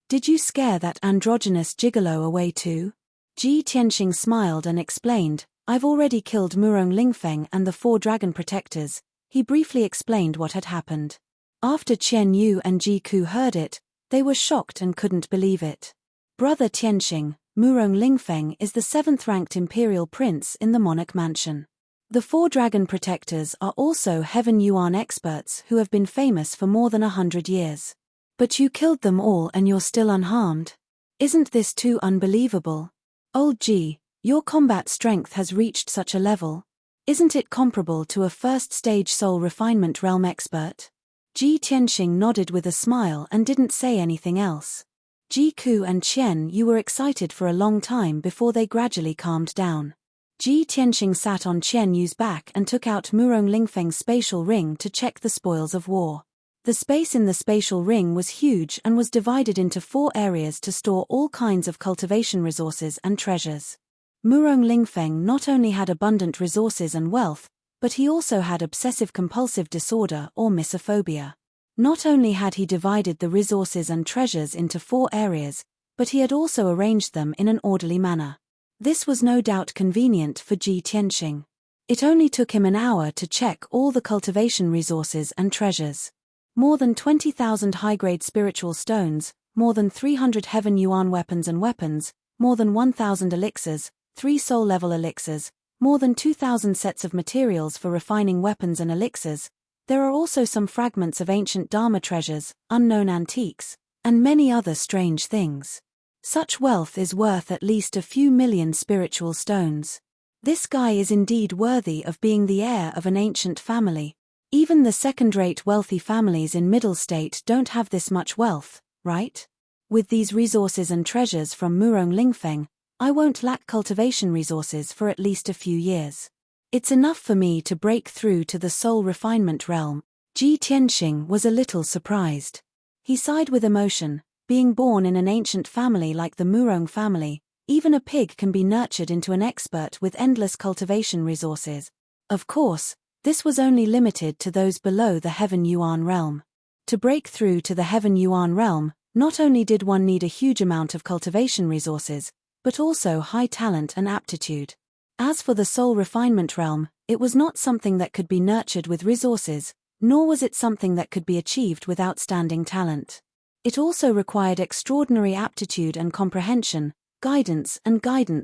A: Did you scare that androgynous gigolo away too?" Ji Tianxing smiled and explained, "I've already killed Murong Lingfeng and the 4 dragon protectors." He briefly explained what had happened. After Chen Yu and Ji Ku heard it, they were shocked and couldn't believe it. "Brother Tianxing, Murong Lingfeng is the 7th-ranked imperial prince in the monarch mansion. The 4 dragon protectors are also Heaven Yuan experts who have been famous for more than 100 years. But you killed them all and you're still unharmed. Isn't this too unbelievable? Old Ji, your combat strength has reached such a level. Isn't it comparable to a first-stage soul refinement realm expert?" Ji Tianxing nodded with a smile and didn't say anything else. Ji Ku and Chen Yu were excited for a long time before they gradually calmed down. Ji Tianxing sat on Chen Yu's back and took out Murong Lingfeng's spatial ring to check the spoils of war. The space in the spatial ring was huge and was divided into 4 areas to store all kinds of cultivation resources and treasures. Murong Lingfeng not only had abundant resources and wealth, but he also had obsessive-compulsive disorder or misophobia. Not only had he divided the resources and treasures into 4 areas, but he had also arranged them in an orderly manner. This was no doubt convenient for Ji Tianxing. It only took him an hour to check all the cultivation resources and treasures. More than 20,000 high-grade spiritual stones, more than 300 Heaven Yuan weapons and weapons, more than 1,000 elixirs, 3 soul-level elixirs, more than 2,000 sets of materials for refining weapons and elixirs. There are also some fragments of ancient Dharma treasures, unknown antiques, and many other strange things. Such wealth is worth at least a few million spiritual stones. This guy is indeed worthy of being the heir of an ancient family. Even the second-rate wealthy families in Middle State don't have this much wealth, right? With these resources and treasures from Murong Lingfeng, I won't lack cultivation resources for at least a few years. It's enough for me to break through to the soul refinement realm. Ji Tianxing was a little surprised. He sighed with emotion. Being born in an ancient family like the Murong family, even a pig can be nurtured into an expert with endless cultivation resources. Of course, this was only limited to those below the Heaven Yuan realm. To break through to the Heaven Yuan realm, not only did one need a huge amount of cultivation resources, but also high talent and aptitude. As for the soul refinement realm, it was not something that could be nurtured with resources, nor was it something that could be achieved with outstanding talent. It also required extraordinary aptitude and comprehension, guidance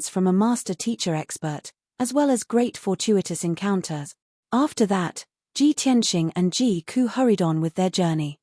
A: from a master teacher expert, as well as great fortuitous encounters. After that, Ji Tianxing and Ji Ku hurried on with their journey.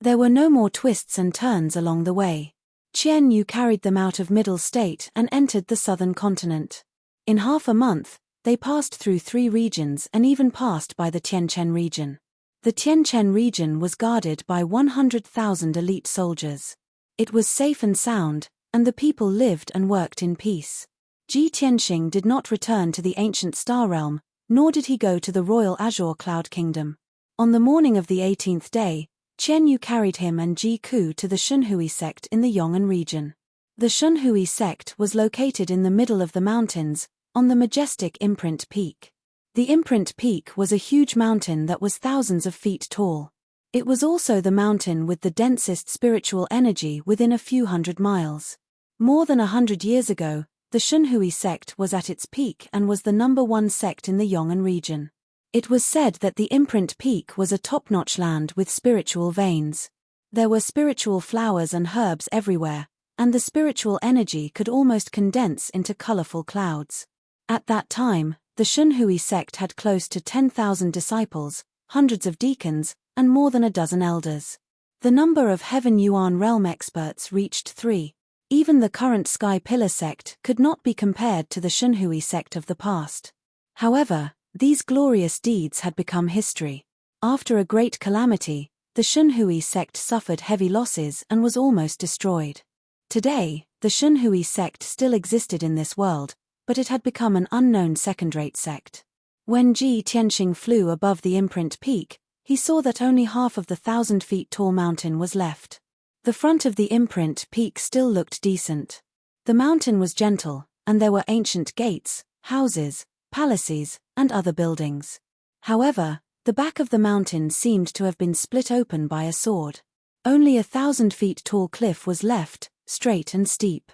A: There were no more twists and turns along the way. Qian Yu carried them out of Middle State and entered the southern continent. In half a month, they passed through 3 regions and even passed by the Tianchen region. The Tianchen region was guarded by 100,000 elite soldiers. It was safe and sound, and the people lived and worked in peace. Ji Tianxing did not return to the ancient star realm, nor did he go to the royal azure cloud kingdom. On the morning of the 18th day, Qian Yu carried him and Ji Ku to the Shunhui sect in the Yong'an region. The Shunhui sect was located in the middle of the mountains, on the majestic Imprint Peak. The Imprint Peak was a huge mountain that was thousands of feet tall. It was also the mountain with the densest spiritual energy within a few hundred miles. More than 100 years ago, the Shunhui sect was at its peak and was the #1 sect in the Yong'an region. It was said that the Imprint Peak was a top-notch land with spiritual veins. There were spiritual flowers and herbs everywhere, and the spiritual energy could almost condense into colorful clouds. At that time, the Shunhui sect had close to 10,000 disciples, hundreds of deacons, and more than a dozen elders. The number of Heaven Yuan realm experts reached 3. Even the current Sky Pillar sect could not be compared to the Shunhui sect of the past. However, these glorious deeds had become history. After a great calamity, the Shunhui sect suffered heavy losses and was almost destroyed. Today, the Shunhui sect still existed in this world, but it had become an unknown second-rate sect. When Ji Tianxing flew above the Imprint Peak, he saw that only half of the 1,000 feet tall mountain was left. The front of the Imprint Peak still looked decent. The mountain was gentle, and there were ancient gates, houses, palaces, and other buildings. However, the back of the mountain seemed to have been split open by a sword. Only 1,000 feet tall cliff was left, straight and steep.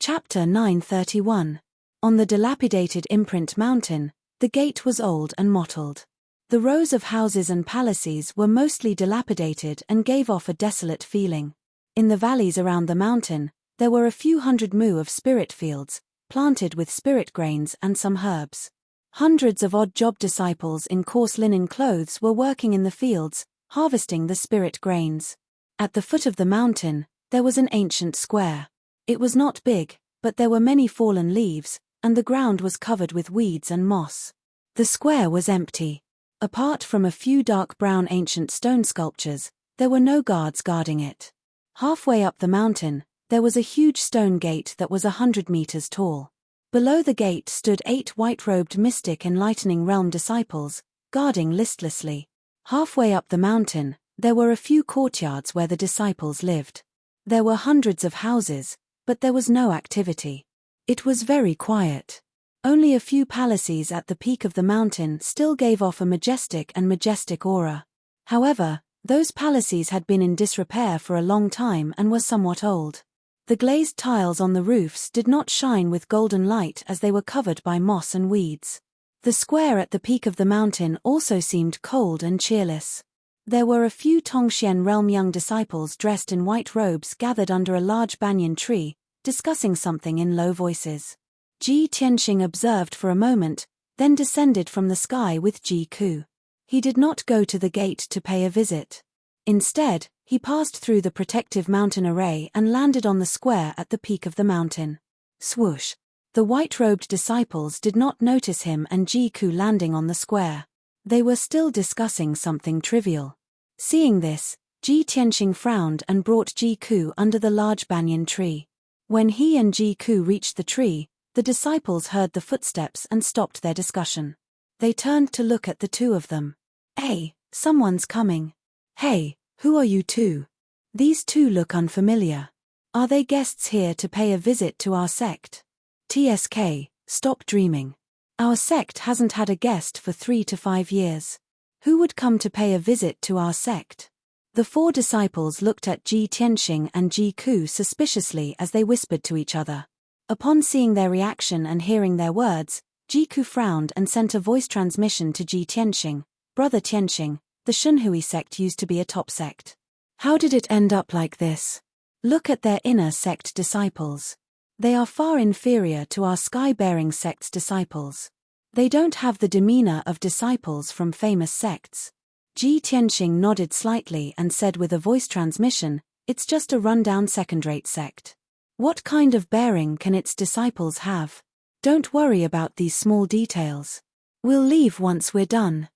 A: Chapter 931. On the dilapidated Imprint Mountain, the gate was old and mottled. The rows of houses and palaces were mostly dilapidated and gave off a desolate feeling. In the valleys around the mountain, there were a few hundred mu of spirit fields, planted with spirit grains and some herbs. Hundreds of odd job disciples in coarse linen clothes were working in the fields, harvesting the spirit grains. At the foot of the mountain, there was an ancient square. It was not big, but there were many fallen leaves, and the ground was covered with weeds and moss. The square was empty. Apart from a few dark brown ancient stone sculptures, there were no guards guarding it. Halfway up the mountain, there was a huge stone gate that was 100 meters tall. Below the gate stood 8 white-robed mystic enlightening realm disciples, guarding listlessly. Halfway up the mountain, there were a few courtyards where the disciples lived. There were hundreds of houses, but there was no activity. It was very quiet. Only a few palaces at the peak of the mountain still gave off a majestic aura. However, those palaces had been in disrepair for a long time and were somewhat old. The glazed tiles on the roofs did not shine with golden light as they were covered by moss and weeds. The square at the peak of the mountain also seemed cold and cheerless. There were a few Tongxian realm young disciples dressed in white robes gathered under a large banyan tree, discussing something in low voices. Ji Tianxing observed for a moment, then descended from the sky with Ji Ku. He did not go to the gate to pay a visit. Instead, he passed through the protective mountain array and landed on the square at the peak of the mountain. Swoosh! The white-robed disciples did not notice him and Ji Ku landing on the square. They were still discussing something trivial. Seeing this, Ji Tianxing frowned and brought Ji Ku under the large banyan tree. When he and Ji Ku reached the tree, the disciples heard the footsteps and stopped their discussion. They turned to look at the two of them. Hey, someone's coming. Hey, who are you two? These two look unfamiliar. Are they guests here to pay a visit to our sect? TSK, stop dreaming. Our sect hasn't had a guest for 3 to 5 years. Who would come to pay a visit to our sect? The 4 disciples looked at Ji Tianxing and Ji Ku suspiciously as they whispered to each other. Upon seeing their reaction and hearing their words, Ji Ku frowned and sent a voice transmission to Ji Tianxing. Brother Tianxing, the Shunhui sect used to be a top sect. How did it end up like this? Look at their inner sect disciples. They are far inferior to our sky-bearing sect's disciples. They don't have the demeanor of disciples from famous sects. Ji Tianxing nodded slightly and said with a voice transmission, it's just a rundown second-rate sect. What kind of bearing can its disciples have? Don't worry about these small details. We'll leave once we're done.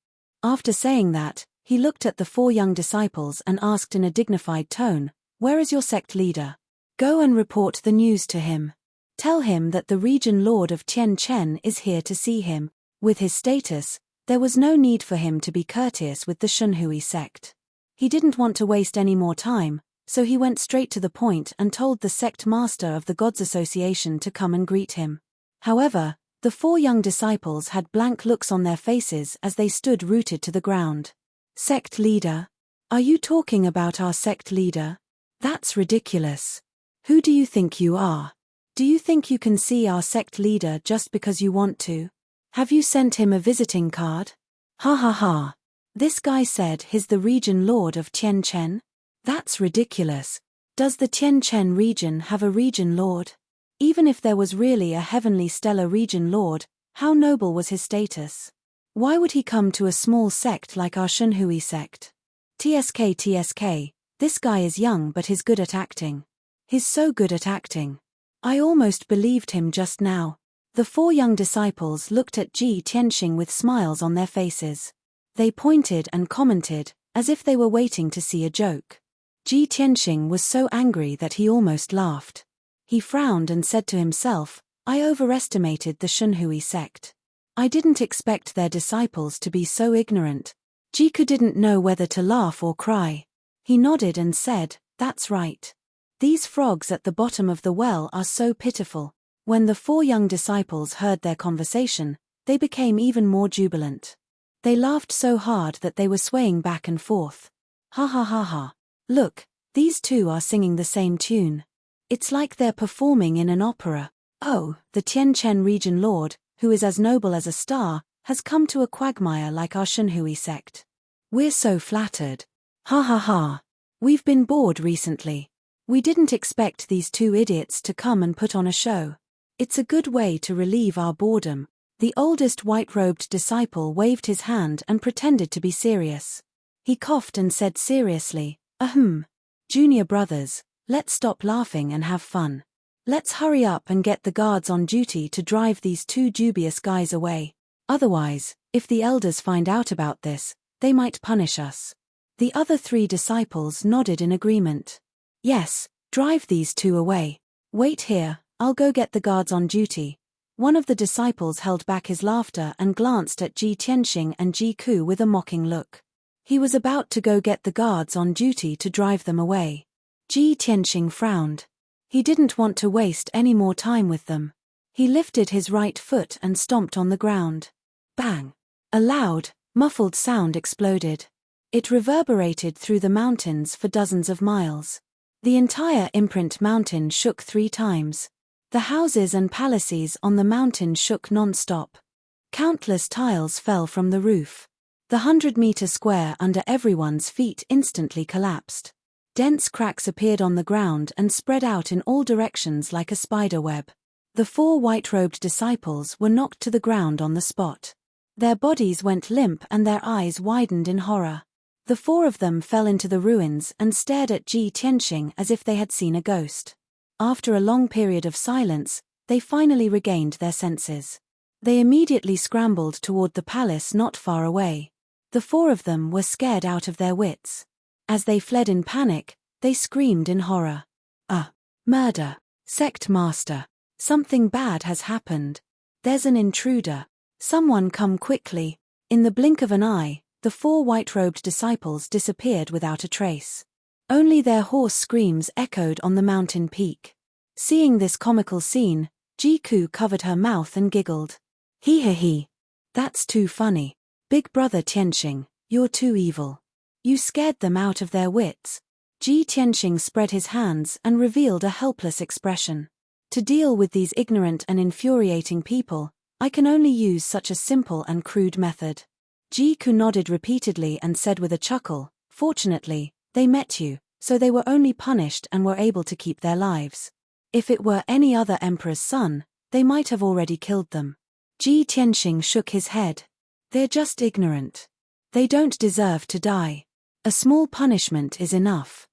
A: After saying that, he looked at the 4 young disciples and asked in a dignified tone, where is your sect leader? Go and report the news to him. Tell him that the region lord of Tianchen is here to see him. With his status, there was no need for him to be courteous with the Shunhui sect. He didn't want to waste any more time, so he went straight to the point and told the sect master of the Gods Association to come and greet him. However, the 4 young disciples had blank looks on their faces as they stood rooted to the ground. Sect leader? Are you talking about our sect leader? That's ridiculous. Who do you think you are? Do you think you can see our sect leader just because you want to? Have you sent him a visiting card? Ha ha ha. This guy said he's the region lord of Tianchen? That's ridiculous. Does the Tianchen region have a region lord? Even if there was really a heavenly stellar region lord, how noble was his status? Why would he come to a small sect like our Shunhui sect? TSK, this guy is young but he's good at acting. He's so good at acting. I almost believed him just now. The 4 young disciples looked at Ji Tianxing with smiles on their faces. They pointed and commented, as if they were waiting to see a joke. Ji Tianxing was so angry that he almost laughed. He frowned and said to himself, I overestimated the Shunhui sect. I didn't expect their disciples to be so ignorant. Jiku didn't know whether to laugh or cry. He nodded and said, that's right. These frogs at the bottom of the well are so pitiful. When the 4 young disciples heard their conversation, they became even more jubilant. They laughed so hard that they were swaying back and forth. Ha ha ha ha. Look, these 2 are singing the same tune. It's like they're performing in an opera. Oh, the Tianchen region lord, who is as noble as a star, has come to a quagmire like our Shunhui sect. We're so flattered. Ha ha ha. We've been bored recently. We didn't expect these 2 idiots to come and put on a show. It's a good way to relieve our boredom. The oldest white-robed disciple waved his hand and pretended to be serious. He coughed and said seriously, ahem. Junior brothers, let's stop laughing and have fun. Let's hurry up and get the guards on duty to drive these 2 dubious guys away. Otherwise, if the elders find out about this, they might punish us. The other 3 disciples nodded in agreement. Yes, drive these 2 away. Wait here, I'll go get the guards on duty. One of the disciples held back his laughter and glanced at Ji Tianxing and Ji Ku with a mocking look. He was about to go get the guards on duty to drive them away. Ji Tianxing frowned. He didn't want to waste any more time with them. He lifted his right foot and stomped on the ground. Bang! A loud, muffled sound exploded. It reverberated through the mountains for dozens of miles. The entire imprint mountain shook 3 times. The houses and palaces on the mountain shook non-stop. Countless tiles fell from the roof. The 100-meter square under everyone's feet instantly collapsed. Dense cracks appeared on the ground and spread out in all directions like a spider web. The 4 white-robed disciples were knocked to the ground on the spot. Their bodies went limp and their eyes widened in horror. The 4 of them fell into the ruins and stared at Ji Tianxing as if they had seen a ghost. After a long period of silence, they finally regained their senses. They immediately scrambled toward the palace not far away. The 4 of them were scared out of their wits. As they fled in panic, they screamed in horror. Murder! Sect master! Something bad has happened. There's an intruder. Someone come quickly. In the blink of an eye, the 4 white-robed disciples disappeared without a trace. Only their hoarse screams echoed on the mountain peak. Seeing this comical scene, Jiku covered her mouth and giggled. He. That's too funny. Big brother Tianxing, you're too evil. You scared them out of their wits. Ji Tianxing spread his hands and revealed a helpless expression. To deal with these ignorant and infuriating people, I can only use such a simple and crude method. Jiku nodded repeatedly and said with a chuckle, fortunately, they met you, so they were only punished and were able to keep their lives. If it were any other emperor's son, they might have already killed them. Ji Tianxing shook his head. They're just ignorant. They don't deserve to die. A small punishment is enough.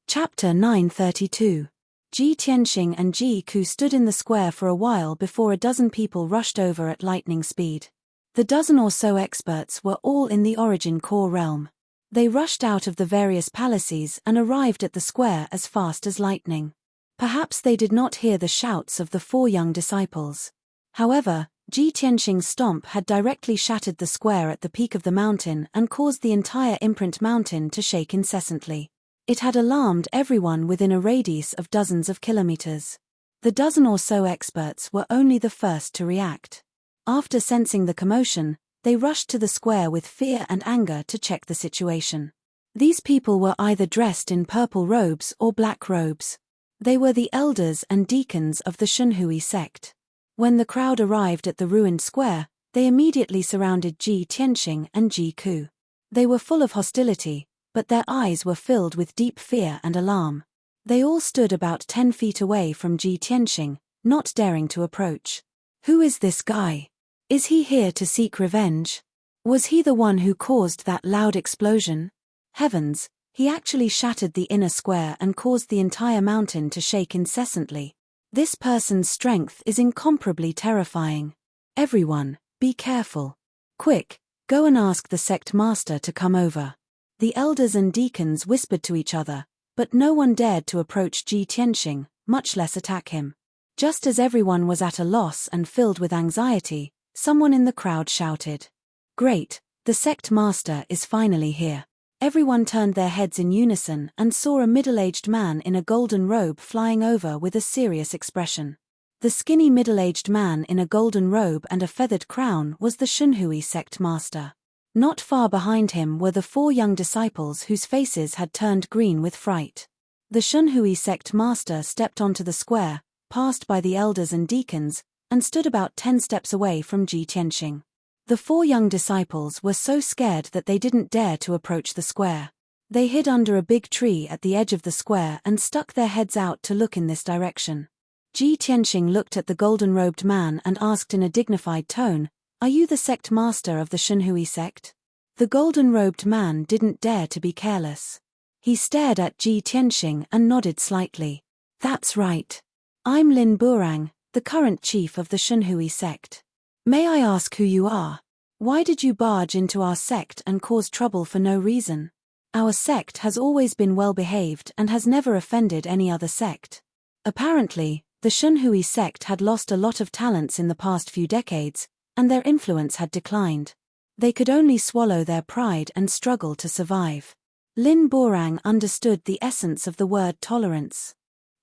A: Chapter 932. Ji Tianxing and Jiku stood in the square for a while before a dozen people rushed over at lightning speed. The dozen or so experts were all in the origin core realm. They rushed out of the various palaces and arrived at the square as fast as lightning. Perhaps they did not hear the shouts of the 4 young disciples. However, Ji Tianxing's stomp had directly shattered the square at the peak of the mountain and caused the entire imprint mountain to shake incessantly. It had alarmed everyone within a radius of dozens of kilometers. The dozen or so experts were only the first to react. After sensing the commotion, they rushed to the square with fear and anger to check the situation. These people were either dressed in purple robes or black robes. They were the elders and deacons of the Shunhui sect. When the crowd arrived at the ruined square, they immediately surrounded Ji Tianxing and Jiku. They were full of hostility, but their eyes were filled with deep fear and alarm. They all stood about 10 feet away from Ji Tianxing, not daring to approach. Who is this guy? Is he here to seek revenge? Was he the one who caused that loud explosion? Heavens, he actually shattered the inner square and caused the entire mountain to shake incessantly. This person's strength is incomparably terrifying. Everyone, be careful. Quick, go and ask the sect master to come over. The elders and deacons whispered to each other, but no one dared to approach Ji Tianxing, much less attack him. Just as everyone was at a loss and filled with anxiety, someone in the crowd shouted, "Great, the sect master is finally here." Everyone turned their heads in unison and saw a middle-aged man in a golden robe flying over with a serious expression. The skinny middle-aged man in a golden robe and a feathered crown was the Shunhui sect master. Not far behind him were the 4 young disciples whose faces had turned green with fright. The Shunhui sect master stepped onto the square, passed by the elders and deacons, and stood about 10 steps away from Ji Tianxing. The 4 young disciples were so scared that they didn't dare to approach the square. They hid under a big tree at the edge of the square and stuck their heads out to look in this direction. Ji Tianxing looked at the golden-robed man and asked in a dignified tone, "Are you the sect master of the Shunhui sect?" The golden-robed man didn't dare to be careless. He stared at Ji Tianxing and nodded slightly. "That's right. I'm Lin Burang, the current chief of the Shunhui sect. May I ask who you are? Why did you barge into our sect and cause trouble for no reason? Our sect has always been well-behaved and has never offended any other sect." Apparently, the Shunhui sect had lost a lot of talents in the past few decades, and their influence had declined. They could only swallow their pride and struggle to survive. Lin Burang understood the essence of the word tolerance.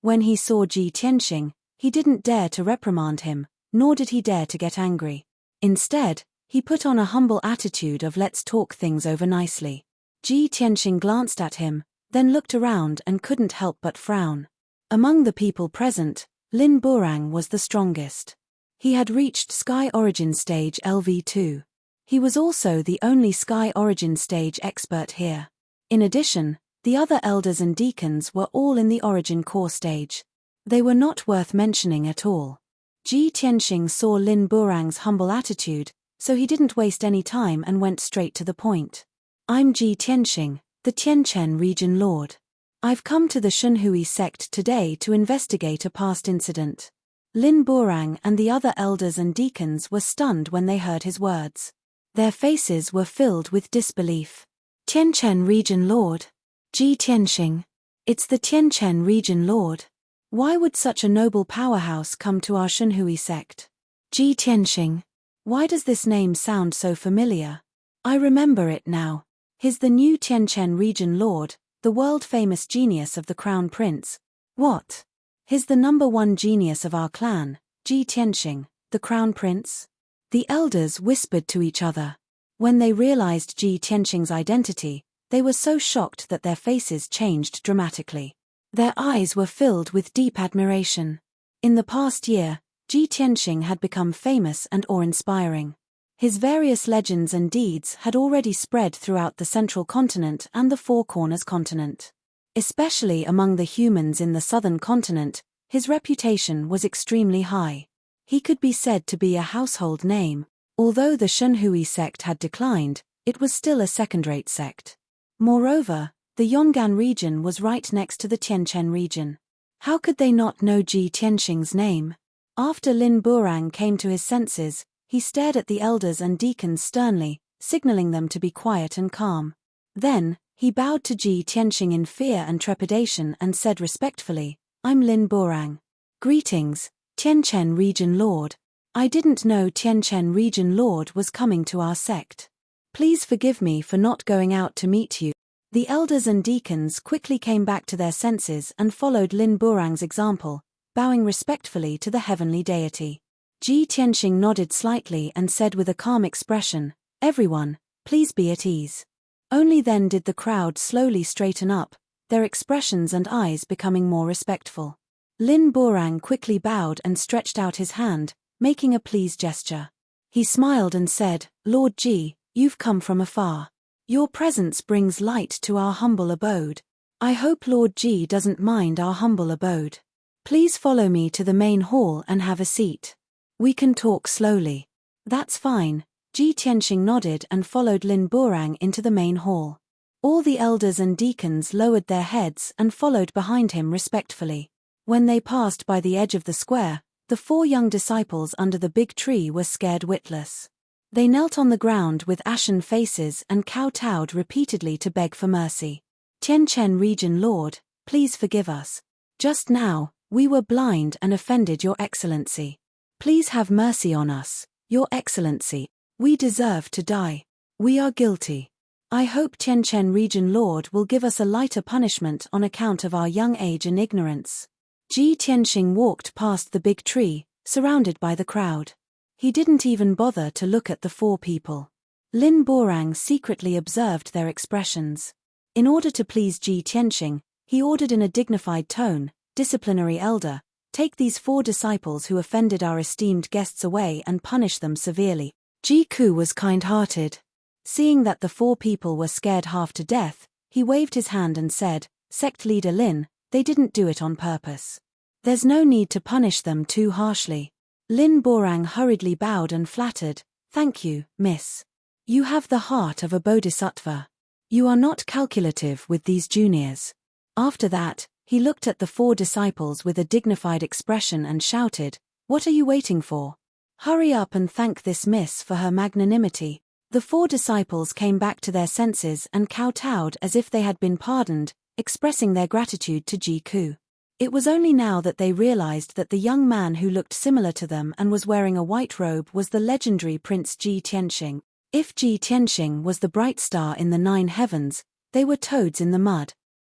A: When he saw Ji Tianxing, he didn't dare to reprimand him, nor did he dare to get angry. Instead, he put on a humble attitude of "let's talk things over nicely." Ji Tianxing glanced at him, then looked around and couldn't help but frown. Among the people present, Lin Burang was the strongest. He had reached Sky Origin Stage LV2. He was also the only Sky Origin Stage expert here. In addition, the other elders and deacons were all in the Origin Core stage. They were not worth mentioning at all. Ji Tianxing saw Lin Burang's humble attitude, so he didn't waste any time and went straight to the point. "I'm Ji Tianxing, the Tianchen region lord. I've come to the Shunhui sect today to investigate a past incident." Lin Burang and the other elders and deacons were stunned when they heard his words. Their faces were filled with disbelief. "Tianchen region lord? Ji Tianxing. It's the Tianchen region lord. Why would such a noble powerhouse come to our Shunhui sect? Ji Tianxing. Why does this name sound so familiar? I remember it now. He's the new Tianchen region lord, the world-famous genius of the crown prince. What? He's the #1 genius of our clan, Ji Tianxing, the crown prince? The elders whispered to each other. When they realized Ji Tianxing's identity, they were so shocked that their faces changed dramatically. Their eyes were filled with deep admiration. In the past year, Ji Tianxing had become famous and awe-inspiring. His various legends and deeds had already spread throughout the Central Continent and the Four Corners continent. Especially among the humans in the Southern Continent, his reputation was extremely high. He could be said to be a household name. Although the Shenhui sect had declined, it was still a second-rate sect. Moreover, the Yong'an region was right next to the Tianchen region. How could they not know Ji Tianxing's name? After Lin Burang came to his senses, he stared at the elders and deacons sternly, signaling them to be quiet and calm. Then, he bowed to Ji Tianxing in fear and trepidation and said respectfully, "I'm Lin Burang. Greetings, Tianchen Region Lord. I didn't know Tianchen Region Lord was coming to our sect. Please forgive me for not going out to meet you." The elders and deacons quickly came back to their senses and followed Lin Burang's example, bowing respectfully to the heavenly deity. Ji Tianxing nodded slightly and said with a calm expression, "Everyone, please be at ease." Only then did the crowd slowly straighten up, their expressions and eyes becoming more respectful. Lin Burang quickly bowed and stretched out his hand, making a pleased gesture. He smiled and said, "Lord Ji, you've come from afar. Your presence brings light to our humble abode. I hope Lord Ji doesn't mind our humble abode. Please follow me to the main hall and have a seat. We can talk slowly." "That's fine." Ji Tianxing nodded and followed Lin Burang into the main hall. All the elders and deacons lowered their heads and followed behind him respectfully. When they passed by the edge of the square, the 4 young disciples under the big tree were scared witless. They knelt on the ground with ashen faces and kowtowed repeatedly to beg for mercy. "Tianchen Region Lord, please forgive us. Just now, we were blind and offended Your Excellency. Please have mercy on us, Your Excellency. We deserve to die. We are guilty. I hope Tianchen Region Lord will give us a lighter punishment on account of our young age and ignorance." Ji Tianxing walked past the big tree, surrounded by the crowd. He didn't even bother to look at the 4 people. Lin Burang secretly observed their expressions. In order to please Ji Tianxing, he ordered in a dignified tone, "Disciplinary elder, take these 4 disciples who offended our esteemed guests away and punish them severely." Ji Ku was kind-hearted. Seeing that the 4 people were scared half to death, he waved his hand and said, "Sect leader Lin, they didn't do it on purpose. There's no need to punish them too harshly." Lin Burang hurriedly bowed and flattered, "Thank you, miss. You have the heart of a bodhisattva. You are not calculative with these juniors." After that, he looked at the 4 disciples with a dignified expression and shouted, "What are you waiting for? Hurry up and thank this miss for her magnanimity." The 4 disciples came back to their senses and kowtowed as if they had been pardoned, expressing their gratitude to Ji Ku. It was only now that they realized that the young man who looked similar to them and was wearing a white robe was the legendary Prince Ji Tianxing. If Ji Tianxing was the bright star in the 9 heavens, they were toads in the mud.